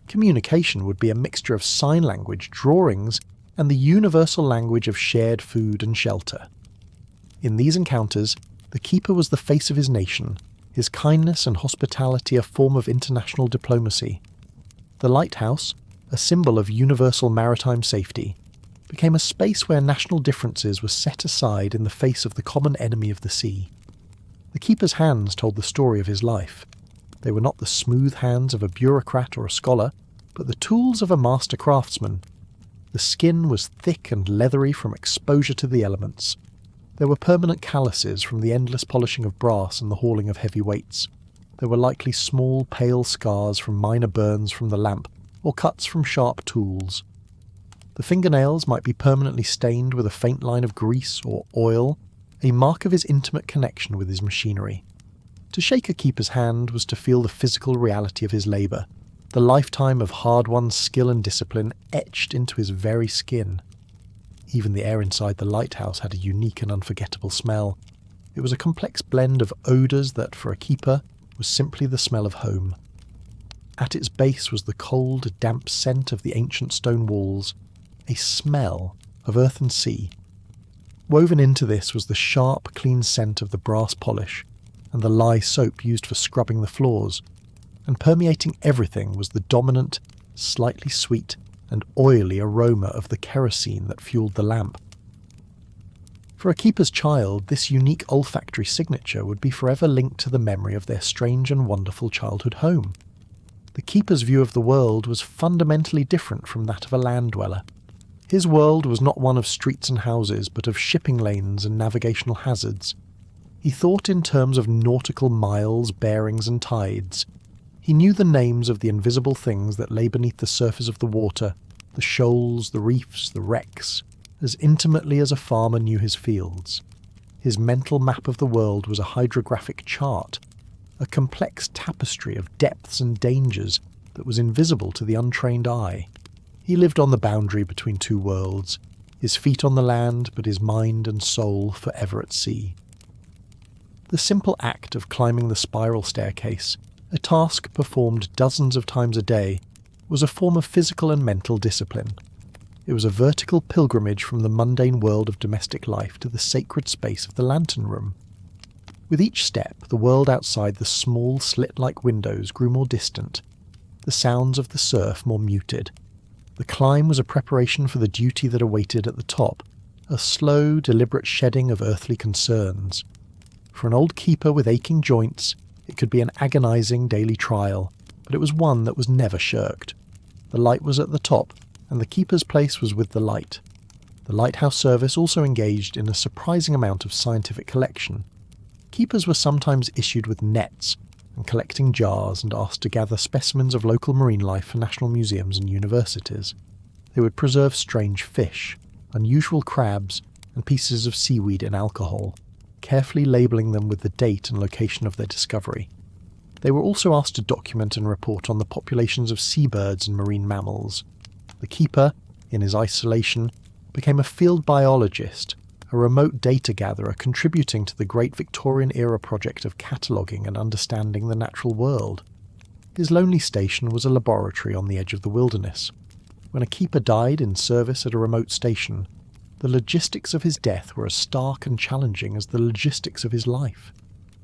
[SPEAKER 1] Communication would be a mixture of sign language, drawings, and the universal language of shared food and shelter. In these encounters, the keeper was the face of his nation, his kindness and hospitality a form of international diplomacy. The lighthouse, a symbol of universal maritime safety, became a space where national differences were set aside in the face of the common enemy of the sea. The keeper's hands told the story of his life. They were not the smooth hands of a bureaucrat or a scholar, but the tools of a master craftsman. The skin was thick and leathery from exposure to the elements. There were permanent calluses from the endless polishing of brass and the hauling of heavy weights. There were likely small, pale scars from minor burns from the lamp, or cuts from sharp tools. The fingernails might be permanently stained with a faint line of grease or oil, a mark of his intimate connection with his machinery. To shake a keeper's hand was to feel the physical reality of his labour, the lifetime of hard-won skill and discipline etched into his very skin. Even the air inside the lighthouse had a unique and unforgettable smell. It was a complex blend of odours that, for a keeper, was simply the smell of home. At its base was the cold, damp scent of the ancient stone walls, a smell of earth and sea. Woven into this was the sharp, clean scent of the brass polish and the lye soap used for scrubbing the floors, and permeating everything was the dominant, slightly sweet and oily aroma of the kerosene that fueled the lamp. For a keeper's child, this unique olfactory signature would be forever linked to the memory of their strange and wonderful childhood home. The keeper's view of the world was fundamentally different from that of a land dweller. His world was not one of streets and houses, but of shipping lanes and navigational hazards. He thought in terms of nautical miles, bearings, and tides. He knew the names of the invisible things that lay beneath the surface of the water, the shoals, the reefs, the wrecks, as intimately as a farmer knew his fields. His mental map of the world was a hydrographic chart, a complex tapestry of depths and dangers that was invisible to the untrained eye. He lived on the boundary between two worlds, his feet on the land, but his mind and soul forever at sea. The simple act of climbing the spiral staircase, a task performed dozens of times a day, was a form of physical and mental discipline. It was a vertical pilgrimage from the mundane world of domestic life to the sacred space of the lantern room. With each step, the world outside the small, slit-like windows grew more distant, the sounds of the surf more muted. The climb was a preparation for the duty that awaited at the top, a slow, deliberate shedding of earthly concerns. For an old keeper with aching joints, it could be an agonizing daily trial, but it was one that was never shirked. The light was at the top, and the keeper's place was with the light. The Lighthouse service also engaged in a surprising amount of scientific collection. Keepers were sometimes issued with nets and collecting jars and asked to gather specimens of local marine life for national museums and universities. They would preserve strange fish, unusual crabs, and pieces of seaweed in alcohol, carefully labelling them with the date and location of their discovery. They were also asked to document and report on the populations of seabirds and marine mammals. The keeper, in his isolation, became a field biologist, a remote data gatherer contributing to the great Victorian-era project of cataloguing and understanding the natural world. His lonely station was a laboratory on the edge of the wilderness. When a keeper died in service at a remote station, the logistics of his death were as stark and challenging as the logistics of his life.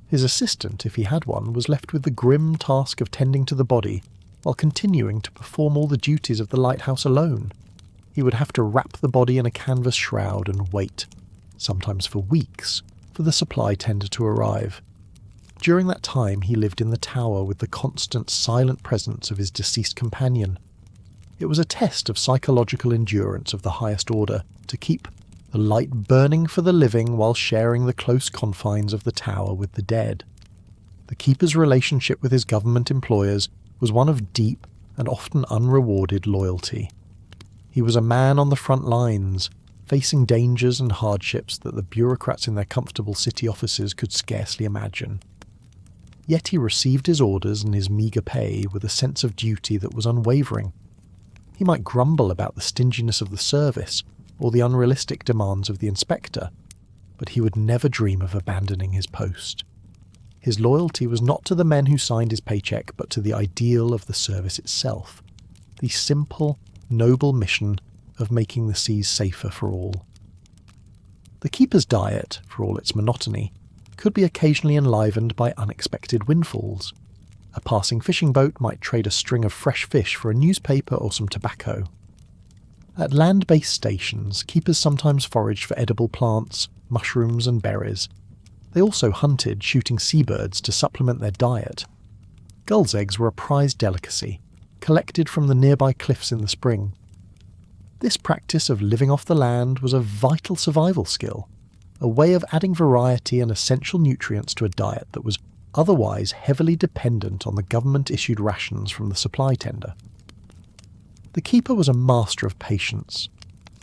[SPEAKER 1] His assistant, if he had one, was left with the grim task of tending to the body while continuing to perform all the duties of the lighthouse alone. He would have to wrap the body in a canvas shroud and wait, sometimes for weeks, for the supply tender to arrive. During that time he lived in the tower with the constant silent presence of his deceased companion. It was a test of psychological endurance of the highest order to keep the light burning for the living while sharing the close confines of the tower with the dead. The keeper's relationship with his government employers was one of deep and often unrewarded loyalty. He was a man on the front lines, facing dangers and hardships that the bureaucrats in their comfortable city offices could scarcely imagine. Yet he received his orders and his meagre pay with a sense of duty that was unwavering. He might grumble about the stinginess of the service or the unrealistic demands of the inspector, but he would never dream of abandoning his post. His loyalty was not to the men who signed his paycheck, but to the ideal of the service itself, the simple, noble mission of making the seas safer for all. The keeper's diet, for all its monotony, could be occasionally enlivened by unexpected windfalls. A passing fishing boat might trade a string of fresh fish for a newspaper or some tobacco. At land-based stations, keepers sometimes foraged for edible plants, mushrooms and berries. They also hunted, shooting seabirds to supplement their diet. Gulls' eggs were a prized delicacy, collected from the nearby cliffs in the spring. This practice of living off the land was a vital survival skill, a way of adding variety and essential nutrients to a diet that was otherwise heavily dependent on the government-issued rations from the supply tender. The keeper was a master of patience.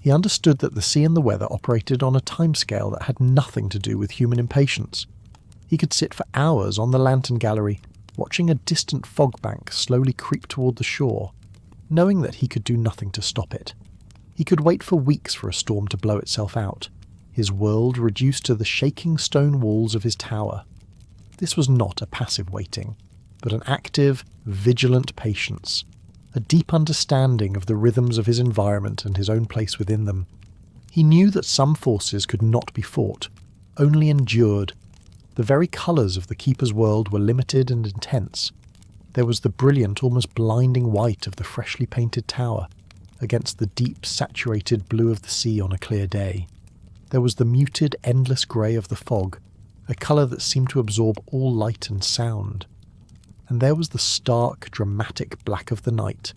[SPEAKER 1] He understood that the sea and the weather operated on a timescale that had nothing to do with human impatience. He could sit for hours on the lantern gallery, watching a distant fog bank slowly creep toward the shore, knowing that he could do nothing to stop it. He could wait for weeks for a storm to blow itself out, his world reduced to the shaking stone walls of his tower. This was not a passive waiting, but an active, vigilant patience, a deep understanding of the rhythms of his environment and his own place within them. He knew that some forces could not be fought, only endured. The very colours of the keeper's world were limited and intense. There was the brilliant, almost blinding white of the freshly painted tower, against the deep, saturated blue of the sea on a clear day. There was the muted, endless grey of the fog, a colour that seemed to absorb all light and sound. And there was the stark, dramatic black of the night,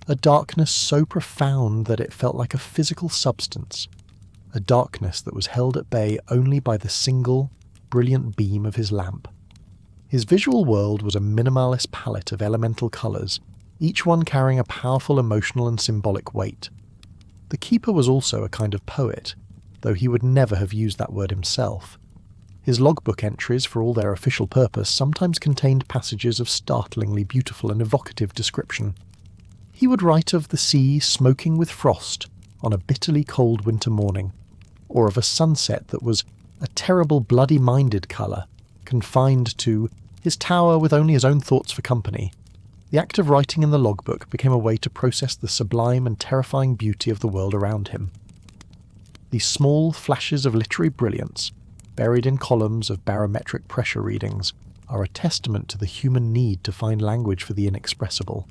[SPEAKER 1] a darkness so profound that it felt like a physical substance, a darkness that was held at bay only by the single, brilliant beam of his lamp. His visual world was a minimalist palette of elemental colours, each one carrying a powerful emotional and symbolic weight. The keeper was also a kind of poet, though he would never have used that word himself. His logbook entries, for all their official purpose, sometimes contained passages of startlingly beautiful and evocative description. He would write of the sea smoking with frost on a bitterly cold winter morning, or of a sunset that was a terrible bloody-minded colour, confined to his tower with only his own thoughts for company. The act of writing in the logbook became a way to process the sublime and terrifying beauty of the world around him. These small flashes of literary brilliance, buried in columns of barometric pressure readings, are a testament to the human need to find language for the inexpressible.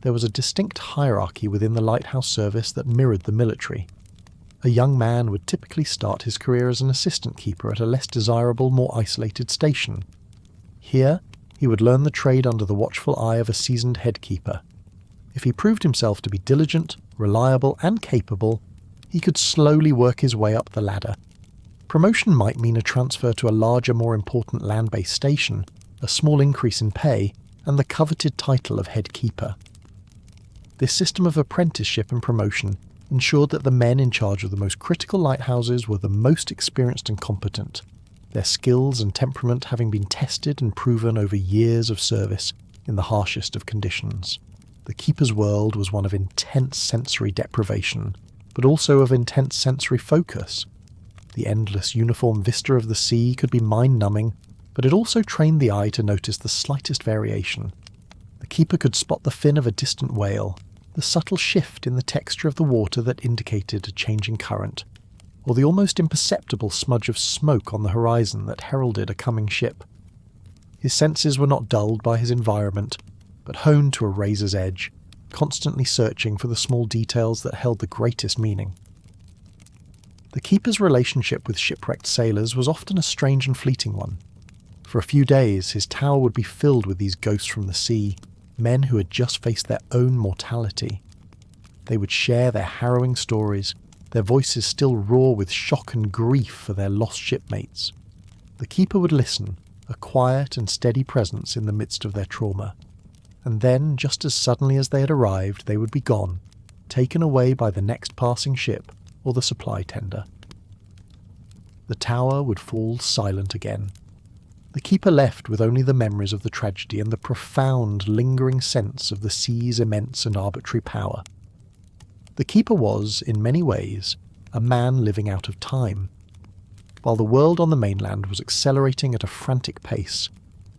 [SPEAKER 1] There was a distinct hierarchy within the lighthouse service that mirrored the military. A young man would typically start his career as an assistant keeper at a less desirable, more isolated station. Here, he would learn the trade under the watchful eye of a seasoned head keeper. If he proved himself to be diligent, reliable and capable, he could slowly work his way up the ladder. Promotion might mean a transfer to a larger, more important land-based station, a small increase in pay, and the coveted title of head keeper. This system of apprenticeship and promotion ensured that the men in charge of the most critical lighthouses were the most experienced and competent, their skills and temperament having been tested and proven over years of service in the harshest of conditions. The keeper's world was one of intense sensory deprivation, but also of intense sensory focus. The endless uniform vista of the sea could be mind-numbing, but it also trained the eye to notice the slightest variation. The keeper could spot the fin of a distant whale, the subtle shift in the texture of the water that indicated a changing current, or the almost imperceptible smudge of smoke on the horizon that heralded a coming ship. His senses were not dulled by his environment, but honed to a razor's edge, constantly searching for the small details that held the greatest meaning. The keeper's relationship with shipwrecked sailors was often a strange and fleeting one. For a few days, his tower would be filled with these ghosts from the sea, men who had just faced their own mortality. They would share their harrowing stories, their voices still raw with shock and grief for their lost shipmates. The keeper would listen, a quiet and steady presence in the midst of their trauma. And then, just as suddenly as they had arrived, they would be gone, taken away by the next passing ship or the supply tender. The tower would fall silent again. The keeper left with only the memories of the tragedy and the profound, lingering sense of the sea's immense and arbitrary power. The keeper was, in many ways, a man living out of time. While the world on the mainland was accelerating at a frantic pace,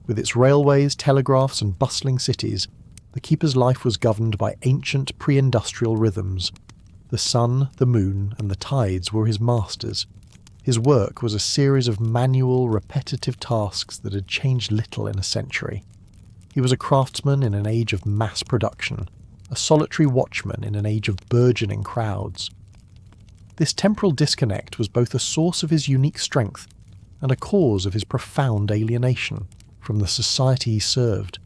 [SPEAKER 1] with its railways, telegraphs and bustling cities, the keeper's life was governed by ancient pre-industrial rhythms. The sun, the moon, and the tides were his masters. His work was a series of manual, repetitive tasks that had changed little in a century. He was a craftsman in an age of mass production, a solitary watchman in an age of burgeoning crowds. This temporal disconnect was both a source of his unique strength and a cause of his profound alienation from the society he served.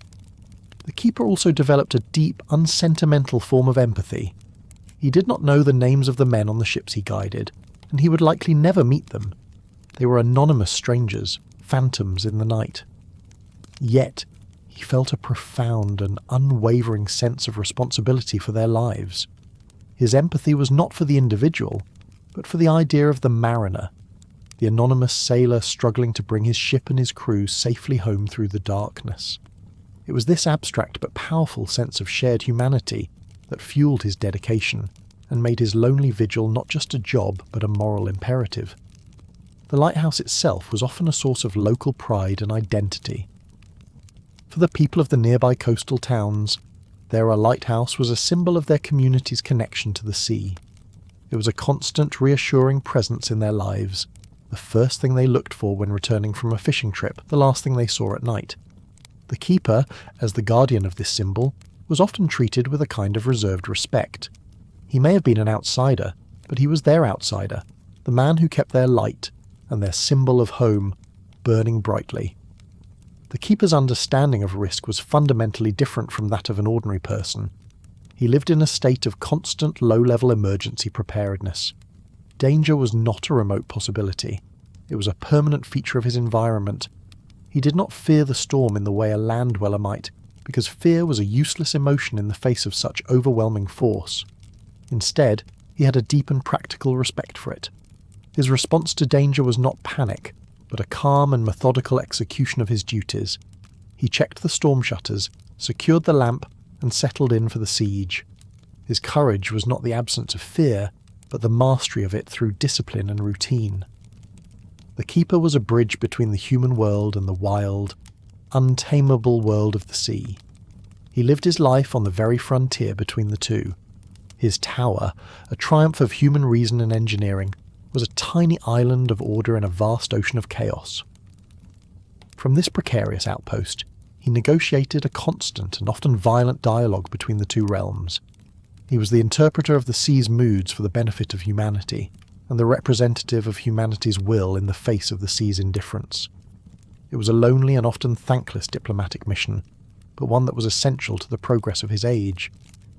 [SPEAKER 1] The keeper also developed a deep, unsentimental form of empathy. He did not know the names of the men on the ships he guided, and he would likely never meet them. They were anonymous strangers, phantoms in the night. Yet, he felt a profound and unwavering sense of responsibility for their lives. His empathy was not for the individual, but for the idea of the mariner, the anonymous sailor struggling to bring his ship and his crew safely home through the darkness. It was this abstract but powerful sense of shared humanity that fueled his dedication and made his lonely vigil not just a job but a moral imperative. The lighthouse itself was often a source of local pride and identity. For the people of the nearby coastal towns, there a lighthouse was a symbol of their community's connection to the sea. It was a constant, reassuring presence in their lives, the first thing they looked for when returning from a fishing trip, the last thing they saw at night. The keeper, as the guardian of this symbol, was often treated with a kind of reserved respect. He may have been an outsider, but he was their outsider, the man who kept their light and their symbol of home burning brightly. The keeper's understanding of risk was fundamentally different from that of an ordinary person. He lived in a state of constant low-level emergency preparedness. Danger was not a remote possibility. It was a permanent feature of his environment. He did not fear the storm in the way a land dweller might, because fear was a useless emotion in the face of such overwhelming force. Instead, he had a deep and practical respect for it. His response to danger was not panic, but a calm and methodical execution of his duties. He checked the storm shutters, secured the lamp, and settled in for the siege. His courage was not the absence of fear, but the mastery of it through discipline and routine. The keeper was a bridge between the human world and the wild, untamable world of the sea. He lived his life on the very frontier between the two. His tower, a triumph of human reason and engineering, was a tiny island of order in a vast ocean of chaos. From this precarious outpost, he negotiated a constant and often violent dialogue between the two realms. He was the interpreter of the sea's moods for the benefit of humanity, and the representative of humanity's will in the face of the sea's indifference. It was a lonely and often thankless diplomatic mission, but one that was essential to the progress of his age.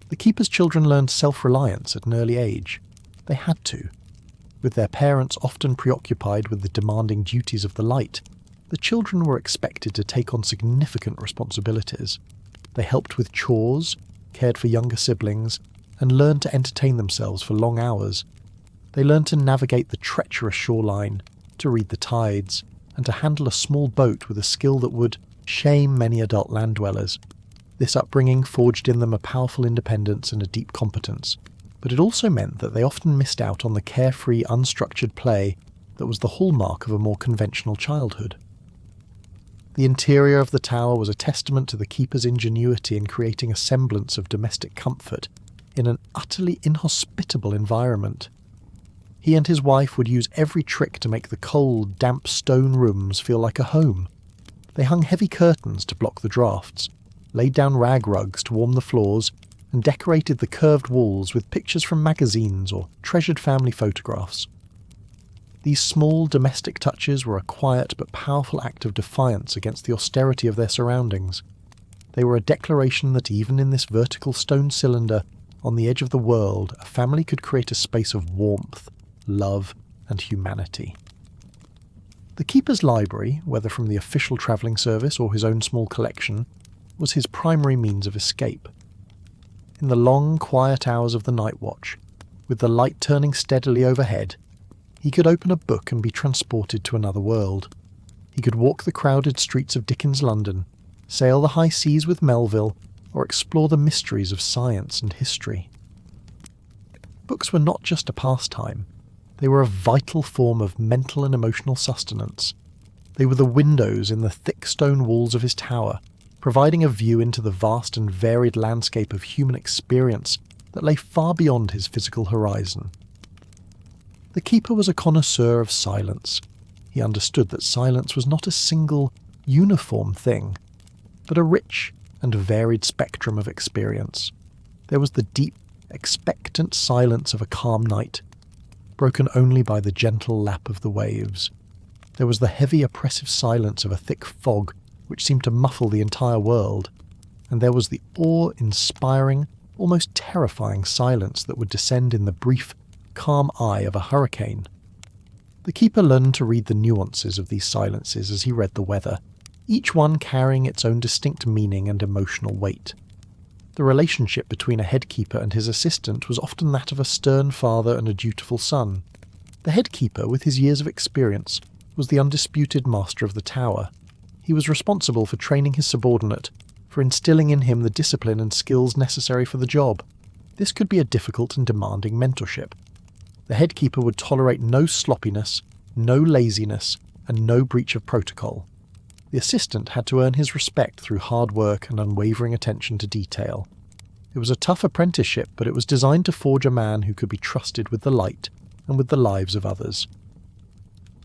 [SPEAKER 1] The keeper's children learned self-reliance at an early age. They had to. With their parents often preoccupied with the demanding duties of the light, the children were expected to take on significant responsibilities. They helped with chores, cared for younger siblings, and learned to entertain themselves for long hours. They learned to navigate the treacherous shoreline, to read the tides, and to handle a small boat with a skill that would shame many adult land dwellers. This upbringing forged in them a powerful independence and a deep competence, but it also meant that they often missed out on the carefree, unstructured play that was the hallmark of a more conventional childhood. The interior of the tower was a testament to the keeper's ingenuity in creating a semblance of domestic comfort in an utterly inhospitable environment. He and his wife would use every trick to make the cold, damp stone rooms feel like a home. They hung heavy curtains to block the drafts, laid down rag rugs to warm the floors, and decorated the curved walls with pictures from magazines or treasured family photographs. These small domestic touches were a quiet but powerful act of defiance against the austerity of their surroundings. They were a declaration that even in this vertical stone cylinder on the edge of the world, a family could create a space of warmth, love, and humanity. The keeper's library, whether from the official travelling service or his own small collection, was his primary means of escape. In the long, quiet hours of the night watch, with the light turning steadily overhead, he could open a book and be transported to another world. He could walk the crowded streets of Dickens' London, sail the high seas with Melville, or explore the mysteries of science and history. Books were not just a pastime. They were a vital form of mental and emotional sustenance. They were the windows in the thick stone walls of his tower, providing a view into the vast and varied landscape of human experience that lay far beyond his physical horizon. The keeper was a connoisseur of silence. He understood that silence was not a single, uniform thing, but a rich and varied spectrum of experience. There was the deep, expectant silence of a calm night, broken only by the gentle lap of the waves. There was the heavy, oppressive silence of a thick fog which seemed to muffle the entire world, and there was the awe-inspiring, almost terrifying silence that would descend in the brief, calm eye of a hurricane. The keeper learned to read the nuances of these silences as he read the weather, each one carrying its own distinct meaning and emotional weight. The relationship between a headkeeper and his assistant was often that of a stern father and a dutiful son. The headkeeper, with his years of experience, was the undisputed master of the tower. He was responsible for training his subordinate, for instilling in him the discipline and skills necessary for the job. This could be a difficult and demanding mentorship. The headkeeper would tolerate no sloppiness, no laziness, and no breach of protocol. The assistant had to earn his respect through hard work and unwavering attention to detail. It was a tough apprenticeship, but it was designed to forge a man who could be trusted with the light and with the lives of others.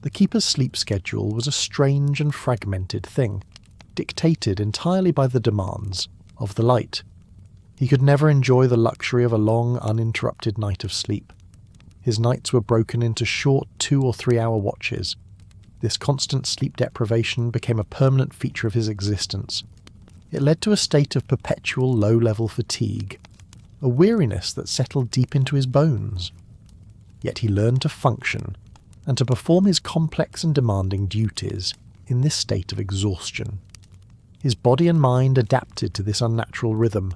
[SPEAKER 1] The keeper's sleep schedule was a strange and fragmented thing, dictated entirely by the demands of the light. He could never enjoy the luxury of a long, uninterrupted night of sleep. His nights were broken into short 2 or 3 hour watches. This constant sleep deprivation became a permanent feature of his existence. It led to a state of perpetual low-level fatigue, a weariness that settled deep into his bones. Yet he learned to function, and to perform his complex and demanding duties in this state of exhaustion. His body and mind adapted to this unnatural rhythm,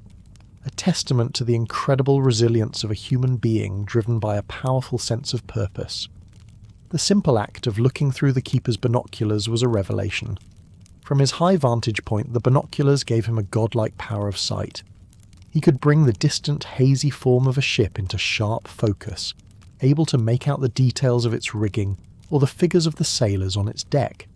[SPEAKER 1] a testament to the incredible resilience of a human being driven by a powerful sense of purpose. The simple act of looking through the keeper's binoculars was a revelation. From his high vantage point, the binoculars gave him a godlike power of sight. He could bring the distant, hazy form of a ship into sharp focus, able to make out the details of its rigging or the figures of the sailors on its deck.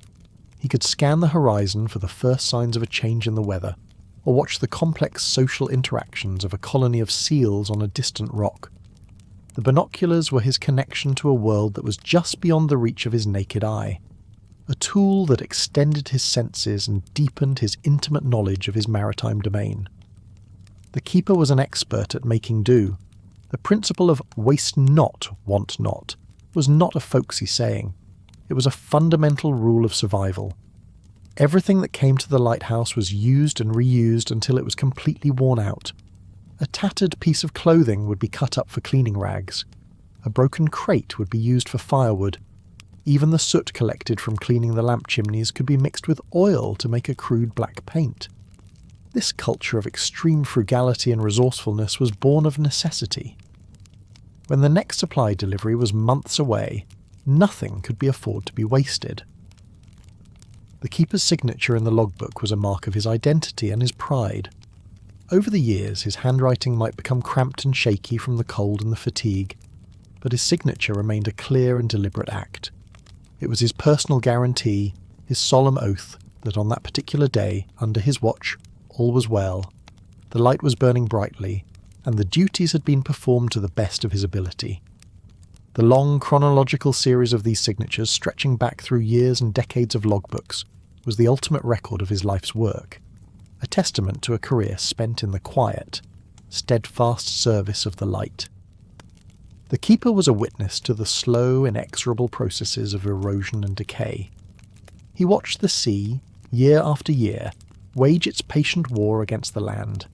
[SPEAKER 1] He could scan the horizon for the first signs of a change in the weather, or watch the complex social interactions of a colony of seals on a distant rock. The binoculars were his connection to a world that was just beyond the reach of his naked eye, a tool that extended his senses and deepened his intimate knowledge of his maritime domain. The keeper was an expert at making do. The principle of waste not, want not, was not a folksy saying. It was a fundamental rule of survival. Everything that came to the lighthouse was used and reused until it was completely worn out. A tattered piece of clothing would be cut up for cleaning rags. A broken crate would be used for firewood. Even the soot collected from cleaning the lamp chimneys could be mixed with oil to make a crude black paint. This culture of extreme frugality and resourcefulness was born of necessity. When the next supply delivery was months away, nothing could be afforded to be wasted. The keeper's signature in the logbook was a mark of his identity and his pride. Over the years, his handwriting might become cramped and shaky from the cold and the fatigue, but his signature remained a clear and deliberate act. It was his personal guarantee, his solemn oath, that on that particular day, under his watch, all was well, the light was burning brightly, and the duties had been performed to the best of his ability. The long chronological series of these signatures, stretching back through years and decades of logbooks, was the ultimate record of his life's work, a testament to a career spent in the quiet, steadfast service of the light. The keeper was a witness to the slow, inexorable processes of erosion and decay. He watched the sea, year after year, wage its patient war against the land.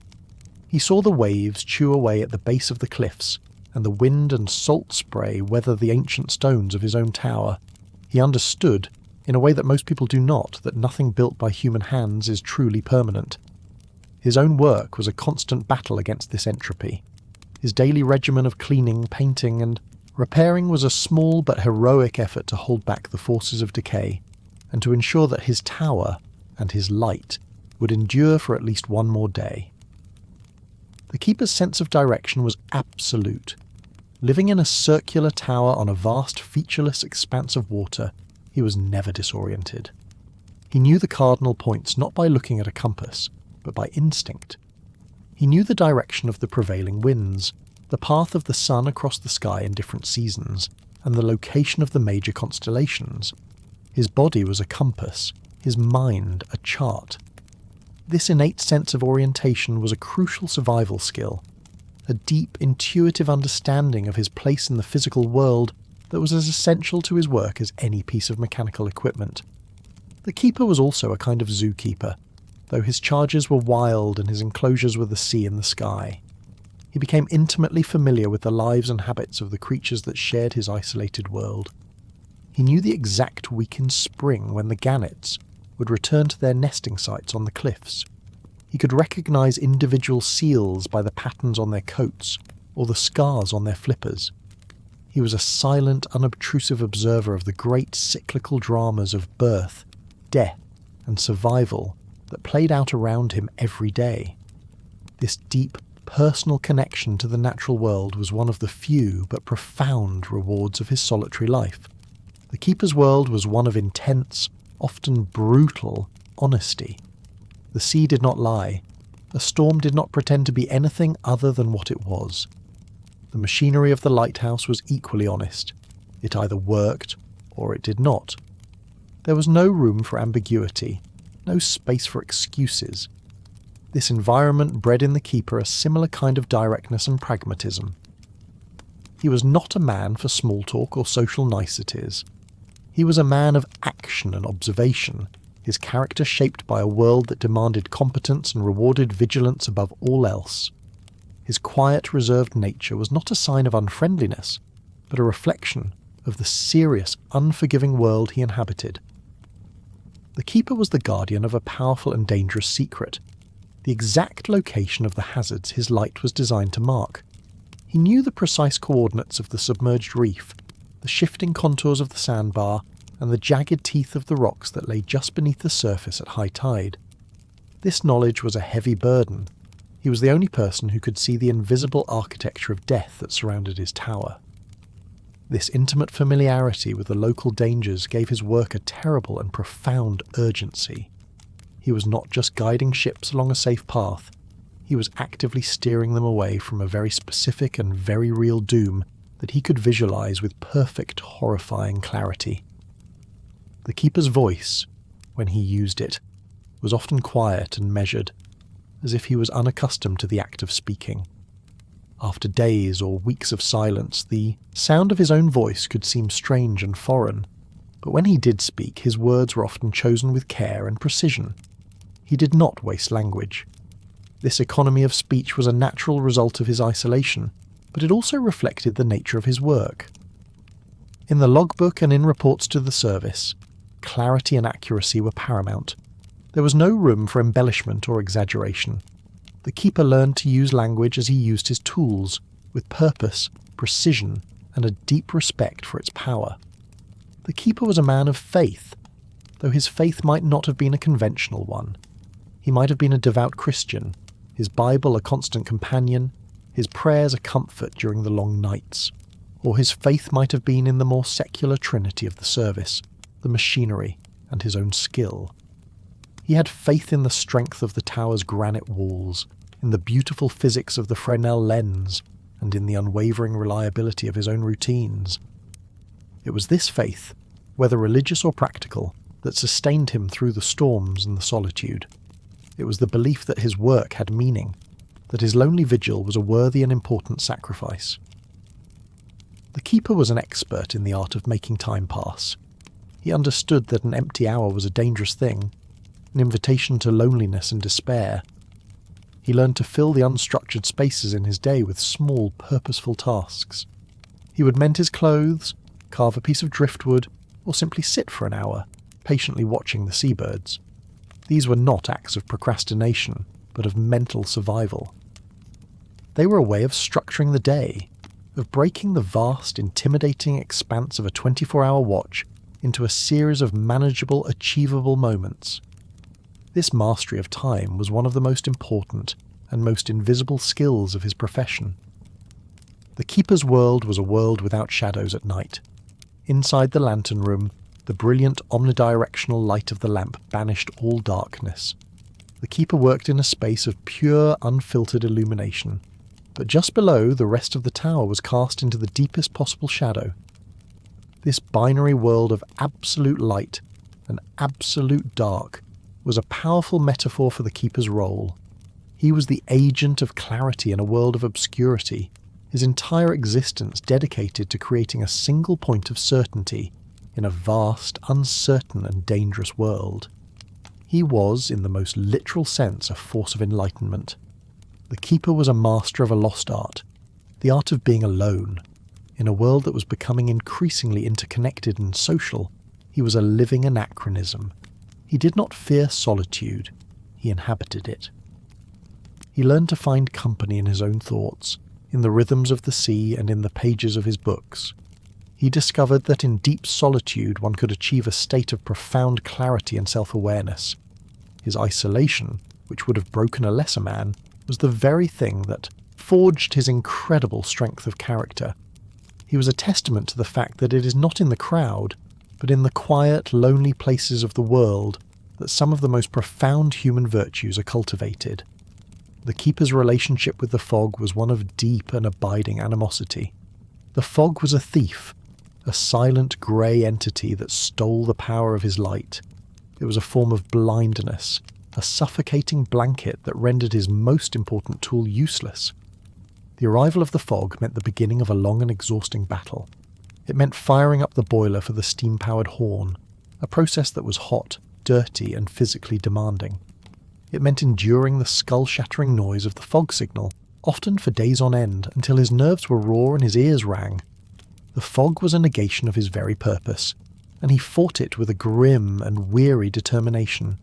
[SPEAKER 1] He saw the waves chew away at the base of the cliffs, and the wind and salt spray weather the ancient stones of his own tower. He understood, in a way that most people do not, that nothing built by human hands is truly permanent. His own work was a constant battle against this entropy. His daily regimen of cleaning, painting, and repairing was a small but heroic effort to hold back the forces of decay, and to ensure that his tower and his light would endure for at least one more day. The keeper's sense of direction was absolute. Living in a circular tower on a vast, featureless expanse of water, he was never disoriented. He knew the cardinal points not by looking at a compass, but by instinct. He knew the direction of the prevailing winds, the path of the sun across the sky in different seasons, and the location of the major constellations. His body was a compass, his mind a chart. This innate sense of orientation was a crucial survival skill, a deep, intuitive understanding of his place in the physical world that was as essential to his work as any piece of mechanical equipment. The keeper was also a kind of zookeeper, though his charges were wild and his enclosures were the sea and the sky. He became intimately familiar with the lives and habits of the creatures that shared his isolated world. He knew the exact week in spring when the gannets would return to their nesting sites on the cliffs. He could recognize individual seals by the patterns on their coats or the scars on their flippers. He was a silent, unobtrusive observer of the great cyclical dramas of birth, death, and survival that played out around him every day. This deep, personal connection to the natural world was one of the few but profound rewards of his solitary life. The keeper's world was one of intense, often brutal, honesty. The sea did not lie. A storm did not pretend to be anything other than what it was. The machinery of the lighthouse was equally honest. It either worked or it did not. There was no room for ambiguity, no space for excuses. This environment bred in the keeper a similar kind of directness and pragmatism. He was not a man for small talk or social niceties. He was a man of action and observation, his character shaped by a world that demanded competence and rewarded vigilance above all else. His quiet, reserved nature was not a sign of unfriendliness, but a reflection of the serious, unforgiving world he inhabited. The keeper was the guardian of a powerful and dangerous secret, the exact location of the hazards his light was designed to mark. He knew the precise coordinates of the submerged reef, the shifting contours of the sandbar, and the jagged teeth of the rocks that lay just beneath the surface at high tide. This knowledge was a heavy burden. He was the only person who could see the invisible architecture of death that surrounded his tower. This intimate familiarity with the local dangers gave his work a terrible and profound urgency. He was not just guiding ships along a safe path, he was actively steering them away from a very specific and very real doom that he could visualize with perfect, horrifying clarity. The keeper's voice, when he used it, was often quiet and measured, as if he was unaccustomed to the act of speaking. After days or weeks of silence, the sound of his own voice could seem strange and foreign, but when he did speak, his words were often chosen with care and precision. He did not waste language. This economy of speech was a natural result of his isolation, but it also reflected the nature of his work. In the logbook and in reports to the service, clarity and accuracy were paramount. There was no room for embellishment or exaggeration. The keeper learned to use language as he used his tools, with purpose, precision, and a deep respect for its power. The keeper was a man of faith, though his faith might not have been a conventional one. He might have been a devout Christian, his Bible a constant companion, his prayers a comfort during the long nights, or his faith might have been in the more secular trinity of the service, the machinery, and his own skill. He had faith in the strength of the tower's granite walls, in the beautiful physics of the Fresnel lens, and in the unwavering reliability of his own routines. It was this faith, whether religious or practical, that sustained him through the storms and the solitude. It was the belief that his work had meaning, that his lonely vigil was a worthy and important sacrifice. The keeper was an expert in the art of making time pass. He understood that an empty hour was a dangerous thing, an invitation to loneliness and despair. He learned to fill the unstructured spaces in his day with small, purposeful tasks. He would mend his clothes, carve a piece of driftwood, or simply sit for an hour, patiently watching the seabirds. These were not acts of procrastination, but of mental survival. They were a way of structuring the day, of breaking the vast, intimidating expanse of a 24-hour watch into a series of manageable, achievable moments. This mastery of time was one of the most important and most invisible skills of his profession. The keeper's world was a world without shadows at night. Inside the lantern room, the brilliant omnidirectional light of the lamp banished all darkness. The keeper worked in a space of pure, unfiltered illumination, but just below, the rest of the tower was cast into the deepest possible shadow. This binary world of absolute light and absolute dark was a powerful metaphor for the keeper's role. He was the agent of clarity in a world of obscurity, his entire existence dedicated to creating a single point of certainty in a vast, uncertain and dangerous world. He was, in the most literal sense, a force of enlightenment. The keeper was a master of a lost art, the art of being alone. In a world that was becoming increasingly interconnected and social, he was a living anachronism. He did not fear solitude, he inhabited it. He learned to find company in his own thoughts, in the rhythms of the sea and in the pages of his books. He discovered that in deep solitude one could achieve a state of profound clarity and self-awareness. His isolation, which would have broken a lesser man, was the very thing that forged his incredible strength of character. He was a testament to the fact that it is not in the crowd, but in the quiet, lonely places of the world that some of the most profound human virtues are cultivated. The keeper's relationship with the fog was one of deep and abiding animosity. The fog was a thief, a silent grey entity that stole the power of his light. It was a form of blindness, a suffocating blanket that rendered his most important tool useless. The arrival of the fog meant the beginning of a long and exhausting battle. It meant firing up the boiler for the steam-powered horn, a process that was hot, dirty, and physically demanding. It meant enduring the skull-shattering noise of the fog signal, often for days on end, until his nerves were raw and his ears rang. The fog was a negation of his very purpose, and he fought it with a grim and weary determination.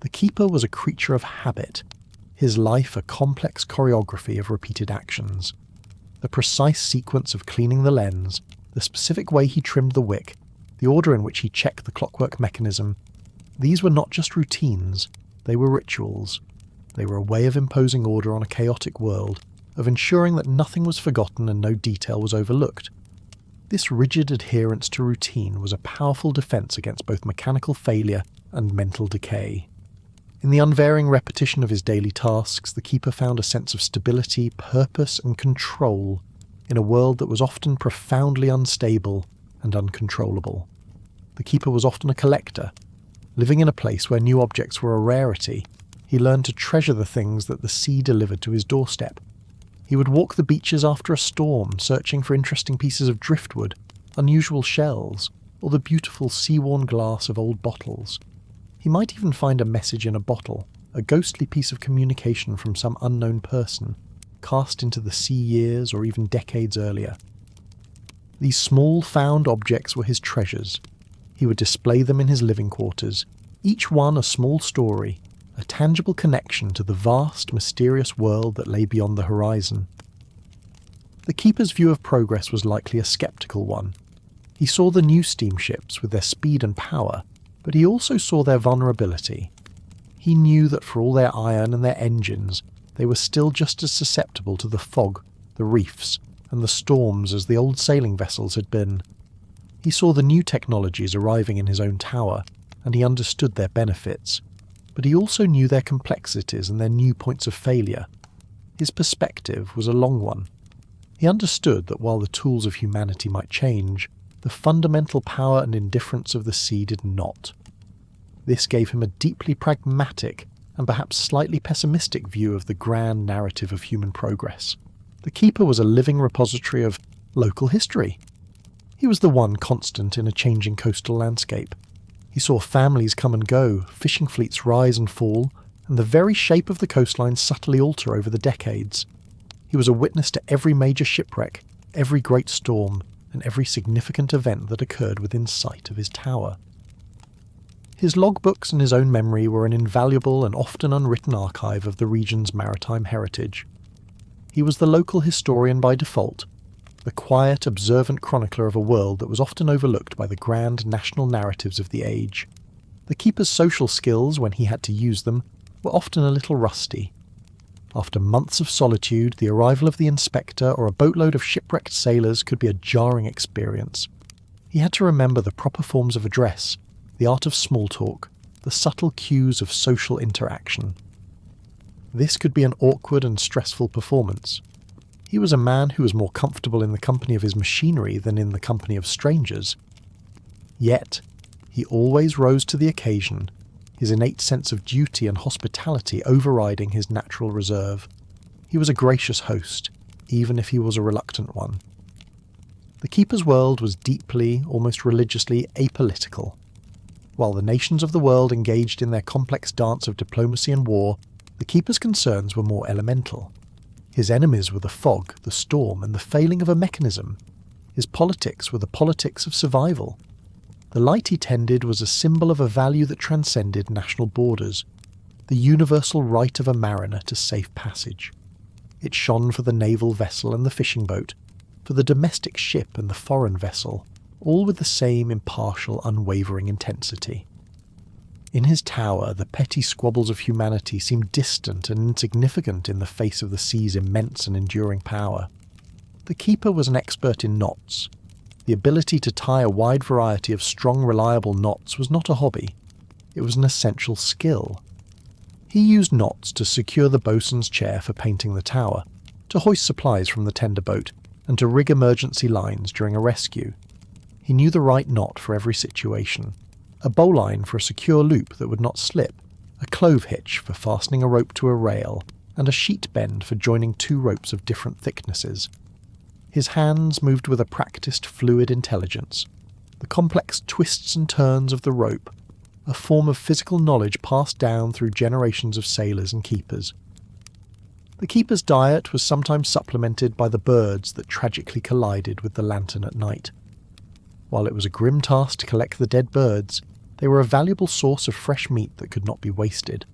[SPEAKER 1] The keeper was a creature of habit, his life a complex choreography of repeated actions. The precise sequence of cleaning the lens, the specific way he trimmed the wick, the order in which he checked the clockwork mechanism, these were not just routines, they were rituals. They were a way of imposing order on a chaotic world, of ensuring that nothing was forgotten and no detail was overlooked. This rigid adherence to routine was a powerful defense against both mechanical failure and mental decay. In the unvarying repetition of his daily tasks, the keeper found a sense of stability, purpose, and control in a world that was often profoundly unstable and uncontrollable. The keeper was often a collector. Living in a place where new objects were a rarity, he learned to treasure the things that the sea delivered to his doorstep. He would walk the beaches after a storm, searching for interesting pieces of driftwood, unusual shells, or the beautiful sea-worn glass of old bottles. He might even find a message in a bottle, a ghostly piece of communication from some unknown person, cast into the sea years or even decades earlier. These small found objects were his treasures. He would display them in his living quarters, each one a small story, a tangible connection to the vast, mysterious world that lay beyond the horizon. The keeper's view of progress was likely a sceptical one. He saw the new steamships with their speed and power, but he also saw their vulnerability. He knew that for all their iron and their engines, they were still just as susceptible to the fog, the reefs, and the storms as the old sailing vessels had been. He saw the new technologies arriving in his own tower, and he understood their benefits, but he also knew their complexities and their new points of failure. His perspective was a long one. He understood that while the tools of humanity might change, the fundamental power and indifference of the sea did not. This gave him a deeply pragmatic and perhaps slightly pessimistic view of the grand narrative of human progress. The keeper was a living repository of local history. He was the one constant in a changing coastal landscape. He saw families come and go, fishing fleets rise and fall, and the very shape of the coastline subtly alter over the decades. He was a witness to every major shipwreck, every great storm, and every significant event that occurred within sight of his tower. His logbooks and his own memory were an invaluable and often unwritten archive of the region's maritime heritage. He was the local historian by default, the quiet, observant chronicler of a world that was often overlooked by the grand national narratives of the age. The keeper's social skills, when he had to use them, were often a little rusty. After months of solitude, the arrival of the inspector or a boatload of shipwrecked sailors could be a jarring experience. He had to remember the proper forms of address, the art of small talk, the subtle cues of social interaction. This could be an awkward and stressful performance. He was a man who was more comfortable in the company of his machinery than in the company of strangers. Yet, he always rose to the occasion, his innate sense of duty and hospitality overriding his natural reserve. He was a gracious host, even if he was a reluctant one. The keeper's world was deeply, almost religiously, apolitical. While the nations of the world engaged in their complex dance of diplomacy and war, the keeper's concerns were more elemental. His enemies were the fog, the storm, and the failing of a mechanism. His politics were the politics of survival. The light he tended was a symbol of a value that transcended national borders, the universal right of a mariner to safe passage. It shone for the naval vessel and the fishing boat, for the domestic ship and the foreign vessel, all with the same impartial, unwavering intensity. In his tower, the petty squabbles of humanity seemed distant and insignificant in the face of the sea's immense and enduring power. The keeper was an expert in knots. The ability to tie a wide variety of strong, reliable knots was not a hobby. It was an essential skill. He used knots to secure the bosun's chair for painting the tower, to hoist supplies from the tender boat, and to rig emergency lines during a rescue. He knew the right knot for every situation. A bowline for a secure loop that would not slip, a clove hitch for fastening a rope to a rail, and a sheet bend for joining two ropes of different thicknesses. His hands moved with a practiced, fluid intelligence. The complex twists and turns of the rope, a form of physical knowledge passed down through generations of sailors and keepers. The keeper's diet was sometimes supplemented by the birds that tragically collided with the lantern at night. While it was a grim task to collect the dead birds, they were a valuable source of fresh meat that could not be wasted.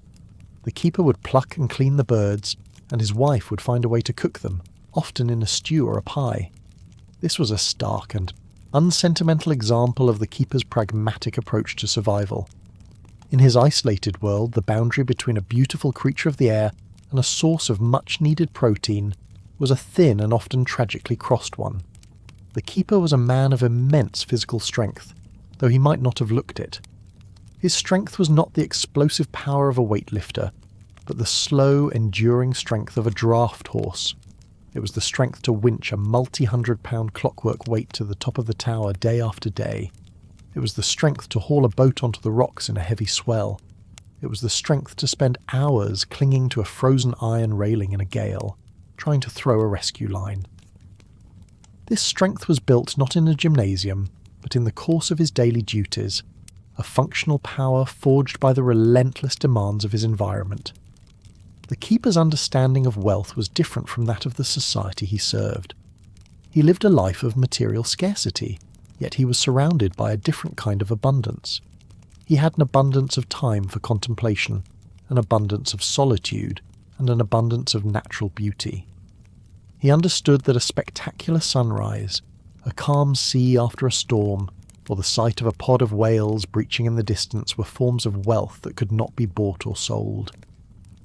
[SPEAKER 1] The keeper would pluck and clean the birds, and his wife would find a way to cook them, often in a stew or a pie. This was a stark and unsentimental example of the keeper's pragmatic approach to survival. In his isolated world, the boundary between a beautiful creature of the air and a source of much-needed protein was a thin and often tragically crossed one. The keeper was a man of immense physical strength, though he might not have looked it. His strength was not the explosive power of a weightlifter, but the slow, enduring strength of a draft horse. It was the strength to winch a multi-hundred-pound clockwork weight to the top of the tower day after day. It was the strength to haul a boat onto the rocks in a heavy swell. It was the strength to spend hours clinging to a frozen iron railing in a gale, trying to throw a rescue line. This strength was built not in a gymnasium, but in the course of his daily duties, a functional power forged by the relentless demands of his environment. The keeper's understanding of wealth was different from that of the society he served. He lived a life of material scarcity, yet he was surrounded by a different kind of abundance. He had an abundance of time for contemplation, an abundance of solitude, and an abundance of natural beauty. He understood that a spectacular sunrise, a calm sea after a storm, or the sight of a pod of whales breaching in the distance were forms of wealth that could not be bought or sold.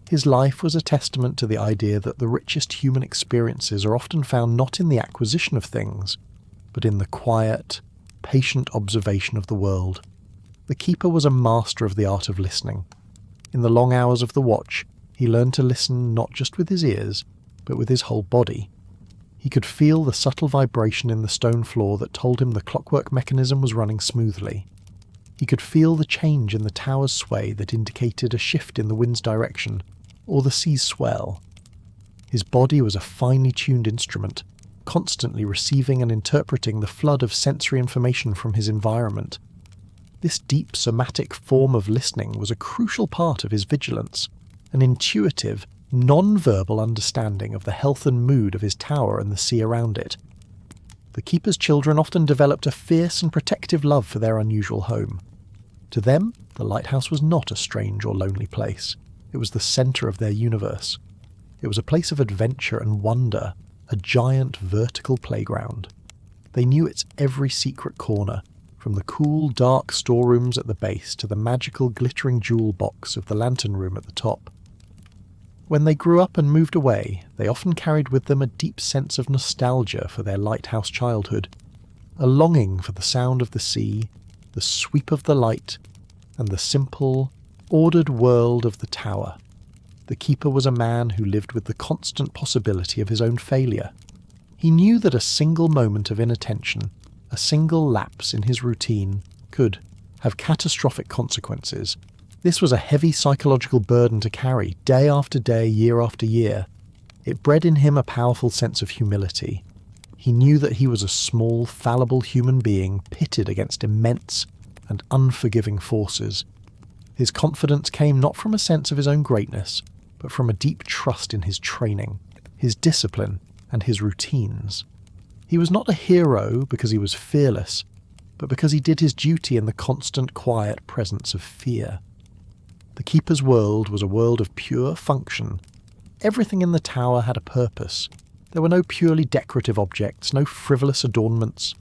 [SPEAKER 1] His life was a testament to the idea that the richest human experiences are often found not in the acquisition of things, but in the quiet, patient observation of the world. The keeper was a master of the art of listening. In the long hours of the watch, he learned to listen not just with his ears, but with his whole body. He could feel the subtle vibration in the stone floor that told him the clockwork mechanism was running smoothly. He could feel the change in the tower's sway that indicated a shift in the wind's direction, or the sea's swell. His body was a finely tuned instrument, constantly receiving and interpreting the flood of sensory information from his environment. This deep somatic form of listening was a crucial part of his vigilance, an intuitive, non-verbal understanding of the health and mood of his tower and the sea around it. The keeper's children often developed a fierce and protective love for their unusual home. To them, the lighthouse was not a strange or lonely place. It was the centre of their universe. It was a place of adventure and wonder, a giant vertical playground. They knew its every secret corner, from the cool, dark storerooms at the base to the magical, glittering jewel box of the lantern room at the top. When they grew up and moved away, they often carried with them a deep sense of nostalgia for their lighthouse childhood, a longing for the sound of the sea, the sweep of the light, and the simple, ordered world of the tower. The keeper was a man who lived with the constant possibility of his own failure. He knew that a single moment of inattention, a single lapse in his routine, could have catastrophic consequences. This was a heavy psychological burden to carry, day after day, year after year. It bred in him a powerful sense of humility. He knew that he was a small, fallible human being pitted against immense and unforgiving forces. His confidence came not from a sense of his own greatness, but from a deep trust in his training, his discipline, and his routines. He was not a hero because he was fearless, but because he did his duty in the constant, quiet presence of fear. The keeper's world was a world of pure function. Everything in the tower had a purpose. There were no purely decorative objects, no frivolous adornments.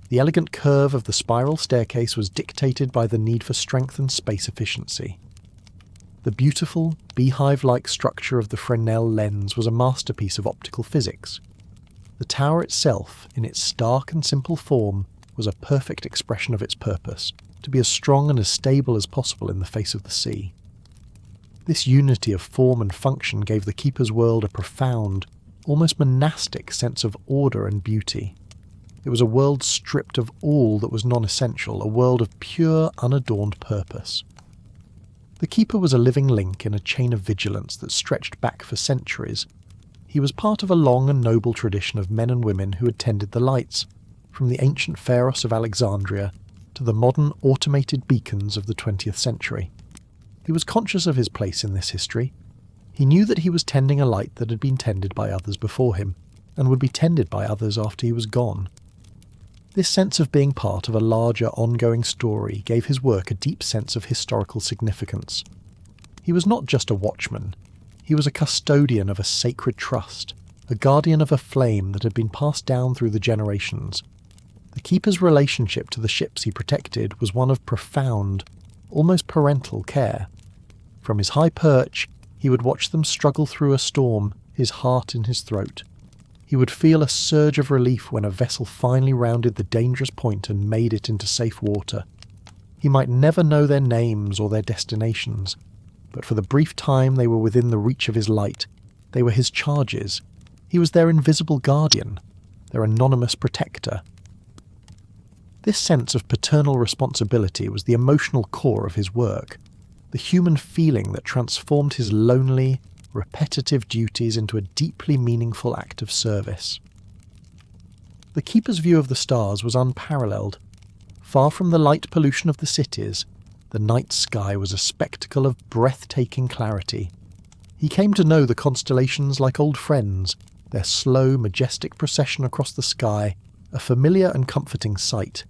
[SPEAKER 1] The elegant curve of the spiral staircase was dictated by the need for strength and space efficiency. The beautiful, beehive-like structure of the Fresnel lens was a masterpiece of optical physics. The tower itself, in its stark and simple form, was a perfect expression of its purpose, to be as strong and as stable as possible in the face of the sea. This unity of form and function gave the keeper's world a profound, almost monastic sense of order and beauty. It was a world stripped of all that was non-essential, a world of pure, unadorned purpose. The keeper was a living link in a chain of vigilance that stretched back for centuries. He was part of a long and noble tradition of men and women who had tended the lights, from the ancient Pharos of Alexandria to the modern automated beacons of the 20th century. He was conscious of his place in this history. He knew that he was tending a light that had been tended by others before him, and would be tended by others after he was gone. This sense of being part of a larger, ongoing story gave his work a deep sense of historical significance. He was not just a watchman. He was a custodian of a sacred trust, a guardian of a flame that had been passed down through the generations. The keeper's relationship to the ships he protected was one of profound, almost parental care. From his high perch, he would watch them struggle through a storm, his heart in his throat. He would feel a surge of relief when a vessel finally rounded the dangerous point and made it into safe water. He might never know their names or their destinations, but for the brief time they were within the reach of his light, they were his charges. He was their invisible guardian, their anonymous protector. This sense of paternal responsibility was the emotional core of his work, the human feeling that transformed his lonely, repetitive duties into a deeply meaningful act of service. The keeper's view of the stars was unparalleled. Far from the light pollution of the cities, The night sky was a spectacle of breathtaking clarity. He came to know the constellations like old friends, their slow, majestic procession across the sky, a familiar and comforting sight.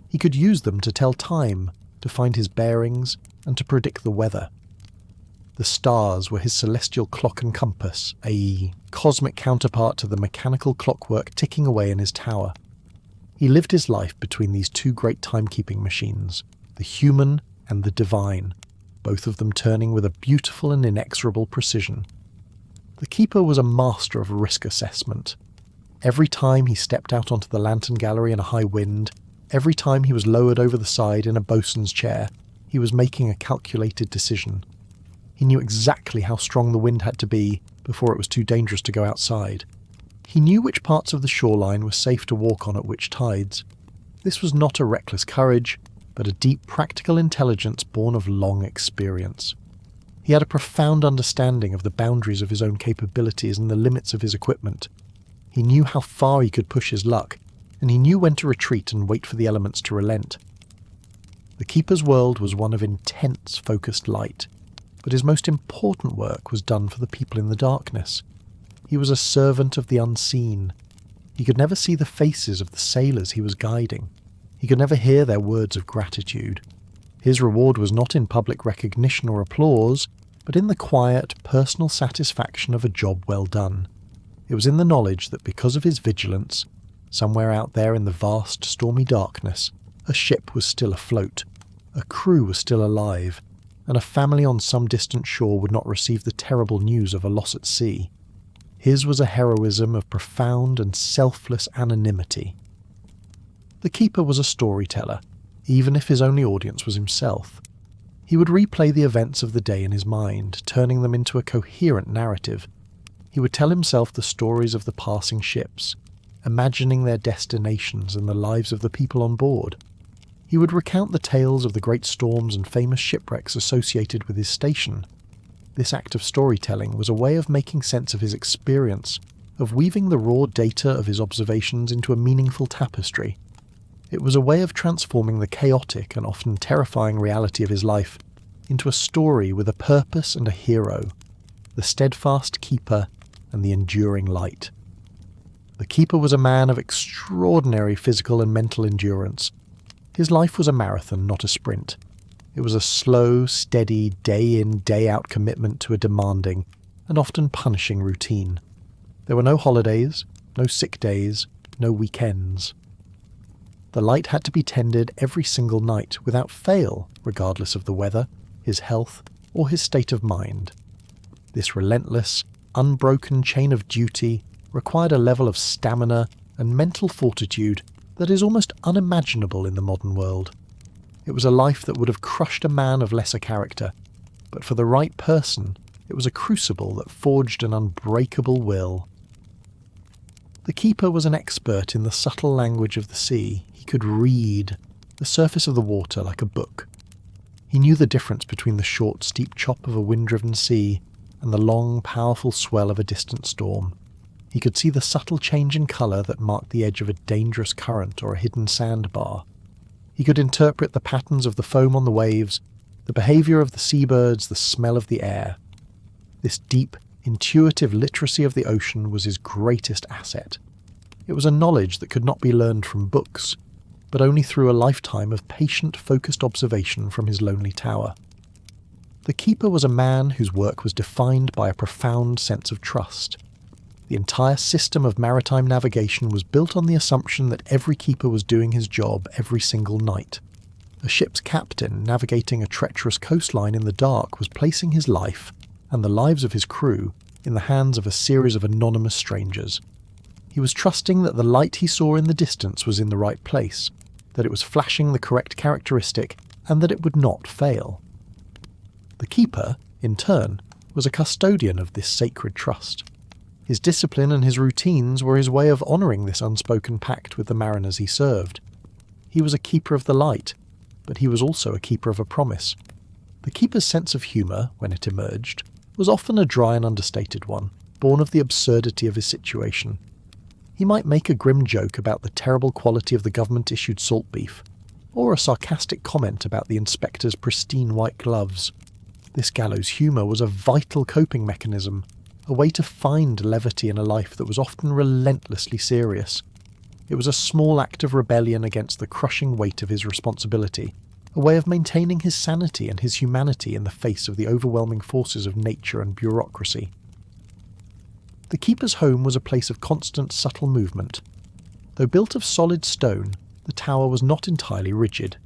[SPEAKER 1] He could use them to tell time, to find his bearings, and to predict the weather. The stars were his celestial clock and compass, a cosmic counterpart to the mechanical clockwork ticking away in his tower. He lived his life between these two great timekeeping machines, the human and the divine, both of them turning with a beautiful and inexorable precision. The keeper was a master of risk assessment. Every time he stepped out onto the lantern gallery in a high wind, every time he was lowered over the side in a bosun's chair, he was making a calculated decision. He knew exactly how strong the wind had to be before it was too dangerous to go outside. He knew which parts of the shoreline were safe to walk on at which tides. This was not a reckless courage, but a deep practical intelligence born of long experience. He had a profound understanding of the boundaries of his own capabilities and the limits of his equipment. He knew how far he could push his luck, and he knew when to retreat and wait for the elements to relent. The keeper's world was one of intense, focused light, but his most important work was done for the people in the darkness. He was a servant of the unseen. He could never see the faces of the sailors he was guiding. He could never hear their words of gratitude. His reward was not in public recognition or applause, but in the quiet, personal satisfaction of a job well done. It was in the knowledge that because of his vigilance, somewhere out there in the vast, stormy darkness, a ship was still afloat, a crew was still alive, and a family on some distant shore would not receive the terrible news of a loss at sea. His was a heroism of profound and selfless anonymity. The keeper was a storyteller, even if his only audience was himself. He would replay the events of the day in his mind, turning them into a coherent narrative. He would tell himself the stories of the passing ships, imagining their destinations and the lives of the people on board. He would recount the tales of the great storms and famous shipwrecks associated with his station. This act of storytelling was a way of making sense of his experience, of weaving the raw data of his observations into a meaningful tapestry. It was a way of transforming the chaotic and often terrifying reality of his life into a story with a purpose and a hero, the steadfast keeper and the enduring light. The keeper was a man of extraordinary physical and mental endurance. His life was a marathon, not a sprint. It was a slow, steady, day-in, day-out commitment to a demanding and often punishing routine. There were no holidays, no sick days, no weekends. The light had to be tended every single night without fail, regardless of the weather, his health, or his state of mind. This relentless, unbroken chain of duty required a level of stamina and mental fortitude that is almost unimaginable in the modern world. It was a life that would have crushed a man of lesser character, but for the right person, it was a crucible that forged an unbreakable will. The keeper was an expert in the subtle language of the sea. He could read the surface of the water like a book. He knew the difference between the short, steep chop of a wind-driven sea and the long, powerful swell of a distant storm. He could see the subtle change in colour that marked the edge of a dangerous current or a hidden sandbar. He could interpret the patterns of the foam on the waves, the behaviour of the seabirds, the smell of the air. This deep, intuitive literacy of the ocean was his greatest asset. It was a knowledge that could not be learned from books, but only through a lifetime of patient, focused observation from his lonely tower. The keeper was a man whose work was defined by a profound sense of trust. The entire system of maritime navigation was built on the assumption that every keeper was doing his job every single night. A ship's captain navigating a treacherous coastline in the dark was placing his life and the lives of his crew in the hands of a series of anonymous strangers. He was trusting that the light he saw in the distance was in the right place, that it was flashing the correct characteristic, and that it would not fail. The keeper, in turn, was a custodian of this sacred trust. His discipline and his routines were his way of honouring this unspoken pact with the mariners he served. He was a keeper of the light, but he was also a keeper of a promise. The keeper's sense of humour, when it emerged, was often a dry and understated one, born of the absurdity of his situation. He might make a grim joke about the terrible quality of the government-issued salt beef, or a sarcastic comment about the inspector's pristine white gloves. This gallows humour was a vital coping mechanism, a way to find levity in a life that was often relentlessly serious. It was a small act of rebellion against the crushing weight of his responsibility, a way of maintaining his sanity and his humanity in the face of the overwhelming forces of nature and bureaucracy. The keeper's home was a place of constant subtle movement. Though built of solid stone, the tower was not entirely rigid.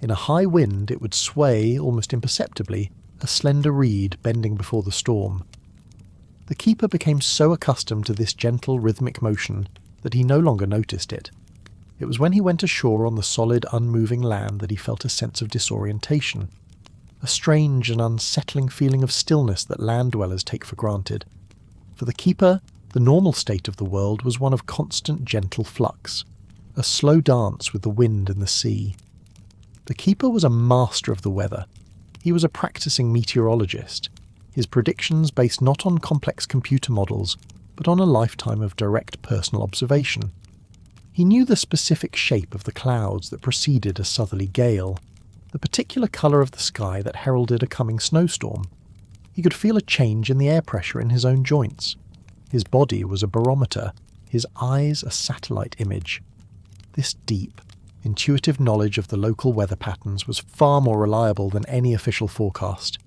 [SPEAKER 1] In a high wind it would sway, almost imperceptibly, a slender reed bending before the storm. The keeper became so accustomed to this gentle rhythmic motion that he no longer noticed it. It was when he went ashore on the solid, unmoving land that he felt a sense of disorientation, a strange and unsettling feeling of stillness that land dwellers take for granted. For the keeper, the normal state of the world was one of constant gentle flux, a slow dance with the wind and the sea. The keeper was a master of the weather. He was a practicing meteorologist, his predictions based not on complex computer models, but on a lifetime of direct personal observation. He knew the specific shape of the clouds that preceded a southerly gale, the particular colour of the sky that heralded a coming snowstorm. He could feel a change in the air pressure in his own joints. His body was a barometer, his eyes a satellite image. This deep, intuitive knowledge of the local weather patterns was far more reliable than any official forecast,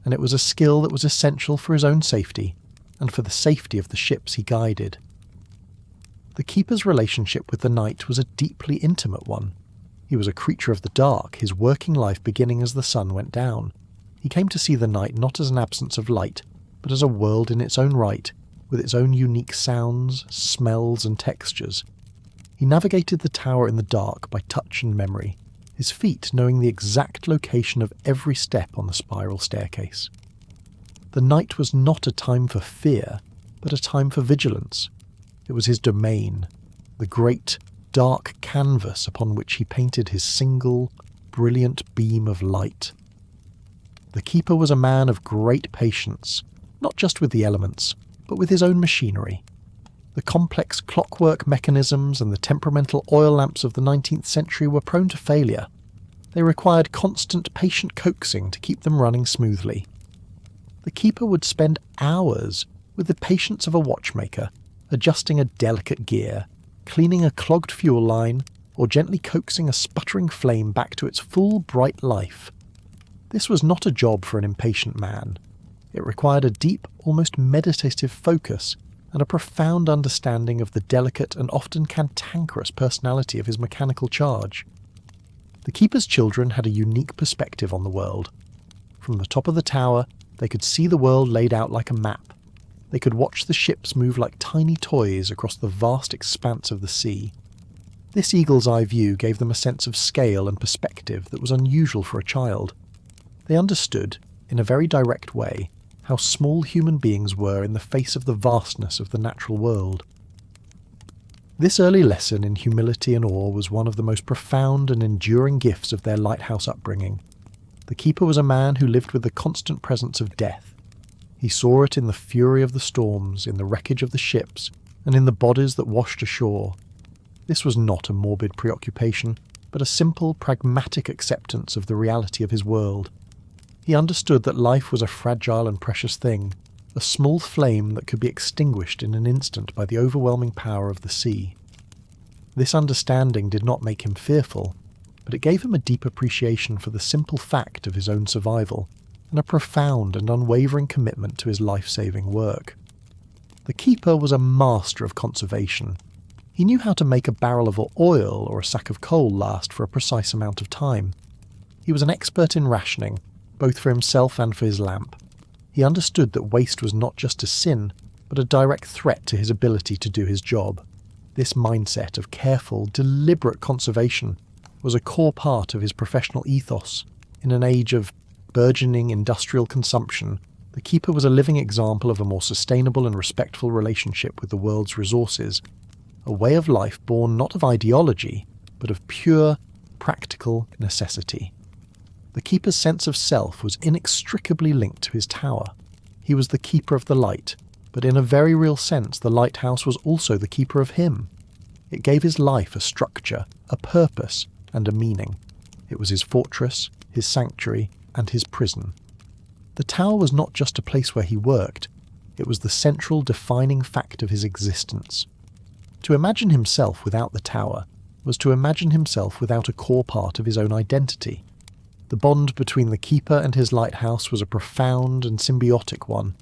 [SPEAKER 1] and it was a skill that was essential for his own safety and for the safety of the ships he guided. The keeper's relationship with the night was a deeply intimate one. He was a creature of the dark, his working life beginning as the sun went down. He came to see the night not as an absence of light, but as a world in its own right, with its own unique sounds, smells and textures. He navigated the tower in the dark by touch and memory, his feet knowing the exact location of every step on the spiral staircase. The night was not a time for fear, but a time for vigilance. It was his domain, the great, dark canvas upon which he painted his single, brilliant beam of light. The keeper was a man of great patience, not just with the elements, but with his own machinery. The complex clockwork mechanisms and the temperamental oil lamps of the 19th century were prone to failure. They required constant, patient coaxing to keep them running smoothly. The keeper would spend hours with the patience of a watchmaker, adjusting a delicate gear, cleaning a clogged fuel line, or gently coaxing a sputtering flame back to its full, bright life. This was not a job for an impatient man. It required a deep, almost meditative focus and a profound understanding of the delicate and often cantankerous personality of his mechanical charge. The keeper's children had a unique perspective on the world. From the top of the tower, they could see the world laid out like a map. They could watch the ships move like tiny toys across the vast expanse of the sea. This eagle's eye view gave them a sense of scale and perspective that was unusual for a child. They understood, in a very direct way, how small human beings were in the face of the vastness of the natural world. This early lesson in humility and awe was one of the most profound and enduring gifts of their lighthouse upbringing. The keeper was a man who lived with the constant presence of death. He saw it in the fury of the storms, in the wreckage of the ships, and in the bodies that washed ashore. This was not a morbid preoccupation, but a simple, pragmatic acceptance of the reality of his world. He understood that life was a fragile and precious thing, a small flame that could be extinguished in an instant by the overwhelming power of the sea. This understanding did not make him fearful, but it gave him a deep appreciation for the simple fact of his own survival, and a profound and unwavering commitment to his life-saving work. The keeper was a master of conservation. He knew how to make a barrel of oil or a sack of coal last for a precise amount of time. He was an expert in rationing, both for himself and for his lamp. He understood that waste was not just a sin, but a direct threat to his ability to do his job. This mindset of careful, deliberate conservation was a core part of his professional ethos. In an age of burgeoning industrial consumption, the keeper was a living example of a more sustainable and respectful relationship with the world's resources, a way of life born not of ideology, but of pure, practical necessity. The keeper's sense of self was inextricably linked to his tower. He was the keeper of the light, but in a very real sense the lighthouse was also the keeper of him. It gave his life a structure, a purpose, and a meaning. It was his fortress, his sanctuary, and his prison. The tower was not just a place where he worked, it was the central defining fact of his existence. To imagine himself without the tower was to imagine himself without a core part of his own identity. The bond between the keeper and his lighthouse was a profound and symbiotic one,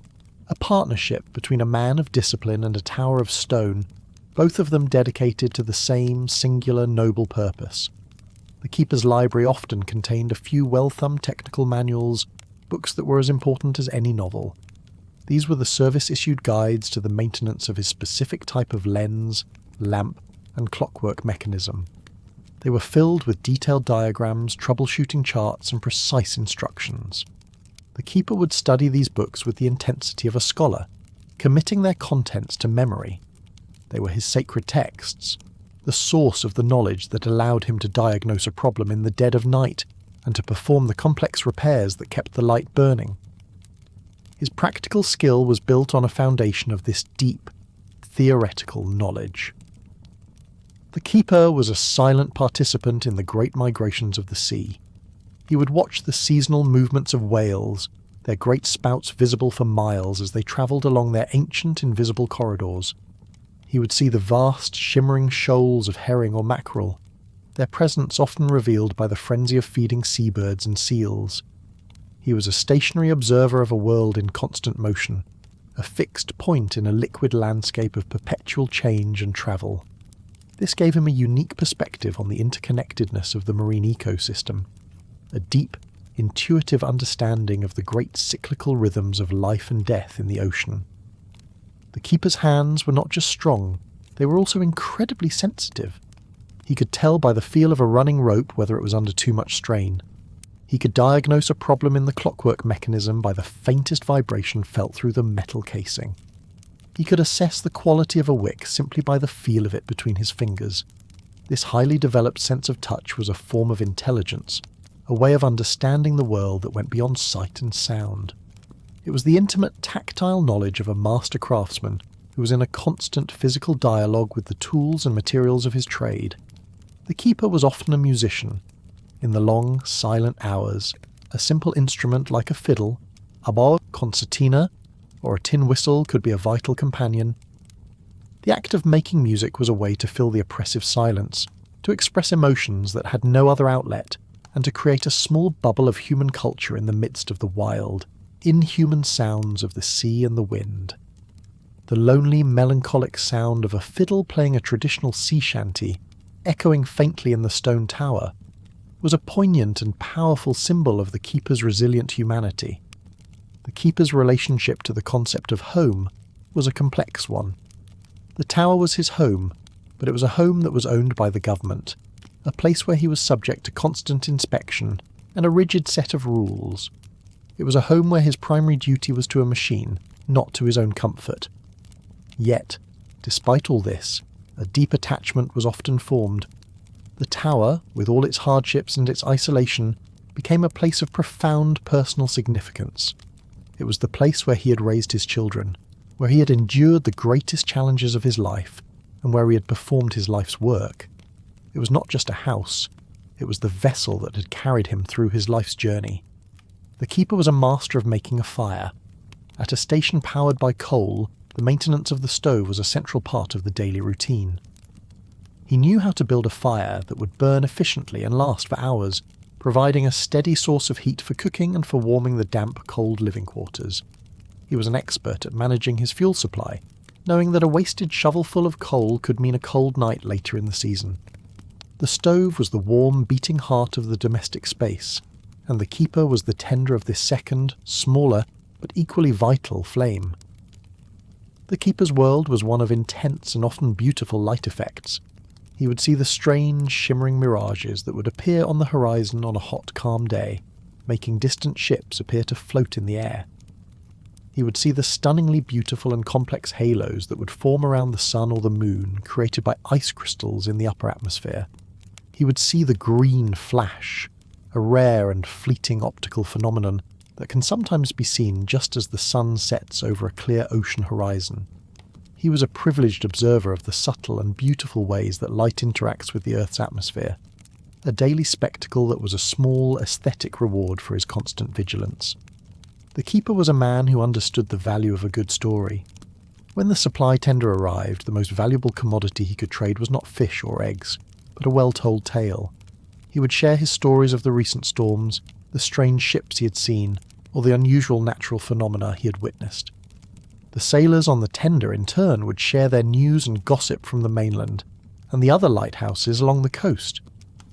[SPEAKER 1] a partnership between a man of discipline and a tower of stone, both of them dedicated to the same singular noble purpose. The keeper's library often contained a few well-thumbed technical manuals, books that were as important as any novel. These were the service-issued guides to the maintenance of his specific type of lens, lamp, and clockwork mechanism. They were filled with detailed diagrams, troubleshooting charts, and precise instructions. The keeper would study these books with the intensity of a scholar, committing their contents to memory. They were his sacred texts, the source of the knowledge that allowed him to diagnose a problem in the dead of night and to perform the complex repairs that kept the light burning. His practical skill was built on a foundation of this deep, theoretical knowledge. The keeper was a silent participant in the great migrations of the sea. He would watch the seasonal movements of whales, their great spouts visible for miles as they travelled along their ancient invisible corridors. He would see the vast, shimmering shoals of herring or mackerel, their presence often revealed by the frenzy of feeding seabirds and seals. He was a stationary observer of a world in constant motion, a fixed point in a liquid landscape of perpetual change and travel. This gave him a unique perspective on the interconnectedness of the marine ecosystem, a deep, intuitive understanding of the great cyclical rhythms of life and death in the ocean. The keeper's hands were not just strong, they were also incredibly sensitive. He could tell by the feel of a running rope whether it was under too much strain. He could diagnose a problem in the clockwork mechanism by the faintest vibration felt through the metal casing. He could assess the quality of a wick simply by the feel of it between his fingers. This highly developed sense of touch was a form of intelligence, a way of understanding the world that went beyond sight and sound. It was the intimate, tactile knowledge of a master craftsman who was in a constant physical dialogue with the tools and materials of his trade. The keeper was often a musician. In the long, silent hours, a simple instrument like a fiddle, a bow, concertina, or a tin whistle could be a vital companion. The act of making music was a way to fill the oppressive silence, to express emotions that had no other outlet, and to create a small bubble of human culture in the midst of the wild, inhuman sounds of the sea and the wind. The lonely, melancholic sound of a fiddle playing a traditional sea shanty, echoing faintly in the stone tower, was a poignant and powerful symbol of the keeper's resilient humanity. The keeper's relationship to the concept of home was a complex one. The tower was his home, but it was a home that was owned by the government, a place where he was subject to constant inspection and a rigid set of rules. It was a home where his primary duty was to a machine, not to his own comfort. Yet, despite all this, a deep attachment was often formed. The tower, with all its hardships and its isolation, became a place of profound personal significance. It was the place where he had raised his children, where he had endured the greatest challenges of his life, and where he had performed his life's work. It was not just a house, it was the vessel that had carried him through his life's journey. The keeper was a master of making a fire. At a station powered by coal, the maintenance of the stove was a central part of the daily routine. He knew how to build a fire that would burn efficiently and last for hours, providing a steady source of heat for cooking and for warming the damp, cold living quarters. He was an expert at managing his fuel supply, knowing that a wasted shovelful of coal could mean a cold night later in the season. The stove was the warm, beating heart of the domestic space, and the keeper was the tender of this second, smaller, but equally vital flame. The keeper's world was one of intense and often beautiful light effects. He would see the strange, shimmering mirages that would appear on the horizon on a hot, calm day, making distant ships appear to float in the air. He would see the stunningly beautiful and complex halos that would form around the sun or the moon, created by ice crystals in the upper atmosphere. He would see the green flash, a rare and fleeting optical phenomenon that can sometimes be seen just as the sun sets over a clear ocean horizon. He was a privileged observer of the subtle and beautiful ways that light interacts with the Earth's atmosphere. a daily spectacle that was a small aesthetic reward for his constant vigilance. The keeper was a man who understood the value of a good story. When the supply tender arrived, the most valuable commodity he could trade was not fish or eggs, but a well-told tale. He would share his stories of the recent storms, the strange ships he had seen, or the unusual natural phenomena he had witnessed. The sailors on the tender, in turn, would share their news and gossip from the mainland, and the other lighthouses along the coast.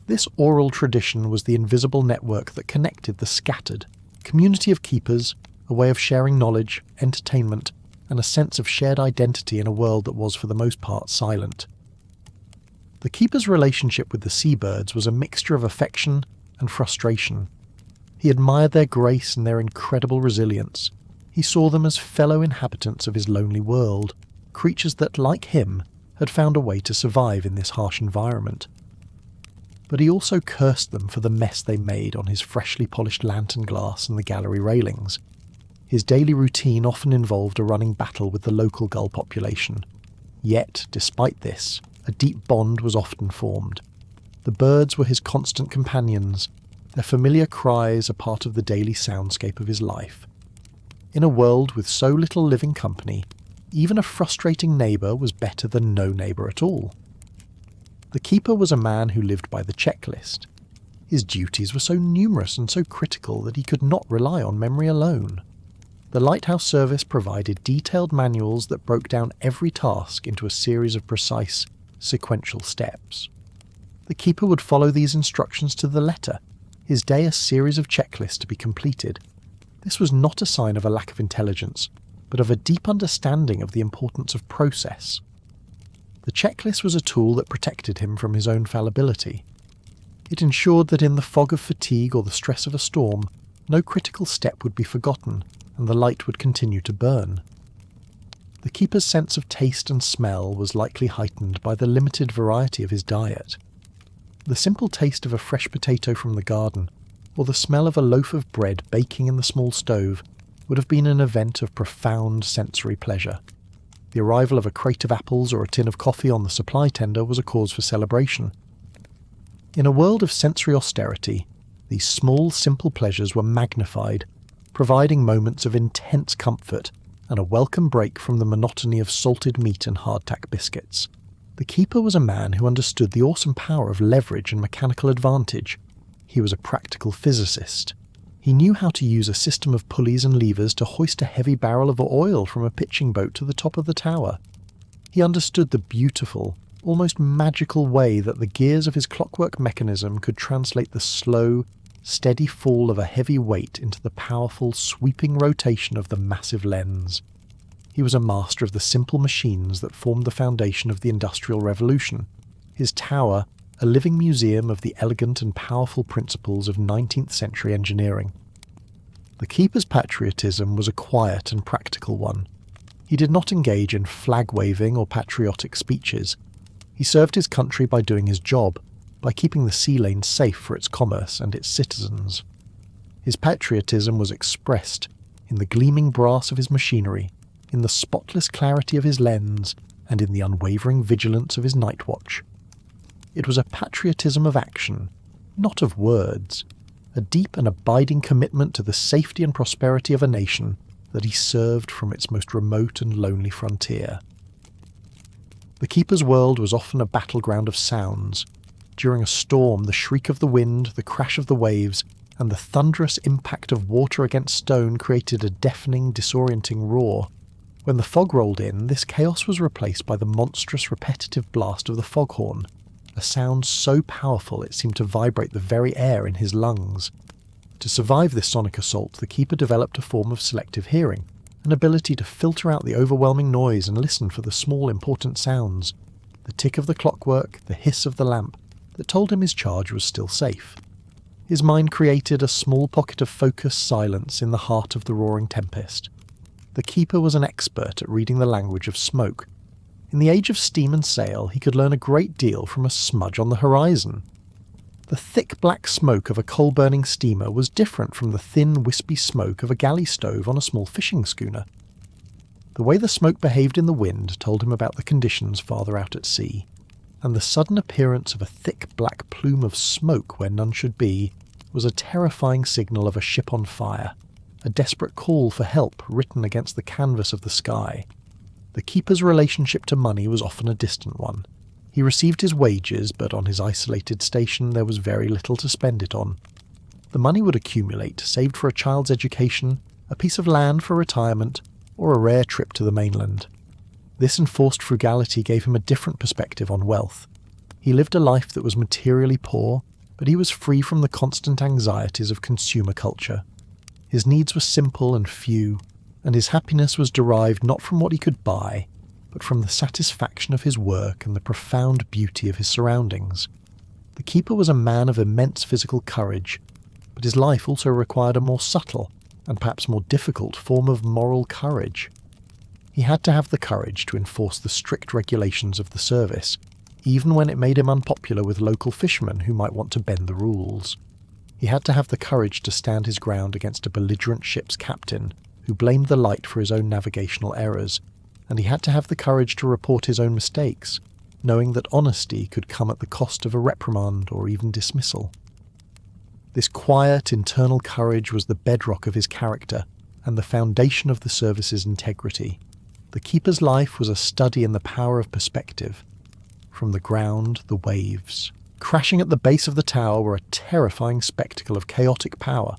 [SPEAKER 1] This oral tradition was the invisible network that connected the scattered community of keepers, a way of sharing knowledge, entertainment, and a sense of shared identity in a world that was for the most part silent. The keeper's relationship with the seabirds was a mixture of affection and frustration. He admired their grace and their incredible resilience. He saw them as fellow inhabitants of his lonely world, creatures that, like him, had found a way to survive in this harsh environment. But he also cursed them for the mess they made on his freshly polished lantern glass and the gallery railings. His daily routine often involved a running battle with the local gull population. Yet, despite this, a deep bond was often formed. The birds were his constant companions, their familiar cries a part of the daily soundscape of his life. In a world with so little living company, even a frustrating neighbour was better than no neighbour at all. The keeper was a man who lived by the checklist. His duties were so numerous and so critical that he could not rely on memory alone. The Lighthouse service provided detailed manuals that broke down every task into a series of precise, sequential steps. The keeper would follow these instructions to the letter, his day a series of checklists to be completed. This was not a sign of a lack of intelligence, but of a deep understanding of the importance of process. The checklist was a tool that protected him from his own fallibility. It ensured that in the fog of fatigue or the stress of a storm, no critical step would be forgotten, and the light would continue to burn. The keeper's sense of taste and smell was likely heightened by the limited variety of his diet. The simple taste of a fresh potato from the garden, or the smell of a loaf of bread baking in the small stove, would have been an event of profound sensory pleasure. The arrival of a crate of apples or a tin of coffee on the supply tender was a cause for celebration. In a world of sensory austerity, these small, simple pleasures were magnified, providing moments of intense comfort and a welcome break from the monotony of salted meat and hardtack biscuits. The keeper was a man who understood the awesome power of leverage and mechanical advantage. He was a practical physicist. He knew how to use a system of pulleys and levers to hoist a heavy barrel of oil from a pitching boat to the top of the tower. He understood the beautiful, almost magical way that the gears of his clockwork mechanism could translate the slow, steady fall of a heavy weight into the powerful, sweeping rotation of the massive lens. He was a master of the simple machines that formed the foundation of the Industrial Revolution. His tower, a living museum of the elegant and powerful principles of 19th century engineering. The keeper's patriotism was a quiet and practical one. He did not engage in flag-waving or patriotic speeches. He served his country by doing his job, by keeping the sea lane safe for its commerce and its citizens. His patriotism was expressed in the gleaming brass of his machinery, in the spotless clarity of his lens, and in the unwavering vigilance of his night watch. It was a patriotism of action, not of words, a deep and abiding commitment to the safety and prosperity of a nation that he served from its most remote and lonely frontier. The keeper's world was often a battleground of sounds. During a storm, the shriek of the wind, the crash of the waves, and the thunderous impact of water against stone created a deafening, disorienting roar. When the fog rolled in, this chaos was replaced by the monstrous, repetitive blast of the foghorn, a sound so powerful it seemed to vibrate the very air in his lungs. To survive this sonic assault, the keeper developed a form of selective hearing, an ability to filter out the overwhelming noise and listen for the small, important sounds, the tick of the clockwork, the hiss of the lamp, that told him his charge was still safe. His mind created a small pocket of focused silence in the heart of the roaring tempest. The keeper was an expert at reading the language of smoke. In the age of steam and sail, he could learn a great deal from a smudge on the horizon. The thick black smoke of a coal-burning steamer was different from the thin, wispy smoke of a galley stove on a small fishing schooner. The way the smoke behaved in the wind told him about the conditions farther out at sea, and the sudden appearance of a thick black plume of smoke where none should be was a terrifying signal of a ship on fire, a desperate call for help written against the canvas of the sky. The keeper's relationship to money was often a distant one. He received his wages, but on his isolated station there was very little to spend it on. The money would accumulate, saved for a child's education, a piece of land for retirement, or a rare trip to the mainland. This enforced frugality gave him a different perspective on wealth. He lived a life that was materially poor, but he was free from the constant anxieties of consumer culture. His needs were simple and few, and his happiness was derived not from what he could buy, but from the satisfaction of his work and the profound beauty of his surroundings. The keeper was a man of immense physical courage, but his life also required a more subtle, and perhaps more difficult, form of moral courage. He had to have the courage to enforce the strict regulations of the service, even when it made him unpopular with local fishermen who might want to bend the rules. He had to have the courage to stand his ground against a belligerent ship's captain who blamed the light for his own navigational errors, and he had to have the courage to report his own mistakes, knowing that honesty could come at the cost of a reprimand or even dismissal. This quiet, internal courage was the bedrock of his character and the foundation of the service's integrity. The keeper's life was a study in the power of perspective. From the ground, the waves, crashing at the base of the tower, were a terrifying spectacle of chaotic power.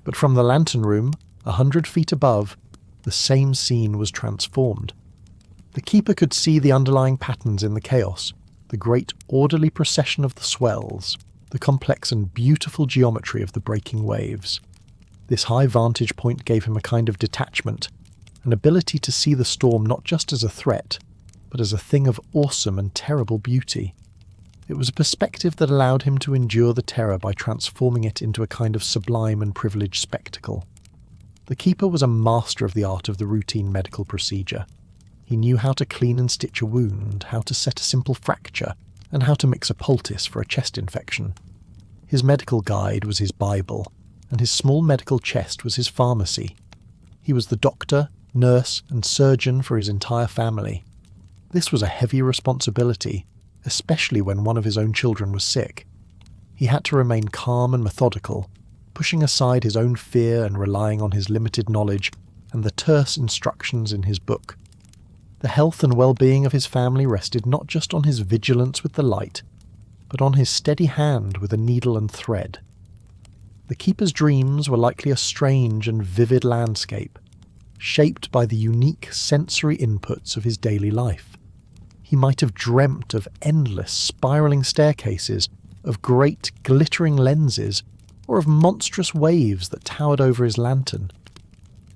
[SPEAKER 1] But from the lantern room, 100 feet above, the same scene was transformed. The keeper could see the underlying patterns in the chaos, the great orderly procession of the swells, the complex and beautiful geometry of the breaking waves. This high vantage point gave him a kind of detachment, an ability to see the storm not just as a threat, but as a thing of awesome and terrible beauty. It was a perspective that allowed him to endure the terror by transforming it into a kind of sublime and privileged spectacle. The keeper was a master of the art of the routine medical procedure. He knew how to clean and stitch a wound, how to set a simple fracture, and how to mix a poultice for a chest infection. His medical guide was his Bible, and his small medical chest was his pharmacy. He was the doctor, nurse, and surgeon for his entire family. This was a heavy responsibility, especially when one of his own children was sick. He had to remain calm and methodical, pushing aside his own fear and relying on his limited knowledge and the terse instructions in his book. The health and well-being of his family rested not just on his vigilance with the light, but on his steady hand with a needle and thread. The keeper's dreams were likely a strange and vivid landscape, shaped by the unique sensory inputs of his daily life. He might have dreamt of endless spiralling staircases, of great glittering lenses, or of monstrous waves that towered over his lantern.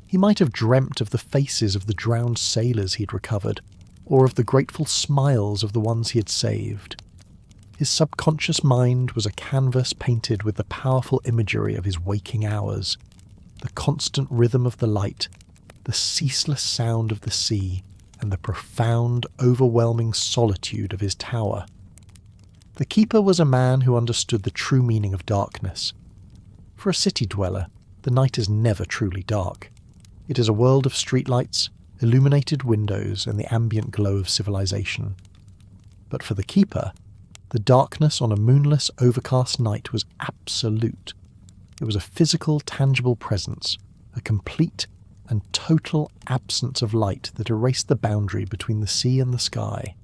[SPEAKER 1] He might have dreamt of the faces of the drowned sailors he'd recovered, or of the grateful smiles of the ones he had saved. His subconscious mind was a canvas painted with the powerful imagery of his waking hours, the constant rhythm of the light, the ceaseless sound of the sea, and the profound, overwhelming solitude of his tower. The keeper was a man who understood the true meaning of darkness. For a city dweller, the night is never truly dark. It is a world of streetlights, illuminated windows, and the ambient glow of civilization. But for the keeper, the darkness on a moonless, overcast night was absolute. It was a physical, tangible presence, a complete and total absence of light that erased the boundary between the sea and the sky.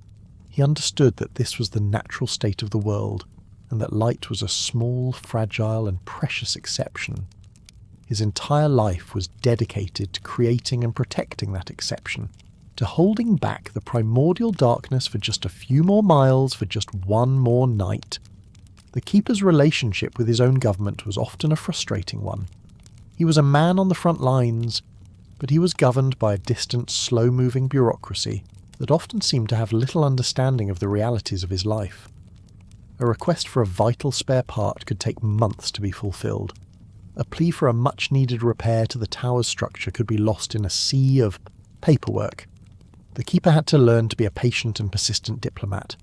[SPEAKER 1] He understood that this was the natural state of the world, and that light was a small, fragile, and precious exception. His entire life was dedicated to creating and protecting that exception, to holding back the primordial darkness for just a few more miles, for just one more night. The keeper's relationship with his own government was often a frustrating one. He was a man on the front lines, but he was governed by a distant, slow-moving bureaucracy that often seemed to have little understanding of the realities of his life. A request for a vital spare part could take months to be fulfilled. A plea for a much-needed repair to the tower's structure could be lost in a sea of paperwork. The keeper had to learn to be a patient and persistent diplomat,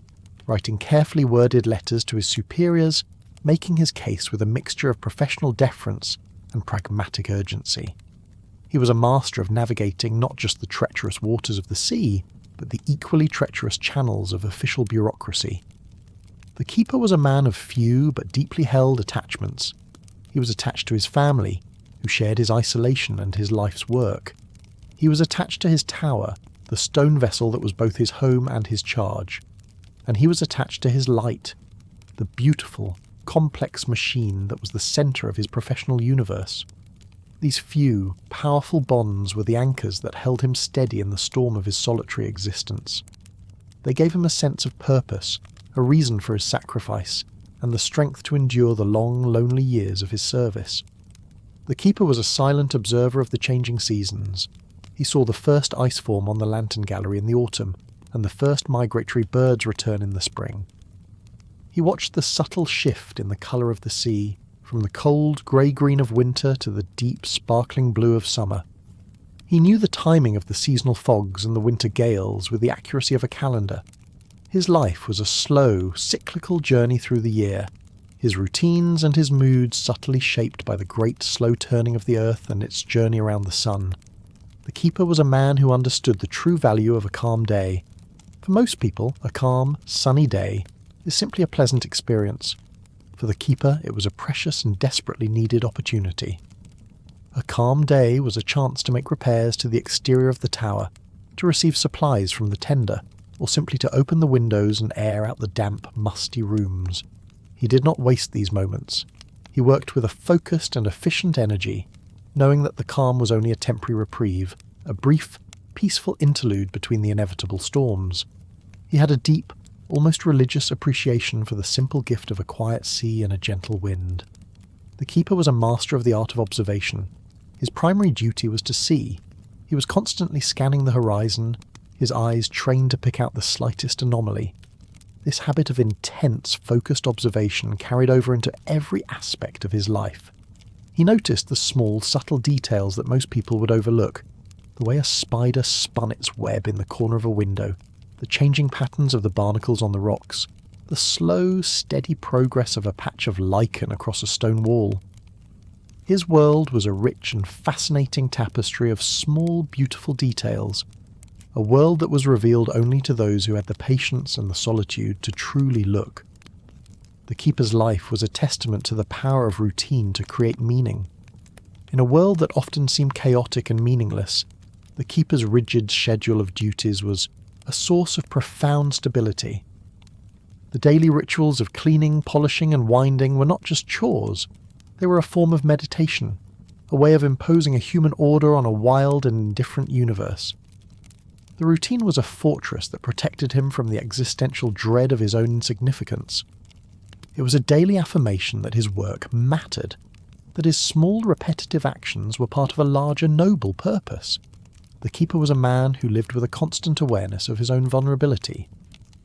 [SPEAKER 1] writing carefully worded letters to his superiors, making his case with a mixture of professional deference and pragmatic urgency. He was a master of navigating not just the treacherous waters of the sea, but the equally treacherous channels of official bureaucracy. The keeper was a man of few but deeply held attachments. He was attached to his family, who shared his isolation and his life's work. He was attached to his tower, the stone vessel that was both his home and his charge. And he was attached to his light, the beautiful, complex machine that was the centre of his professional universe. These few, powerful bonds were the anchors that held him steady in the storm of his solitary existence. They gave him a sense of purpose, a reason for his sacrifice, and the strength to endure the long, lonely years of his service. The keeper was a silent observer of the changing seasons. He saw the first ice form on the lantern gallery in the autumn, and the first migratory birds return in the spring. He watched the subtle shift in the colour of the sea, from the cold grey-green of winter to the deep, sparkling blue of summer. He knew the timing of the seasonal fogs and the winter gales with the accuracy of a calendar. His life was a slow, cyclical journey through the year, his routines and his moods subtly shaped by the great slow turning of the earth and its journey around the sun. The keeper was a man who understood the true value of a calm day. For most people, a calm, sunny day is simply a pleasant experience. For the keeper, it was a precious and desperately needed opportunity. A calm day was a chance to make repairs to the exterior of the tower, to receive supplies from the tender, or simply to open the windows and air out the damp, musty rooms. He did not waste these moments. He worked with a focused and efficient energy, knowing that the calm was only a temporary reprieve, a brief, peaceful interlude between the inevitable storms. He had a deep, almost religious appreciation for the simple gift of a quiet sea and a gentle wind. The keeper was a master of the art of observation. His primary duty was to see. He was constantly scanning the horizon, his eyes trained to pick out the slightest anomaly. This habit of intense, focused observation carried over into every aspect of his life. He noticed the small, subtle details that most people would overlook, the way a spider spun its web in the corner of a window, the changing patterns of the barnacles on the rocks, the slow, steady progress of a patch of lichen across a stone wall. His world was a rich and fascinating tapestry of small, beautiful details, a world that was revealed only to those who had the patience and the solitude to truly look. The keeper's life was a testament to the power of routine to create meaning. In a world that often seemed chaotic and meaningless, the keeper's rigid schedule of duties was a source of profound stability. The daily rituals of cleaning, polishing and winding were not just chores, they were a form of meditation, a way of imposing a human order on a wild and indifferent universe. The routine was a fortress that protected him from the existential dread of his own insignificance. It was a daily affirmation that his work mattered, that his small repetitive actions were part of a larger noble purpose. The keeper was a man who lived with a constant awareness of his own vulnerability.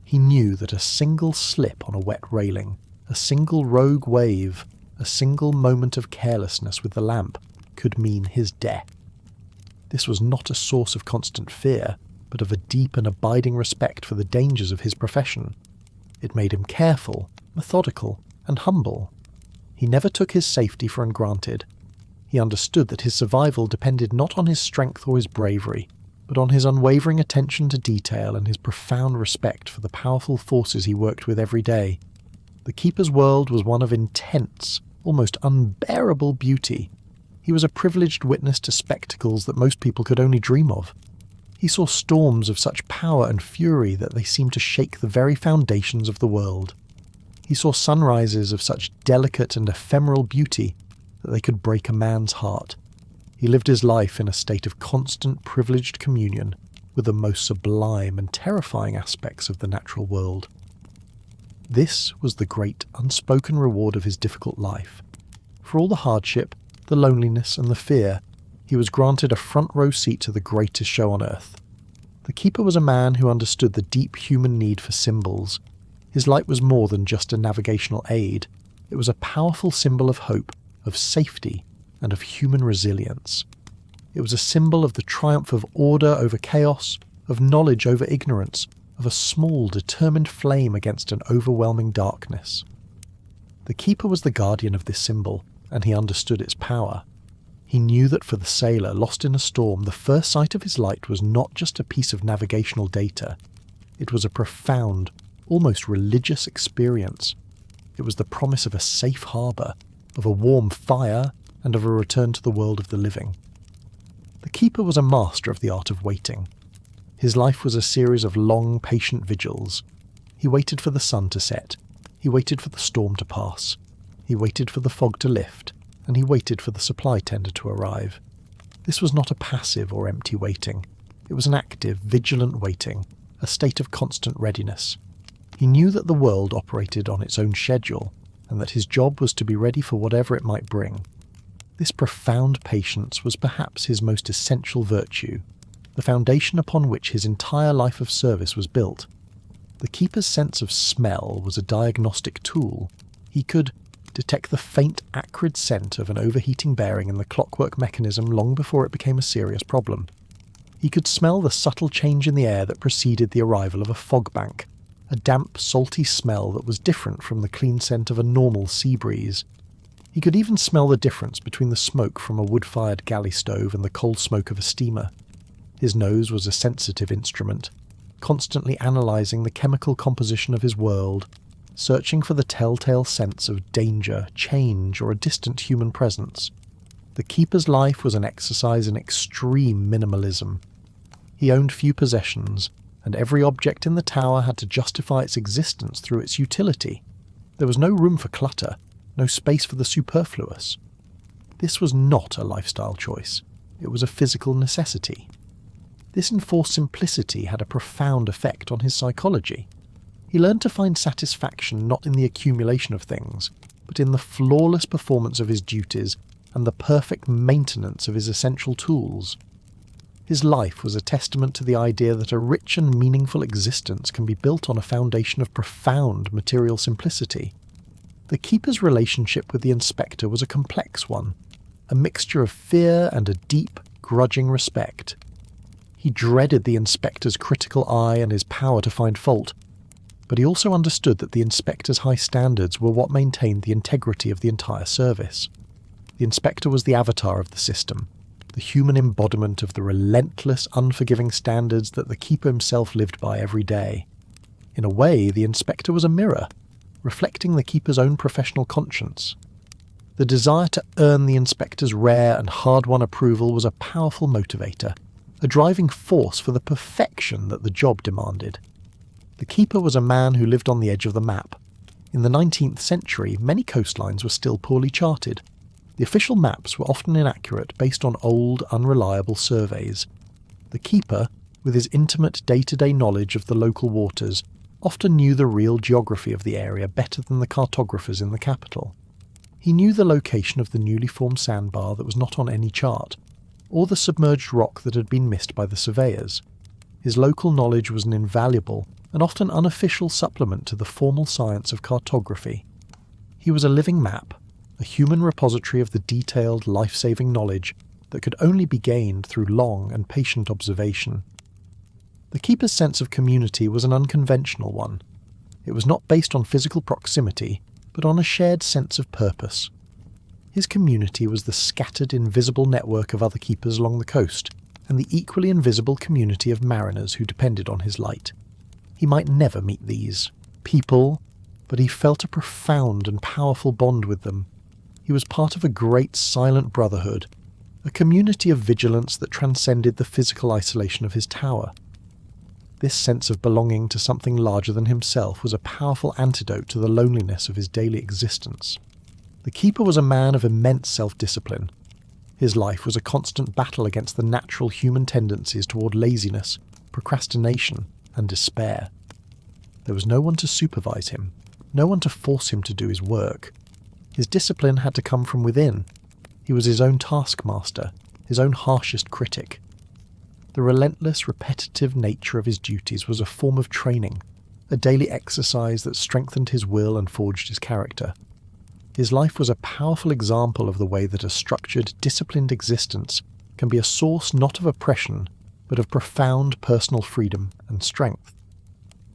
[SPEAKER 1] He knew that a single slip on a wet railing, a single rogue wave, a single moment of carelessness with the lamp could mean his death. This was not a source of constant fear, but of a deep and abiding respect for the dangers of his profession. It made him careful, methodical, and humble. He never took his safety for granted. He understood that his survival depended not on his strength or his bravery, but on his unwavering attention to detail and his profound respect for the powerful forces he worked with every day. The keeper's world was one of intense, almost unbearable beauty. He was a privileged witness to spectacles that most people could only dream of. He saw storms of such power and fury that they seemed to shake the very foundations of the world. He saw sunrises of such delicate and ephemeral beauty that they could break a man's heart. He lived his life in a state of constant privileged communion with the most sublime and terrifying aspects of the natural world. This was the great unspoken reward of his difficult life. For all the hardship, the loneliness and the fear, he was granted a front row seat to the greatest show on earth. The keeper was a man who understood the deep human need for symbols. His light was more than just a navigational aid. It was a powerful symbol of hope, of safety, and of human resilience. It was a symbol of the triumph of order over chaos, of knowledge over ignorance, of a small, determined flame against an overwhelming darkness. The keeper was the guardian of this symbol, and he understood its power. He knew that for the sailor lost in a storm, the first sight of his light was not just a piece of navigational data. It was a profound, almost religious experience. It was the promise of a safe harbour, of a warm fire, and of a return to the world of the living. The keeper was a master of the art of waiting. His life was a series of long, patient vigils. He waited for the sun to set. He waited for the storm to pass. He waited for the fog to lift. And he waited for the supply tender to arrive. This was not a passive or empty waiting. It was an active, vigilant waiting, a state of constant readiness. He knew that the world operated on its own schedule, and that his job was to be ready for whatever it might bring. This profound patience was perhaps his most essential virtue, the foundation upon which his entire life of service was built. The keeper's sense of smell was a diagnostic tool. He could detect the faint, acrid scent of an overheating bearing in the clockwork mechanism long before it became a serious problem. He could smell the subtle change in the air that preceded the arrival of a fog bank, a damp, salty smell that was different from the clean scent of a normal sea breeze. He could even smell the difference between the smoke from a wood-fired galley stove and the cold smoke of a steamer. His nose was a sensitive instrument, constantly analysing the chemical composition of his world, searching for the telltale sense of danger, change, or a distant human presence. The keeper's life was an exercise in extreme minimalism. He owned few possessions, and every object in the tower had to justify its existence through its utility. There was no room for clutter, no space for the superfluous. This was not a lifestyle choice. It was a physical necessity. This enforced simplicity had a profound effect on his psychology. He learned to find satisfaction not in the accumulation of things, but in the flawless performance of his duties and the perfect maintenance of his essential tools. His life was a testament to the idea that a rich and meaningful existence can be built on a foundation of profound material simplicity. The keeper's relationship with the inspector was a complex one, a mixture of fear and a deep, grudging respect. He dreaded the inspector's critical eye and his power to find fault, but he also understood that the inspector's high standards were what maintained the integrity of the entire service. The inspector was the avatar of the system, the human embodiment of the relentless, unforgiving standards that the keeper himself lived by every day. In a way, the inspector was a mirror, reflecting the keeper's own professional conscience. The desire to earn the inspector's rare and hard-won approval was a powerful motivator, a driving force for the perfection that the job demanded. The keeper was a man who lived on the edge of the map. In the 19th century, many coastlines were still poorly charted. The official maps were often inaccurate based on old, unreliable surveys. The keeper, with his intimate day-to-day knowledge of the local waters, often knew the real geography of the area better than the cartographers in the capital. He knew the location of the newly formed sandbar that was not on any chart, or the submerged rock that had been missed by the surveyors. His local knowledge was an invaluable and often unofficial supplement to the formal science of cartography. He was a living map, a human repository of the detailed, life-saving knowledge that could only be gained through long and patient observation. The keeper's sense of community was an unconventional one. It was not based on physical proximity, but on a shared sense of purpose. His community was the scattered, invisible network of other keepers along the coast, and the equally invisible community of mariners who depended on his light. He might never meet these people, but he felt a profound and powerful bond with them. He was part of a great silent brotherhood, a community of vigilance that transcended the physical isolation of his tower. This sense of belonging to something larger than himself was a powerful antidote to the loneliness of his daily existence. The keeper was a man of immense self-discipline. His life was a constant battle against the natural human tendencies toward laziness, procrastination, and despair. There was no one to supervise him, no one to force him to do his work. His discipline had to come from within. He was his own taskmaster, his own harshest critic. The relentless, repetitive nature of his duties was a form of training, a daily exercise that strengthened his will and forged his character. His life was a powerful example of the way that a structured, disciplined existence can be a source not of oppression, but of profound personal freedom and strength.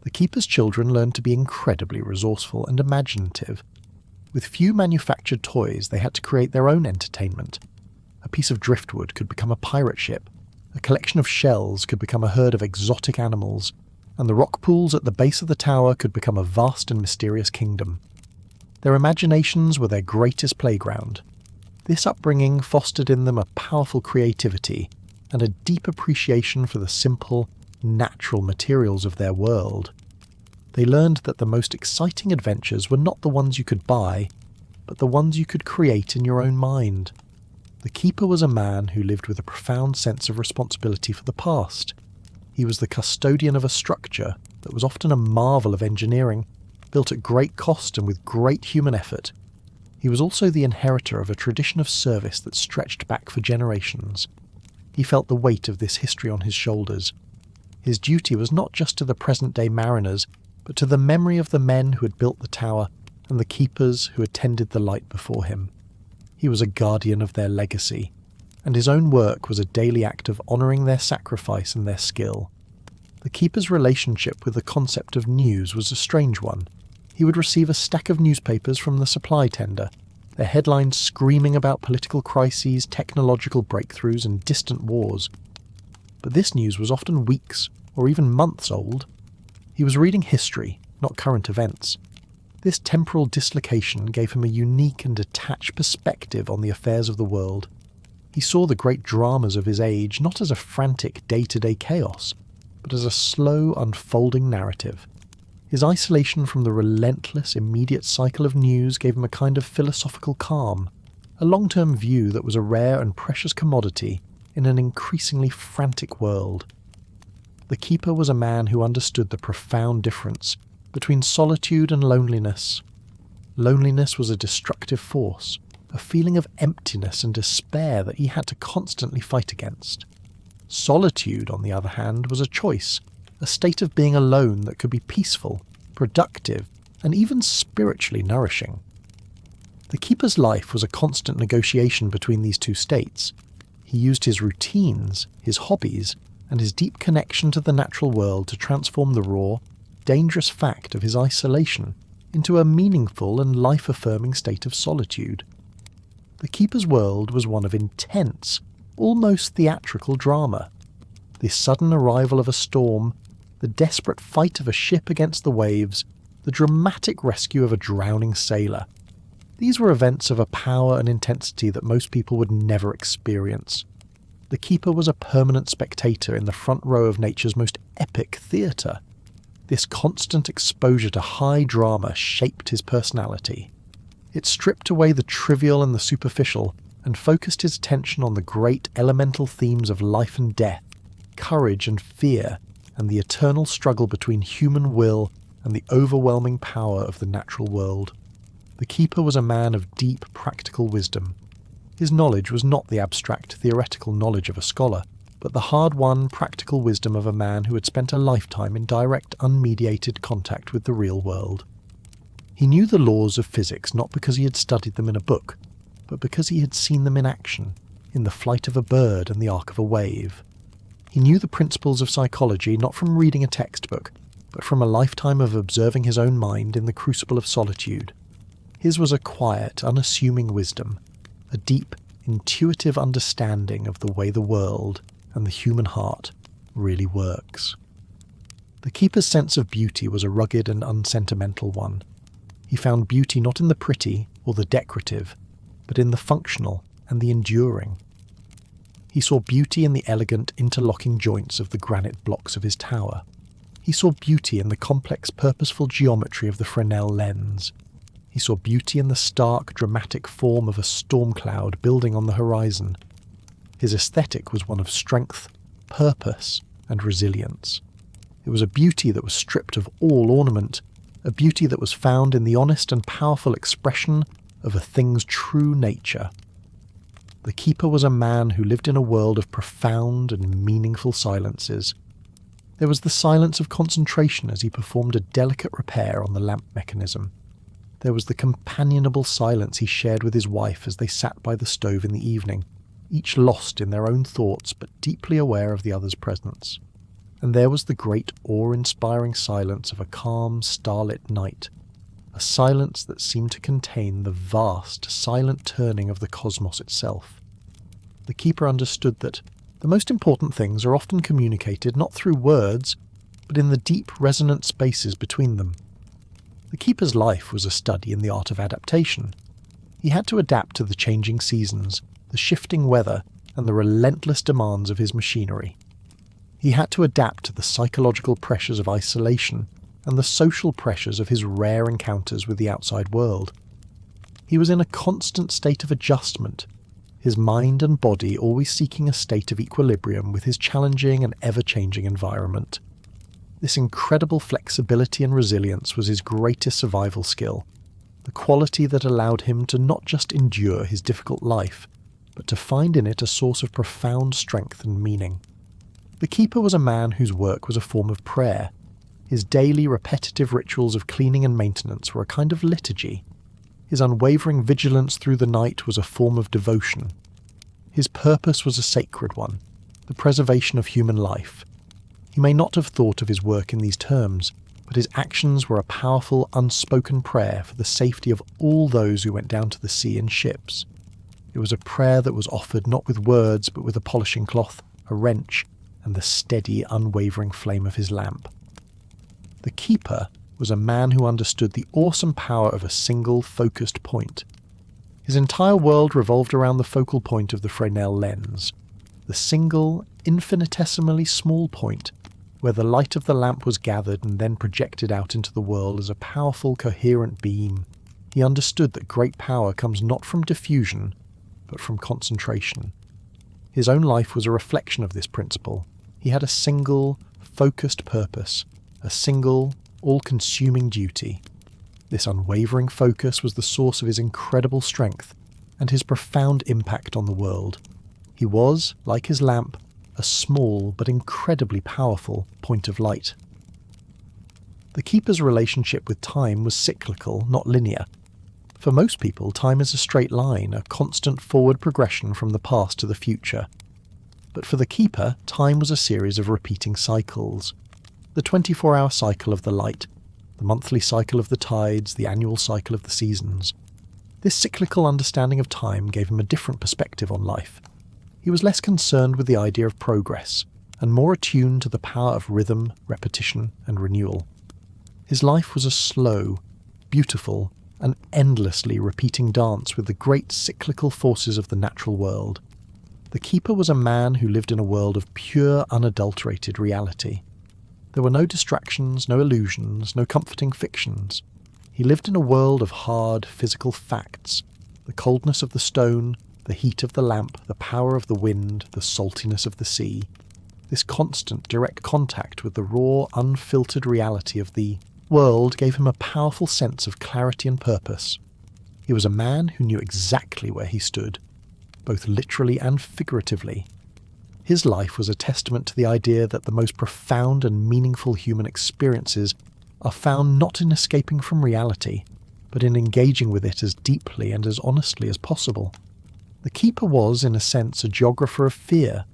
[SPEAKER 1] The keeper's children learned to be incredibly resourceful and imaginative. With few manufactured toys, they had to create their own entertainment. A piece of driftwood could become a pirate ship, a collection of shells could become a herd of exotic animals, and the rock pools at the base of the tower could become a vast and mysterious kingdom. Their imaginations were their greatest playground. This upbringing fostered in them a powerful creativity and a deep appreciation for the simple, natural materials of their world. They learned that the most exciting adventures were not the ones you could buy, but the ones you could create in your own mind. The keeper was a man who lived with a profound sense of responsibility for the past. He was the custodian of a structure that was often a marvel of engineering, built at great cost and with great human effort. He was also the inheritor of a tradition of service that stretched back for generations. He felt the weight of this history on his shoulders. His duty was not just to the present-day mariners, but to the memory of the men who had built the tower and the keepers who attended the light before him. He was a guardian of their legacy, and his own work was a daily act of honouring their sacrifice and their skill. The keeper's relationship with the concept of news was a strange one. He would receive a stack of newspapers from the supply tender, their headlines screaming about political crises, technological breakthroughs, and distant wars. But this news was often weeks or even months old. He was reading history, not current events. This temporal dislocation gave him a unique and detached perspective on the affairs of the world. He saw the great dramas of his age not as a frantic day-to-day chaos, but as a slow, unfolding narrative. His isolation from the relentless, immediate cycle of news gave him a kind of philosophical calm, a long-term view that was a rare and precious commodity in an increasingly frantic world. The keeper was a man who understood the profound difference between solitude and loneliness. Loneliness was a destructive force, a feeling of emptiness and despair that he had to constantly fight against. Solitude, on the other hand, was a choice, a state of being alone that could be peaceful, productive, and even spiritually nourishing. The keeper's life was a constant negotiation between these two states. He used his routines, his hobbies, and his deep connection to the natural world to transform the raw, dangerous fact of his isolation into a meaningful and life-affirming state of solitude. The keeper's world was one of intense, almost theatrical drama. The sudden arrival of a storm, the desperate fight of a ship against the waves, the dramatic rescue of a drowning sailor. These were events of a power and intensity that most people would never experience. The keeper was a permanent spectator in the front row of nature's most epic theatre. This constant exposure to high drama shaped his personality. It stripped away the trivial and the superficial and focused his attention on the great elemental themes of life and death, courage and fear, and the eternal struggle between human will and the overwhelming power of the natural world. The keeper was a man of deep practical wisdom. His knowledge was not the abstract theoretical knowledge of a scholar, but the hard-won practical wisdom of a man who had spent a lifetime in direct, unmediated contact with the real world. He knew the laws of physics not because he had studied them in a book, but because he had seen them in action, in the flight of a bird and the arc of a wave. He knew the principles of psychology not from reading a textbook, but from a lifetime of observing his own mind in the crucible of solitude. His was a quiet, unassuming wisdom, a deep, intuitive understanding of the way the world and the human heart really works. The keeper's sense of beauty was a rugged and unsentimental one. He found beauty not in the pretty or the decorative, but in the functional and the enduring. He saw beauty in the elegant interlocking joints of the granite blocks of his tower. He saw beauty in the complex purposeful geometry of the Fresnel lens. He saw beauty in the stark, dramatic form of a storm cloud building on the horizon. His aesthetic was one of strength, purpose, and resilience. It was a beauty that was stripped of all ornament, a beauty that was found in the honest and powerful expression of a thing's true nature. The keeper was a man who lived in a world of profound and meaningful silences. There was the silence of concentration as he performed a delicate repair on the lamp mechanism. There was the companionable silence he shared with his wife as they sat by the stove in the evening, each lost in their own thoughts but deeply aware of the other's presence. And there was the great awe-inspiring silence of a calm, starlit night, a silence that seemed to contain the vast, silent turning of the cosmos itself. the keeper understood that the most important things are often communicated not through words, but in the deep resonant spaces between them. The keeper's life was a study in the art of adaptation. He had to adapt to the changing seasons, the shifting weather, and the relentless demands of his machinery. He had to adapt to the psychological pressures of isolation and the social pressures of his rare encounters with the outside world. He was in a constant state of adjustment, his mind and body always seeking a state of equilibrium with his challenging and ever-changing environment. This incredible flexibility and resilience was his greatest survival skill, the quality that allowed him to not just endure his difficult life, but to find in it a source of profound strength and meaning. The keeper was a man whose work was a form of prayer. His daily repetitive rituals of cleaning and maintenance were a kind of liturgy. His unwavering vigilance through the night was a form of devotion. His purpose was a sacred one, the preservation of human life. He may not have thought of his work in these terms, but his actions were a powerful, unspoken prayer for the safety of all those who went down to the sea in ships. It was a prayer that was offered not with words, but with a polishing cloth, a wrench, and the steady, unwavering flame of his lamp. The keeper was a man who understood the awesome power of a single, focused point. His entire world revolved around the focal point of the Fresnel lens, the single, infinitesimally small point where the light of the lamp was gathered and then projected out into the world as a powerful, coherent beam. He understood that great power comes not from diffusion, but from concentration. His own life was a reflection of this principle. He had a single, focused purpose, a single, all-consuming duty. This unwavering focus was the source of his incredible strength and his profound impact on the world. He was, like his lamp, a small but incredibly powerful point of light. The keeper's relationship with time was cyclical, not linear. For most people, time is a straight line, a constant forward progression from the past to the future. But for the keeper, time was a series of repeating cycles. The 24-hour cycle of the light, the monthly cycle of the tides, the annual cycle of the seasons. This cyclical understanding of time gave him a different perspective on life. He was less concerned with the idea of progress, and more attuned to the power of rhythm, repetition, and renewal. His life was a slow, beautiful, and endlessly repeating dance with the great cyclical forces of the natural world. The keeper was a man who lived in a world of pure, unadulterated reality. There were no distractions, no illusions, no comforting fictions. He lived in a world of hard, physical facts, the coldness of the stone, the heat of the lamp, the power of the wind, the saltiness of the sea. This constant, direct contact with the raw, unfiltered reality of the world gave him a powerful sense of clarity and purpose. He was a man who knew exactly where he stood, both literally and figuratively. His life was a testament to the idea that the most profound and meaningful human experiences are found not in escaping from reality, but in engaging with it as deeply and as honestly as possible. The keeper was, in a sense, a geographer of fear.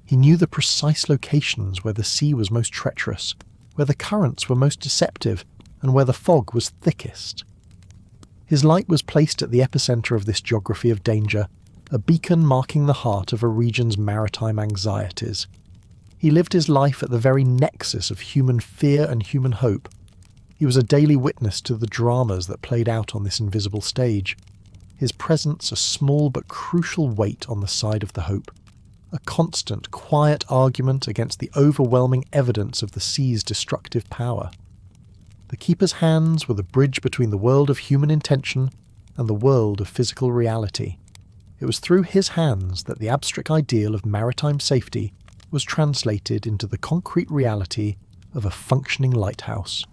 [SPEAKER 1] He knew the precise locations where the sea was most treacherous, where the currents were most deceptive, and where the fog was thickest. His light was placed at the epicenter of this geography of danger, a beacon marking the heart of a region's maritime anxieties. He lived his life at the very nexus of human fear and human hope. He was a daily witness to the dramas that played out on this invisible stage. His presence a small but crucial weight on the side of the hope, a constant, quiet argument against the overwhelming evidence of the sea's destructive power. The keeper's hands were the bridge between the world of human intention and the world of physical reality. It was through his hands that the abstract ideal of maritime safety was translated into the concrete reality of a functioning lighthouse.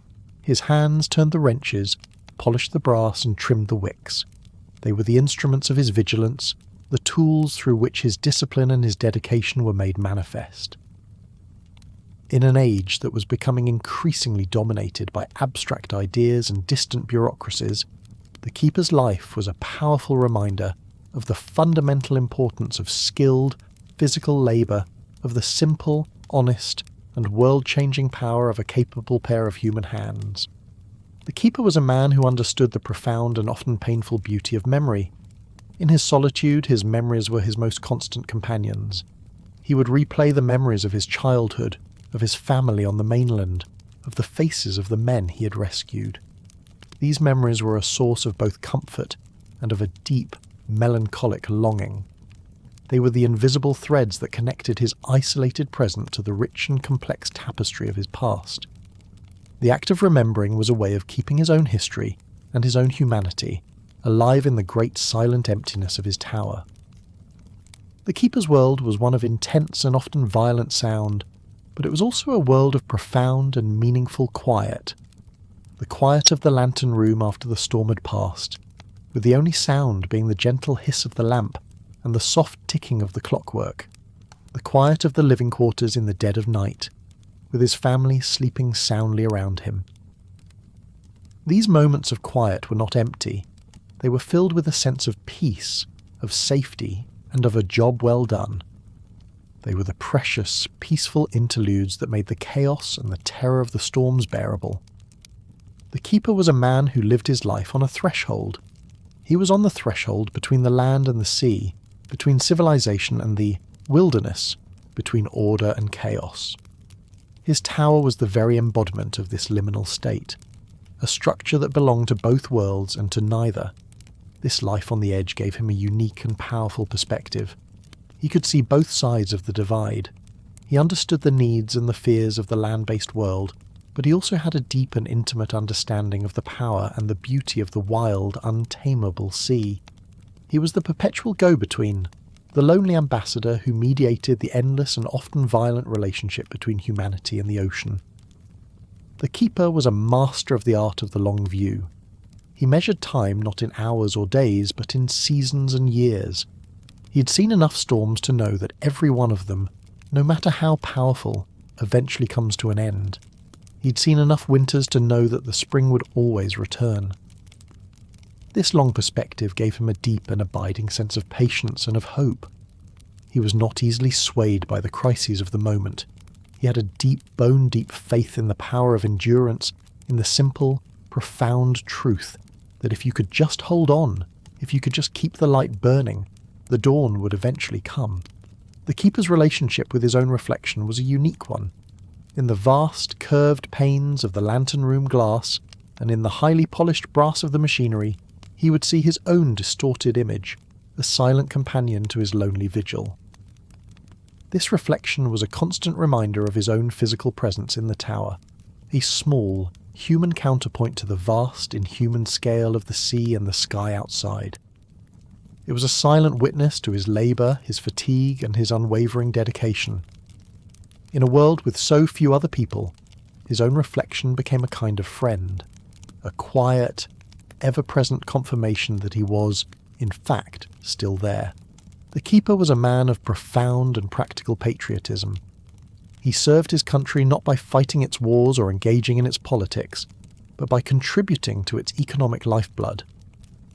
[SPEAKER 1] His hands turned the wrenches, polished the brass, and trimmed the wicks. They were the instruments of his vigilance, the tools through which his discipline and his dedication were made manifest. In an age that was becoming increasingly dominated by abstract ideas and distant bureaucracies, the keeper's life was a powerful reminder of the fundamental importance of skilled, physical labour, of the simple, honest, and world-changing power of a capable pair of human hands. The keeper was a man who understood the profound and often painful beauty of memory. In his solitude, his memories were his most constant companions. He would replay the memories of his childhood, of his family on the mainland, of the faces of the men he had rescued. These memories were a source of both comfort and of a deep, melancholic longing. They were the invisible threads that connected his isolated present to the rich and complex tapestry of his past. The act of remembering was a way of keeping his own history and his own humanity alive in the great silent emptiness of his tower. The Keeper's world was one of intense and often violent sound, but it was also a world of profound and meaningful quiet. The quiet of the lantern room after the storm had passed, with the only sound being the gentle hiss of the lamp and the soft ticking of the clockwork. The quiet of the living quarters in the dead of night, with his family sleeping soundly around him. These moments of quiet were not empty. They were filled with a sense of peace, of safety, and of a job well done. They were the precious, peaceful interludes that made the chaos and the terror of the storms bearable. The Keeper was a man who lived his life on a threshold. He was on the threshold between the land and the sea, between civilization and the wilderness, between order and chaos. His tower was the very embodiment of this liminal state, a structure that belonged to both worlds and to neither. This life on the edge gave him a unique and powerful perspective. He could see both sides of the divide. He understood the needs and the fears of the land-based world, but he also had a deep and intimate understanding of the power and the beauty of the wild, untamable sea. He was the perpetual go-between, the lonely ambassador who mediated the endless and often violent relationship between humanity and the ocean. The Keeper was a master of the art of the long view. He measured time not in hours or days, but in seasons and years. He had seen enough storms to know that every one of them, no matter how powerful, eventually comes to an end. He'd seen enough winters to know that the spring would always return. This long perspective gave him a deep and abiding sense of patience and of hope. He was not easily swayed by the crises of the moment. He had a deep, bone-deep faith in the power of endurance, in the simple, profound truth that if you could just hold on, if you could just keep the light burning, the dawn would eventually come. The Keeper's relationship with his own reflection was a unique one. In the vast, curved panes of the lantern room glass, and in the highly polished brass of the machinery, he would see his own distorted image, a silent companion to his lonely vigil. This reflection was a constant reminder of his own physical presence in the tower, a small, human counterpoint to the vast, inhuman scale of the sea and the sky outside. It was a silent witness to his labour, his fatigue, and his unwavering dedication. In a world with so few other people, his own reflection became a kind of friend, a quiet, ever-present confirmation that he was, in fact, still there. The Keeper was a man of profound and practical patriotism. He served his country not by fighting its wars or engaging in its politics, but by contributing to its economic lifeblood.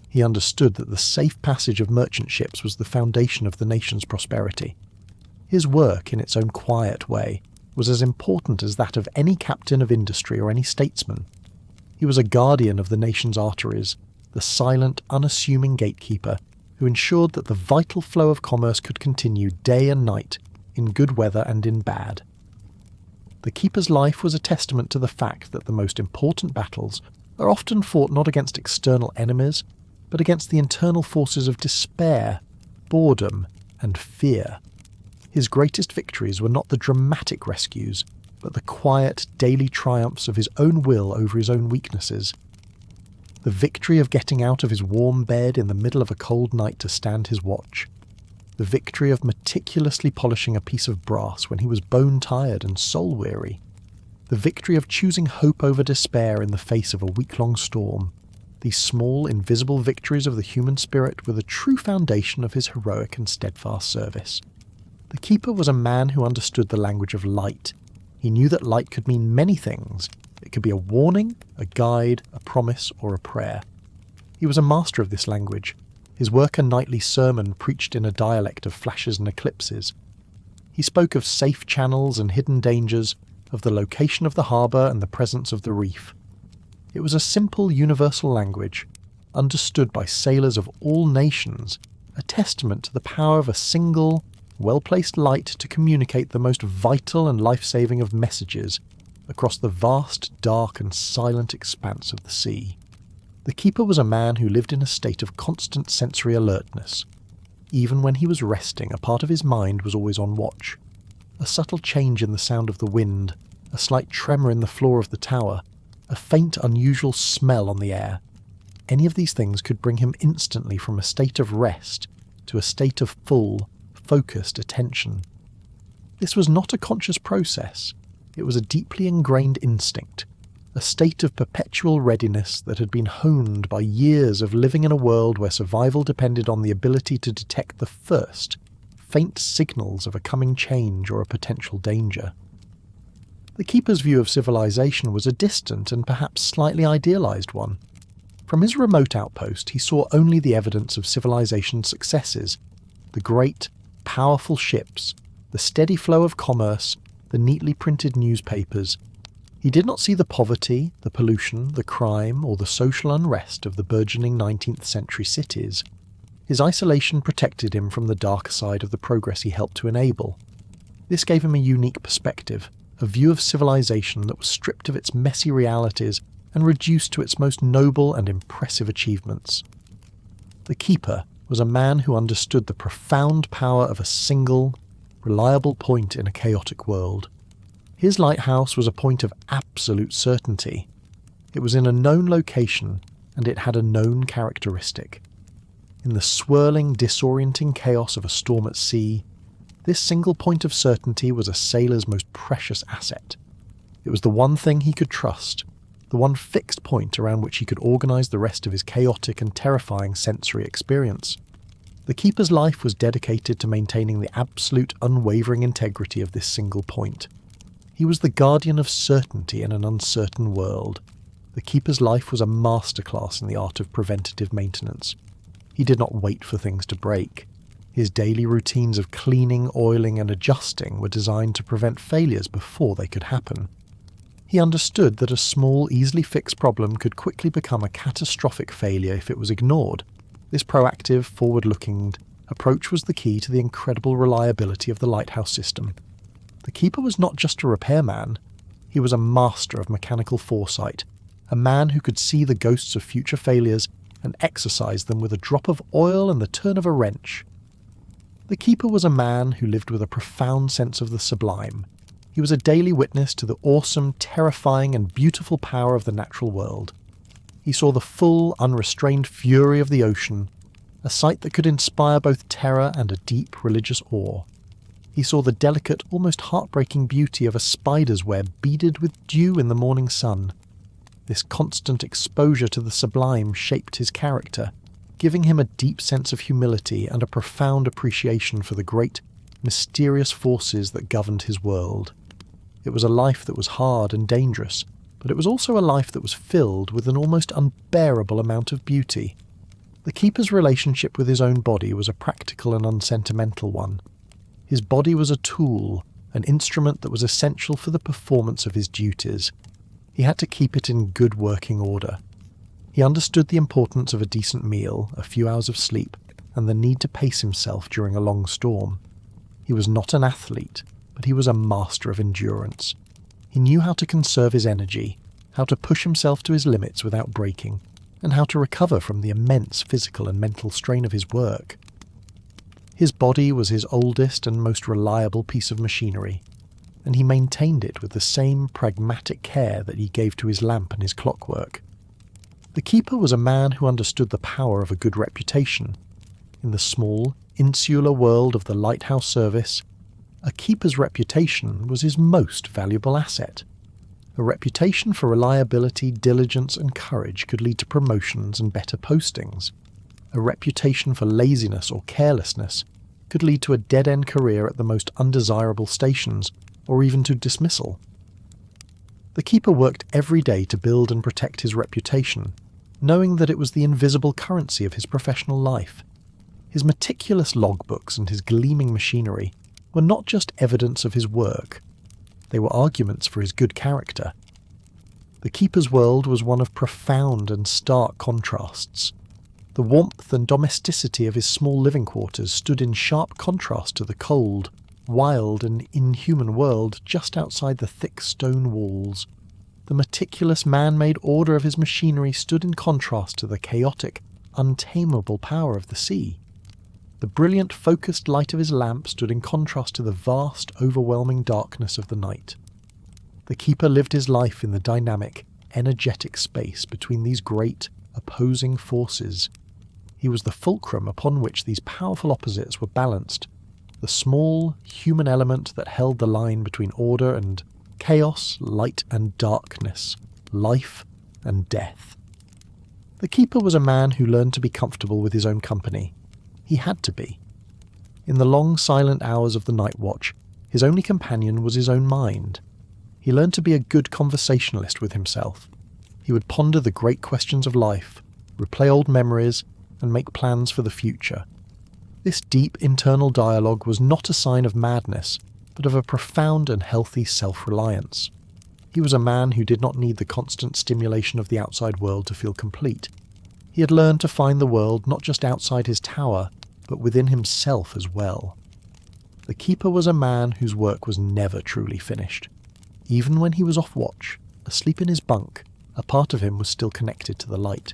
[SPEAKER 1] He understood that the safe passage of merchant ships was the foundation of the nation's prosperity. His work, in its own quiet way, was as important as that of any captain of industry or any statesman. He was a guardian of the nation's arteries, the silent, unassuming gatekeeper who ensured that the vital flow of commerce could continue day and night, in good weather and in bad. The Keeper's life was a testament to the fact that the most important battles are often fought not against external enemies, but against the internal forces of despair, boredom, and fear. His greatest victories were not the dramatic rescues, but the quiet, daily triumphs of his own will over his own weaknesses. The victory of getting out of his warm bed in the middle of a cold night to stand his watch. The victory of meticulously polishing a piece of brass when he was bone-tired and soul-weary. The victory of choosing hope over despair in the face of a week-long storm. These small, invisible victories of the human spirit were the true foundation of his heroic and steadfast service. The Keeper was a man who understood the language of light. He knew that light could mean many things. It could be a warning, a guide, a promise, or a prayer. He was a master of this language. His work a nightly sermon preached in a dialect of flashes and eclipses. He spoke of safe channels and hidden dangers, of the location of the harbour and the presence of the reef. It was a simple, universal language, understood by sailors of all nations, a testament to the power of a single, well-placed light to communicate the most vital and life-saving of messages across the vast, dark and silent expanse of the sea. The keeper was a man who lived in a state of constant sensory alertness. Even when he was resting, a part of his mind was always on watch. A subtle change in the sound of the wind, a slight tremor in the floor of the tower, a faint, unusual smell on the air. Any of these things could bring him instantly from a state of rest to a state of full, focused attention. This was not a conscious process. It was a deeply ingrained instinct, a state of perpetual readiness that had been honed by years of living in a world where survival depended on the ability to detect the first, faint signals of a coming change or a potential danger. The keeper's view of civilization was a distant and perhaps slightly idealized one. From his remote outpost, he saw only the evidence of civilization's successes, the great, powerful ships, the steady flow of commerce, the neatly printed newspapers. He did not see the poverty, the pollution, the crime, or the social unrest of the burgeoning 19th century cities. His isolation protected him from the darker side of the progress he helped to enable. This gave him a unique perspective, a view of civilization that was stripped of its messy realities and reduced to its most noble and impressive achievements. The keeper was a man who understood the profound power of a single, reliable point in a chaotic world. His lighthouse was a point of absolute certainty. It was in a known location, and it had a known characteristic. In the swirling, disorienting chaos of a storm at sea, this single point of certainty was a sailor's most precious asset. It was the one thing he could trust, the one fixed point around which he could organise the rest of his chaotic and terrifying sensory experience. The keeper's life was dedicated to maintaining the absolute, unwavering integrity of this single point. He was the guardian of certainty in an uncertain world. The keeper's life was a masterclass in the art of preventative maintenance. He did not wait for things to break. His daily routines of cleaning, oiling and adjusting were designed to prevent failures before they could happen. He understood that a small, easily fixed problem could quickly become a catastrophic failure if it was ignored. This proactive, forward-looking approach was the key to the incredible reliability of the Lighthouse system. The keeper was not just a repairman. He was a master of mechanical foresight, a man who could see the ghosts of future failures and exorcise them with a drop of oil and the turn of a wrench. The keeper was a man who lived with a profound sense of the sublime. He was a daily witness to the awesome, terrifying and beautiful power of the natural world. He saw the full, unrestrained fury of the ocean, a sight that could inspire both terror and a deep religious awe. He saw the delicate, almost heartbreaking beauty of a spider's web beaded with dew in the morning sun. This constant exposure to the sublime shaped his character, giving him a deep sense of humility and a profound appreciation for the great, mysterious forces that governed his world. It was a life that was hard and dangerous, but it was also a life that was filled with an almost unbearable amount of beauty. The keeper's relationship with his own body was a practical and unsentimental one. His body was a tool, an instrument that was essential for the performance of his duties. He had to keep it in good working order. He understood the importance of a decent meal, a few hours of sleep, and the need to pace himself during a long storm. He was not an athlete, but he was a master of endurance. He knew how to conserve his energy, how to push himself to his limits without breaking, and how to recover from the immense physical and mental strain of his work. His body was his oldest and most reliable piece of machinery, and he maintained it with the same pragmatic care that he gave to his lamp and his clockwork. The keeper was a man who understood the power of a good reputation. In the small, insular world of the Lighthouse service, a keeper's reputation was his most valuable asset. A reputation for reliability, diligence and courage could lead to promotions and better postings. A reputation for laziness or carelessness could lead to a dead-end career at the most undesirable stations, or even to dismissal. The keeper worked every day to build and protect his reputation, knowing that it was the invisible currency of his professional life. His meticulous logbooks and his gleaming machinery were not just evidence of his work, they were arguments for his good character. The keeper's world was one of profound and stark contrasts. The warmth and domesticity of his small living quarters stood in sharp contrast to the cold, wild and inhuman world just outside the thick stone walls. The meticulous man-made order of his machinery stood in contrast to the chaotic, untamable power of the sea. The brilliant, focused light of his lamp stood in contrast to the vast, overwhelming darkness of the night. The keeper lived his life in the dynamic, energetic space between these great, opposing forces. He was the fulcrum upon which these powerful opposites were balanced, the small, human element that held the line between order and chaos, light and darkness, life and death. The keeper was a man who learned to be comfortable with his own company. He had to be. In the long, silent hours of the night watch, his only companion was his own mind. He learned to be a good conversationalist with himself. He would ponder the great questions of life, replay old memories, and make plans for the future. This deep internal dialogue was not a sign of madness, but of a profound and healthy self-reliance. He was a man who did not need the constant stimulation of the outside world to feel complete. He had learned to find the world not just outside his tower, but within himself as well. The keeper was a man whose work was never truly finished. Even when he was off watch, asleep in his bunk, a part of him was still connected to the light.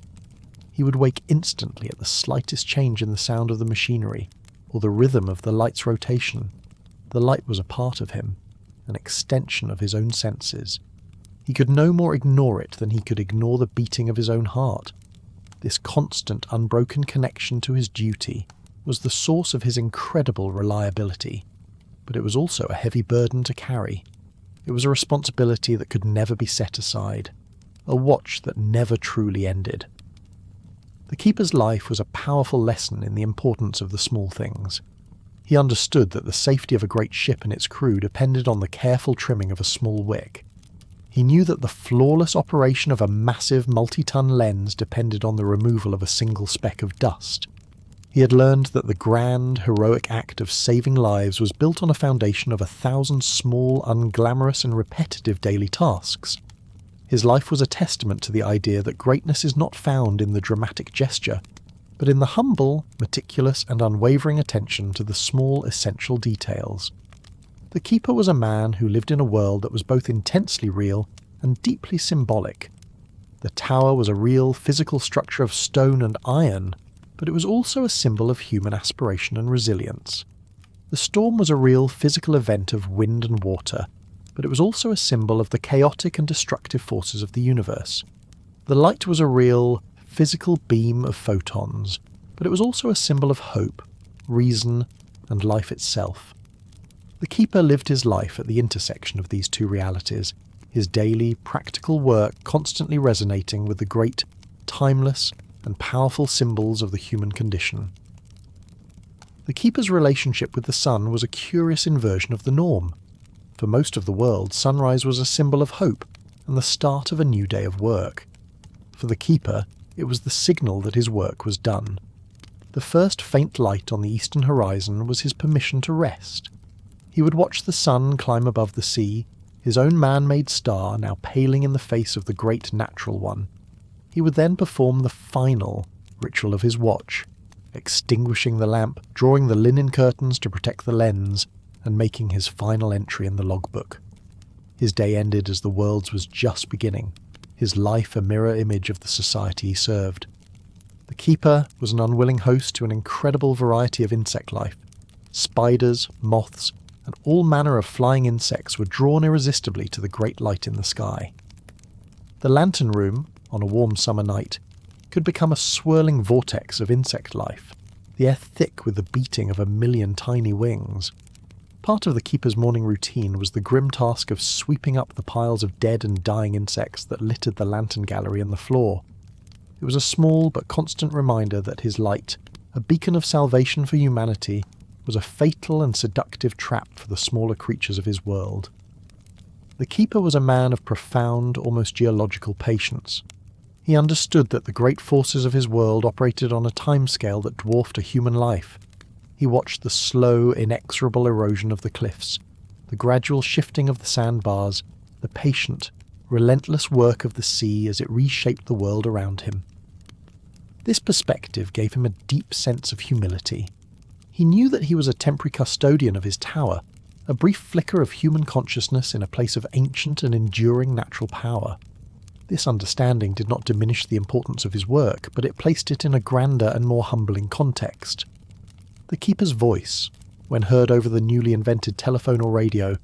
[SPEAKER 1] He would wake instantly at the slightest change in the sound of the machinery, or the rhythm of the light's rotation. The light was a part of him, an extension of his own senses. He could no more ignore it than he could ignore the beating of his own heart. This constant, unbroken connection to his duty was the source of his incredible reliability, but it was also a heavy burden to carry. It was a responsibility that could never be set aside, a watch that never truly ended. The keeper's life was a powerful lesson in the importance of the small things. He understood that the safety of a great ship and its crew depended on the careful trimming of a small wick. He knew that the flawless operation of a massive multi-ton lens depended on the removal of a single speck of dust. He had learned that the grand, heroic act of saving lives was built on a foundation of 1,000 small, unglamorous and repetitive daily tasks. His life was a testament to the idea that greatness is not found in the dramatic gesture, but in the humble, meticulous and unwavering attention to the small, essential details. The keeper was a man who lived in a world that was both intensely real and deeply symbolic. The tower was a real, physical structure of stone and iron, but it was also a symbol of human aspiration and resilience. The storm was a real, physical event of wind and water, but it was also a symbol of the chaotic and destructive forces of the universe. The light was a real, physical beam of photons, but it was also a symbol of hope, reason, and life itself. The keeper lived his life at the intersection of these two realities, his daily, practical work constantly resonating with the great, timeless, and powerful symbols of the human condition. The keeper's relationship with the sun was a curious inversion of the norm. For most of the world, sunrise was a symbol of hope and the start of a new day of work. For the keeper, it was the signal that his work was done. The first faint light on the eastern horizon was his permission to rest. He would watch the sun climb above the sea, his own man-made star now paling in the face of the great natural one. He would then perform the final ritual of his watch, extinguishing the lamp, drawing the linen curtains to protect the lens, and making his final entry in the logbook. His day ended as the world's was just beginning, his life a mirror image of the society he served. The keeper was an unwilling host to an incredible variety of insect life. Spiders, moths, and all manner of flying insects were drawn irresistibly to the great light in the sky. The lantern room, on a warm summer night, could become a swirling vortex of insect life, the air thick with the beating of 1,000,000 tiny wings. Part of the keeper's morning routine was the grim task of sweeping up the piles of dead and dying insects that littered the lantern gallery and the floor. It was a small but constant reminder that his light, a beacon of salvation for humanity, was a fatal and seductive trap for the smaller creatures of his world. The keeper was a man of profound, almost geological patience. He understood that the great forces of his world operated on a timescale that dwarfed a human life. He watched the slow, inexorable erosion of the cliffs, the gradual shifting of the sandbars, the patient, relentless work of the sea as it reshaped the world around him. This perspective gave him a deep sense of humility. He knew that he was a temporary custodian of his tower, a brief flicker of human consciousness in a place of ancient and enduring natural power. This understanding did not diminish the importance of his work, but it placed it in a grander and more humbling context. The keeper's voice, when heard over the newly invented telephone or radio,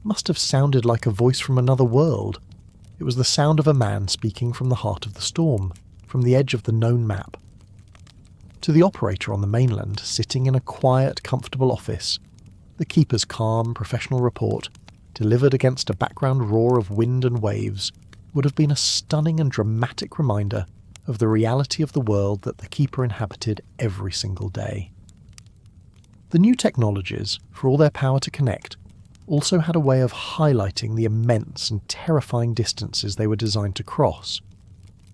[SPEAKER 1] must have sounded like a voice from another world. It was the sound of a man speaking from the heart of the storm, from the edge of the known map. To the operator on the mainland, sitting in a quiet, comfortable office, the keeper's calm, professional report, delivered against a background roar of wind and waves, would have been a stunning and dramatic reminder of the reality of the world that the keeper inhabited every single day. The new technologies, for all their power to connect, also had a way of highlighting the immense and terrifying distances they were designed to cross.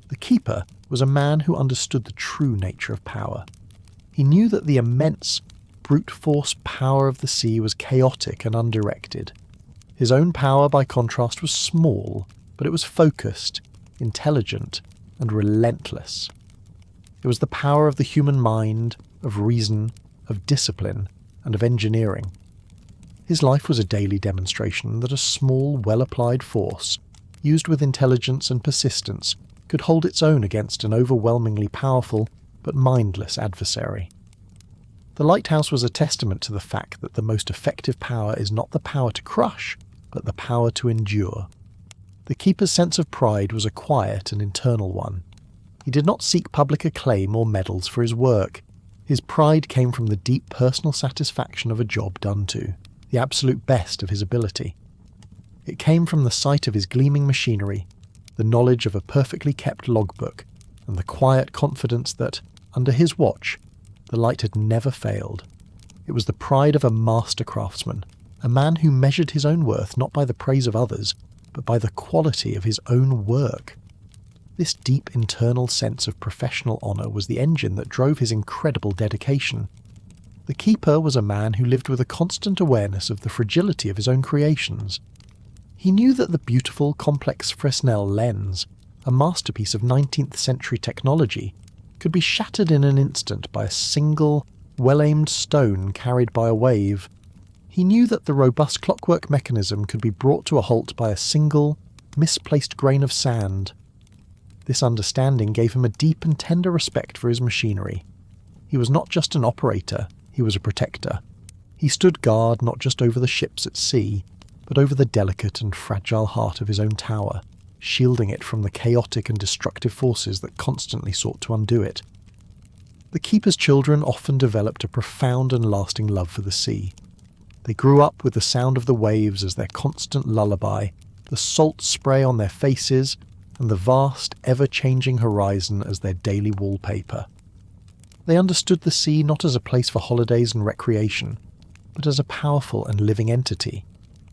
[SPEAKER 1] The keeper was a man who understood the true nature of power. He knew that the immense, brute force power of the sea was chaotic and undirected. His own power, by contrast, was small, but it was focused, intelligent, and relentless. It was the power of the human mind, of reason, of discipline, and of engineering. His life was a daily demonstration that a small, well-applied force, used with intelligence and persistence, could hold its own against an overwhelmingly powerful but mindless adversary. The Lighthouse was a testament to the fact that the most effective power is not the power to crush, but the power to endure. The keeper's sense of pride was a quiet and internal one. He did not seek public acclaim or medals for his work. His pride came from the deep personal satisfaction of a job done to, the absolute best of his ability. It came from the sight of his gleaming machinery, the knowledge of a perfectly kept logbook, and the quiet confidence that, under his watch, the light had never failed. It was the pride of a master craftsman, a man who measured his own worth not by the praise of others, but by the quality of his own work. This deep internal sense of professional honour was the engine that drove his incredible dedication. The keeper was a man who lived with a constant awareness of the fragility of his own creations. He knew that the beautiful, complex Fresnel lens, a masterpiece of 19th century technology, could be shattered in an instant by a single, well-aimed stone carried by a wave. He knew that the robust clockwork mechanism could be brought to a halt by a single, misplaced grain of sand. This understanding gave him a deep and tender respect for his machinery. He was not just an operator, he was a protector. He stood guard not just over the ships at sea, but over the delicate and fragile heart of his own tower, shielding it from the chaotic and destructive forces that constantly sought to undo it. The keeper's children often developed a profound and lasting love for the sea. They grew up with the sound of the waves as their constant lullaby, the salt spray on their faces, and the vast, ever-changing horizon as their daily wallpaper. They understood the sea not as a place for holidays and recreation, but as a powerful and living entity,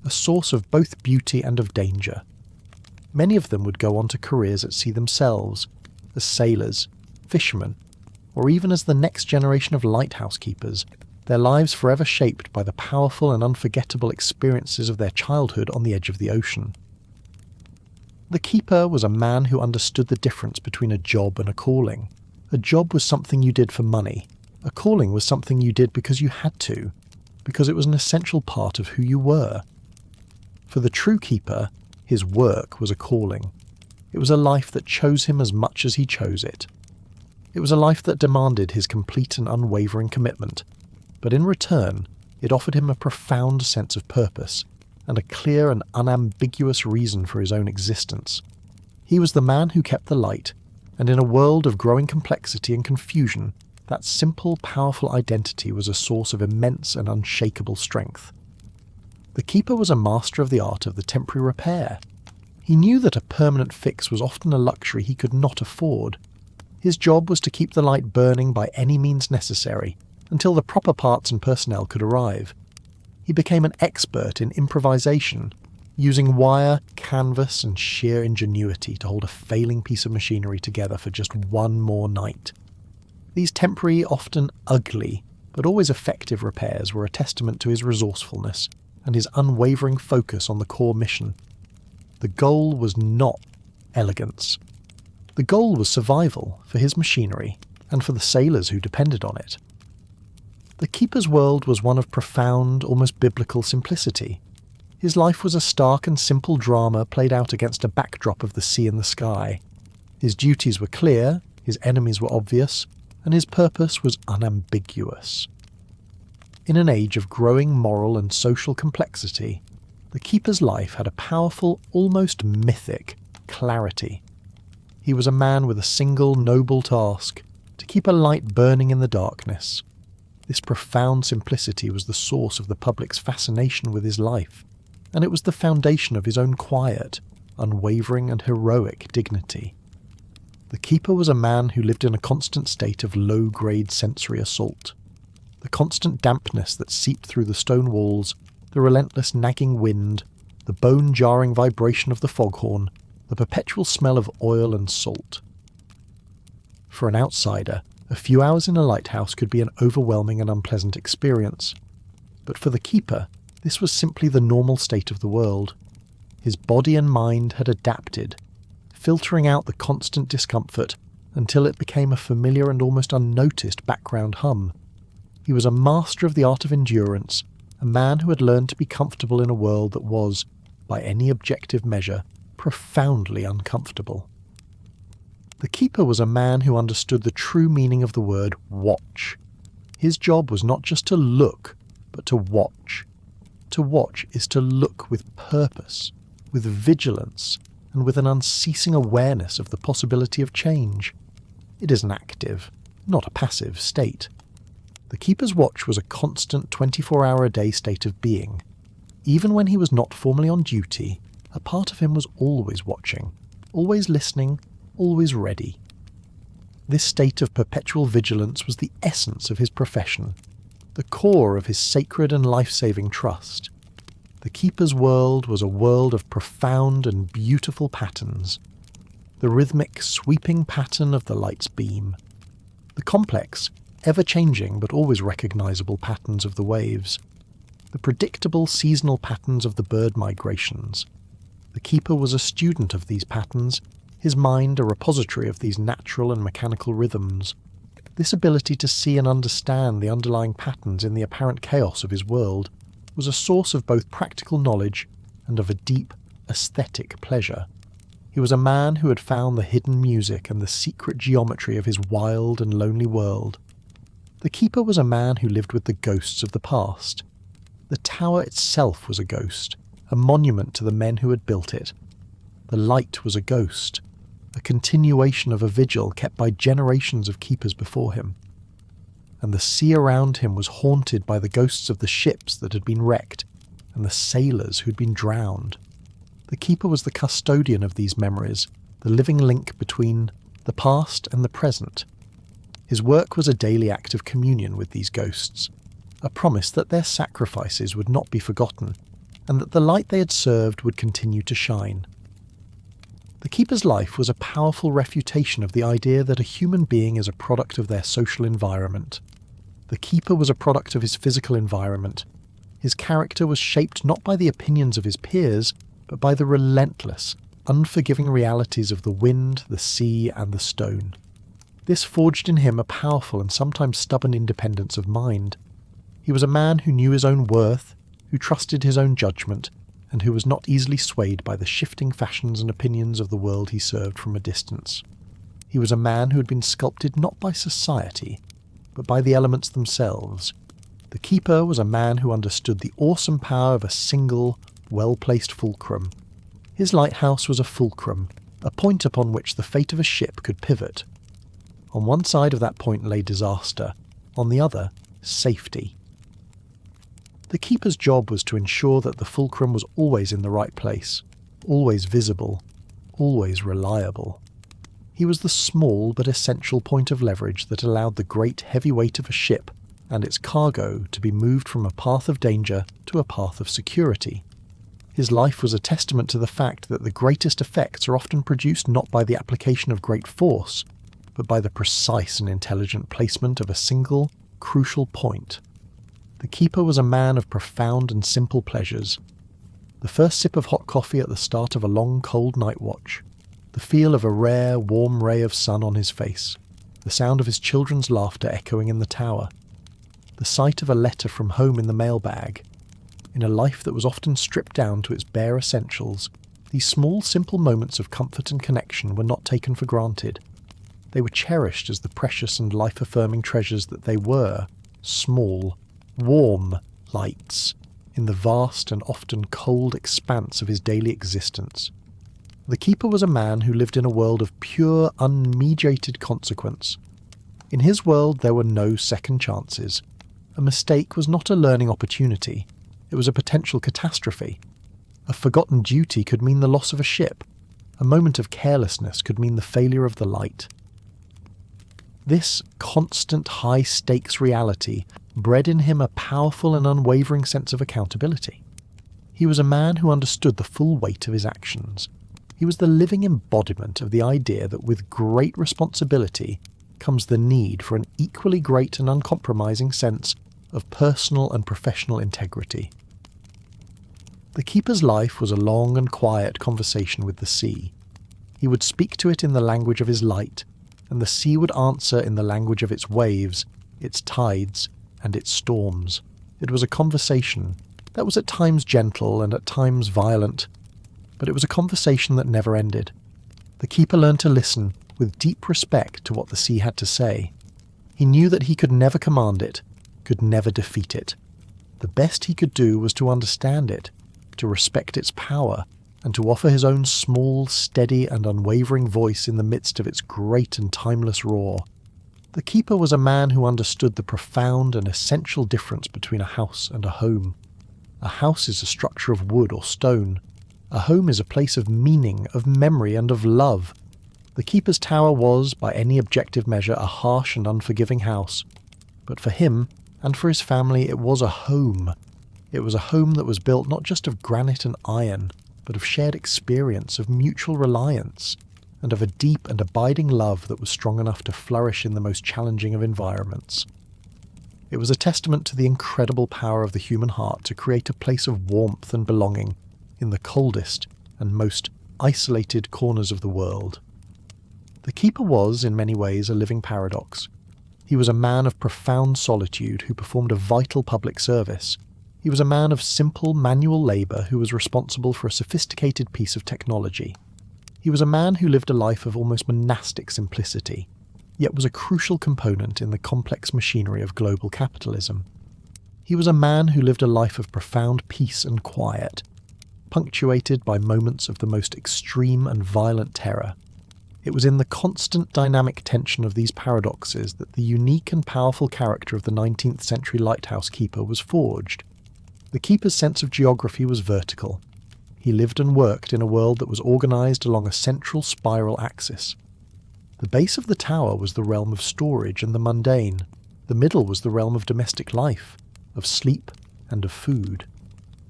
[SPEAKER 1] a source of both beauty and of danger. Many of them would go on to careers at sea themselves, as sailors, fishermen, or even as the next generation of lighthouse keepers, their lives forever shaped by the powerful and unforgettable experiences of their childhood on the edge of the ocean. The keeper was a man who understood the difference between a job and a calling. A job was something you did for money. A calling was something you did because you had to, because it was an essential part of who you were. For the true keeper, his work was a calling. It was a life that chose him as much as he chose it. It was a life that demanded his complete and unwavering commitment, but in return, it offered him a profound sense of purpose and a clear and unambiguous reason for his own existence. He was the man who kept the light, and in a world of growing complexity and confusion, that simple, powerful identity was a source of immense and unshakable strength. The keeper was a master of the art of the temporary repair. He knew that a permanent fix was often a luxury he could not afford. His job was to keep the light burning by any means necessary, until the proper parts and personnel could arrive. He became an expert in improvisation, using wire, canvas, and sheer ingenuity to hold a failing piece of machinery together for just one more night. These temporary, often ugly, but always effective repairs were a testament to his resourcefulness and his unwavering focus on the core mission. The goal was not elegance. The goal was survival for his machinery and for the sailors who depended on it. The keeper's world was one of profound, almost biblical simplicity. His life was a stark and simple drama played out against a backdrop of the sea and the sky. His duties were clear, his enemies were obvious, and his purpose was unambiguous. In an age of growing moral and social complexity, the keeper's life had a powerful, almost mythic, clarity. He was a man with a single noble task, to keep a light burning in the darkness. This profound simplicity was the source of the public's fascination with his life, and it was the foundation of his own quiet, unwavering and heroic dignity. The keeper was a man who lived in a constant state of low-grade sensory assault. The constant dampness that seeped through the stone walls, the relentless nagging wind, the bone-jarring vibration of the foghorn, the perpetual smell of oil and salt. For an outsider, a few hours in a lighthouse could be an overwhelming and unpleasant experience. But for the keeper, this was simply the normal state of the world. His body and mind had adapted, filtering out the constant discomfort until it became a familiar and almost unnoticed background hum. He was a master of the art of endurance, a man who had learned to be comfortable in a world that was, by any objective measure, profoundly uncomfortable. The keeper was a man who understood the true meaning of the word watch. His job was not just to look, but to watch. To watch is to look with purpose, with vigilance, and with an unceasing awareness of the possibility of change. It is an active, not a passive state. The keeper's watch was a constant 24-hour-a-day state of being. Even when he was not formally on duty, a part of him was always watching, always listening, always ready. This state of perpetual vigilance was the essence of his profession, the core of his sacred and life-saving trust. The keeper's world was a world of profound and beautiful patterns. The rhythmic, sweeping pattern of the light's beam. The complex, ever-changing but always recognizable patterns of the waves. The predictable seasonal patterns of the bird migrations. The keeper was a student of these patterns, his mind a repository of these natural and mechanical rhythms. This ability to see and understand the underlying patterns in the apparent chaos of his world was a source of both practical knowledge and of a deep, aesthetic pleasure. He was a man who had found the hidden music and the secret geometry of his wild and lonely world. The keeper was a man who lived with the ghosts of the past. The tower itself was a ghost, a monument to the men who had built it. The light was a ghost, a continuation of a vigil kept by generations of keepers before him. And the sea around him was haunted by the ghosts of the ships that had been wrecked and the sailors who'd been drowned. The keeper was the custodian of these memories, the living link between the past and the present. His work was a daily act of communion with these ghosts, a promise that their sacrifices would not be forgotten, and that the light they had served would continue to shine. The keeper's life was a powerful refutation of the idea that a human being is a product of their social environment. The keeper was a product of his physical environment. His character was shaped not by the opinions of his peers, but by the relentless, unforgiving realities of the wind, the sea, and the stone. This forged in him a powerful and sometimes stubborn independence of mind. He was a man who knew his own worth, who trusted his own judgment, and who was not easily swayed by the shifting fashions and opinions of the world he served from a distance. He was a man who had been sculpted not by society, but by the elements themselves. The keeper was a man who understood the awesome power of a single, well-placed fulcrum. His lighthouse was a fulcrum, a point upon which the fate of a ship could pivot. On one side of that point lay disaster, on the other, safety. The keeper's job was to ensure that the fulcrum was always in the right place, always visible, always reliable. He was the small but essential point of leverage that allowed the great heavy weight of a ship and its cargo to be moved from a path of danger to a path of security. His life was a testament to the fact that the greatest effects are often produced not by the application of great force, but by the precise and intelligent placement of a single, crucial point. The keeper was a man of profound and simple pleasures. The first sip of hot coffee at the start of a long, cold night watch, the feel of a rare, warm ray of sun on his face, the the sound of his children's laughter echoing in the tower, the sight of a letter from home in the mailbag. In a life that was often stripped down to its bare essentials, these small, simple moments of comfort and connection were not taken for granted. They were cherished as the precious and life-affirming treasures that they were, small, warm lights in the vast and often cold expanse of his daily existence. The keeper was a man who lived in a world of pure, unmediated consequence. In his world there were no second chances. A mistake was not a learning opportunity, it was a potential catastrophe. A forgotten duty could mean the loss of a ship. A moment of carelessness could mean the failure of the light. This constant high-stakes reality bred in him a powerful and unwavering sense of accountability. He was a man who understood the full weight of his actions. He was the living embodiment of the idea that with great responsibility comes the need for an equally great and uncompromising sense of personal and professional integrity. The keeper's life was a long and quiet conversation with the sea. He would speak to it in the language of his light, and the sea would answer in the language of its waves, its tides, and its storms. It was a conversation that was at times gentle and at times violent, but it was a conversation that never ended. The keeper learned to listen with deep respect to what the sea had to say. He knew that he could never command it, could never defeat it. The best he could do was to understand it, to respect its power, and to offer his own small, steady and unwavering voice in the midst of its great and timeless roar. The keeper was a man who understood the profound and essential difference between a house and a home. A house is a structure of wood or stone. A home is a place of meaning, of memory, and of love. The keeper's tower was, by any objective measure, a harsh and unforgiving house. But for him, and for his family, it was a home. It was a home that was built not just of granite and iron, but of shared experience, of mutual reliance, and of a deep and abiding love that was strong enough to flourish in the most challenging of environments. It was a testament to the incredible power of the human heart to create a place of warmth and belonging in the coldest and most isolated corners of the world. The keeper was, in many ways, a living paradox. He was a man of profound solitude who performed a vital public service. He was a man of simple manual labour who was responsible for a sophisticated piece of technology. He was a man who lived a life of almost monastic simplicity, yet was a crucial component in the complex machinery of global capitalism. He was a man who lived a life of profound peace and quiet, punctuated by moments of the most extreme and violent terror. It was in the constant dynamic tension of these paradoxes that the unique and powerful character of the 19th century lighthouse keeper was forged. The keeper's sense of geography was vertical. He lived and worked in a world that was organised along a central spiral axis. The base of the tower was the realm of storage and the mundane. The middle was the realm of domestic life, of sleep and of food.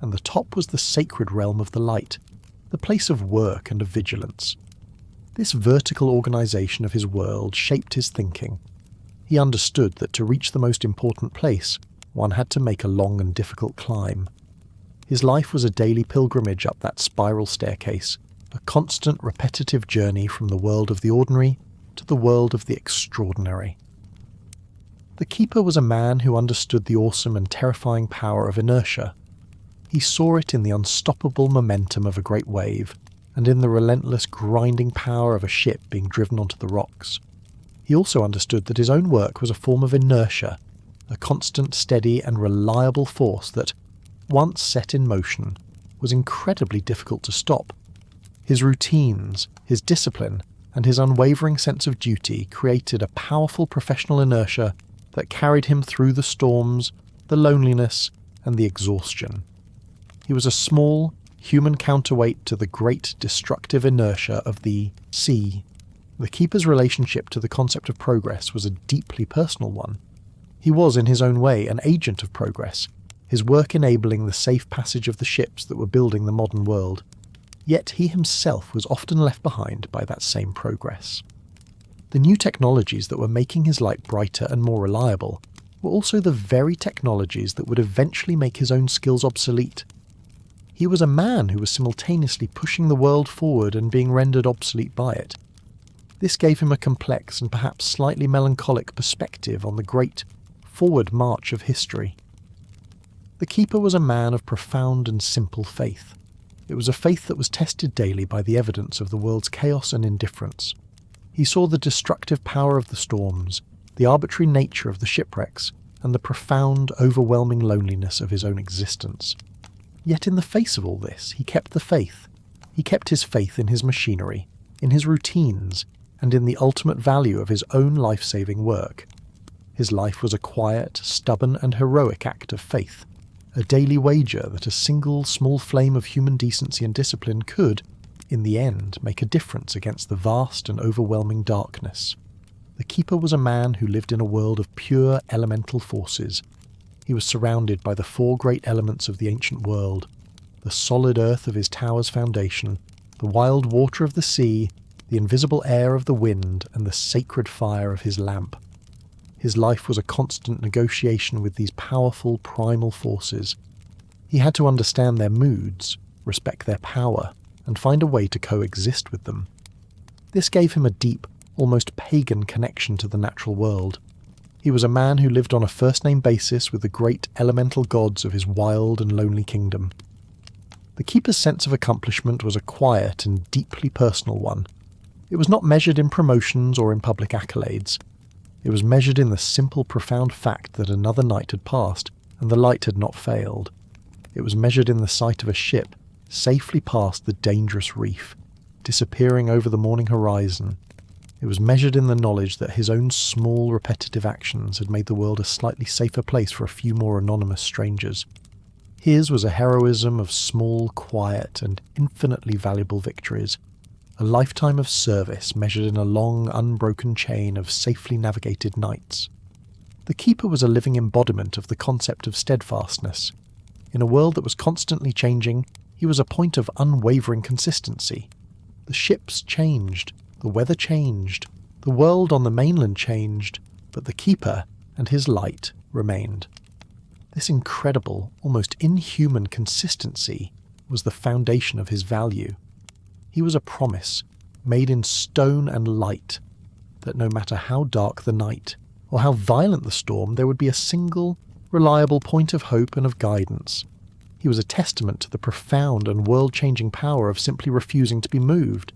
[SPEAKER 1] And the top was the sacred realm of the light, the place of work and of vigilance. This vertical organisation of his world shaped his thinking. He understood that to reach the most important place, one had to make a long and difficult climb. His life was a daily pilgrimage up that spiral staircase, a constant repetitive journey from the world of the ordinary to the world of the extraordinary. The keeper was a man who understood the awesome and terrifying power of inertia. He saw it in the unstoppable momentum of a great wave, and in the relentless grinding power of a ship being driven onto the rocks. He also understood that his own work was a form of inertia, a constant, steady and reliable force that, once set in motion, was incredibly difficult to stop. His routines, his discipline, and his unwavering sense of duty created a powerful professional inertia that carried him through the storms, the loneliness, and the exhaustion. He was a small, human counterweight to the great destructive inertia of the sea. The keeper's relationship to the concept of progress was a deeply personal one. He was, in his own way, an agent of progress, his work enabling the safe passage of the ships that were building the modern world. Yet he himself was often left behind by that same progress. The new technologies that were making his light brighter and more reliable were also the very technologies that would eventually make his own skills obsolete. He was a man who was simultaneously pushing the world forward and being rendered obsolete by it. This gave him a complex and perhaps slightly melancholic perspective on the great forward march of history. The Keeper was a man of profound and simple faith. It was a faith that was tested daily by the evidence of the world's chaos and indifference. He saw the destructive power of the storms, the arbitrary nature of the shipwrecks, and the profound, overwhelming loneliness of his own existence. Yet in the face of all this, he kept the faith. He kept his faith in his machinery, in his routines, and in the ultimate value of his own life-saving work. His life was a quiet, stubborn, and heroic act of faith, a daily wager that a single small flame of human decency and discipline could, in the end, make a difference against the vast and overwhelming darkness. The Keeper was a man who lived in a world of pure elemental forces. He was surrounded by the four great elements of the ancient world: the solid earth of his tower's foundation, the wild water of the sea, the invisible air of the wind, and the sacred fire of his lamp. His life was a constant negotiation with these powerful primal forces. He had to understand their moods, respect their power, and find a way to coexist with them. This gave him a deep, almost pagan connection to the natural world. He was a man who lived on a first-name basis with the great elemental gods of his wild and lonely kingdom. The Keeper's sense of accomplishment was a quiet and deeply personal one. It was not measured in promotions or in public accolades. It was measured in the simple, profound fact that another night had passed and the light had not failed. It was measured in the sight of a ship safely past the dangerous reef, disappearing over the morning horizon. It was measured in the knowledge that his own small, repetitive actions had made the world a slightly safer place for a few more anonymous strangers. His was a heroism of small, quiet, and infinitely valuable victories, a lifetime of service measured in a long, unbroken chain of safely navigated nights. The Keeper was a living embodiment of the concept of steadfastness. In a world that was constantly changing, he was a point of unwavering consistency. The ships changed, the weather changed, the world on the mainland changed, but the Keeper and his light remained. This incredible, almost inhuman consistency was the foundation of his value. He was a promise, made in stone and light, that no matter how dark the night, or how violent the storm, there would be a single, reliable point of hope and of guidance. He was a testament to the profound and world-changing power of simply refusing to be moved.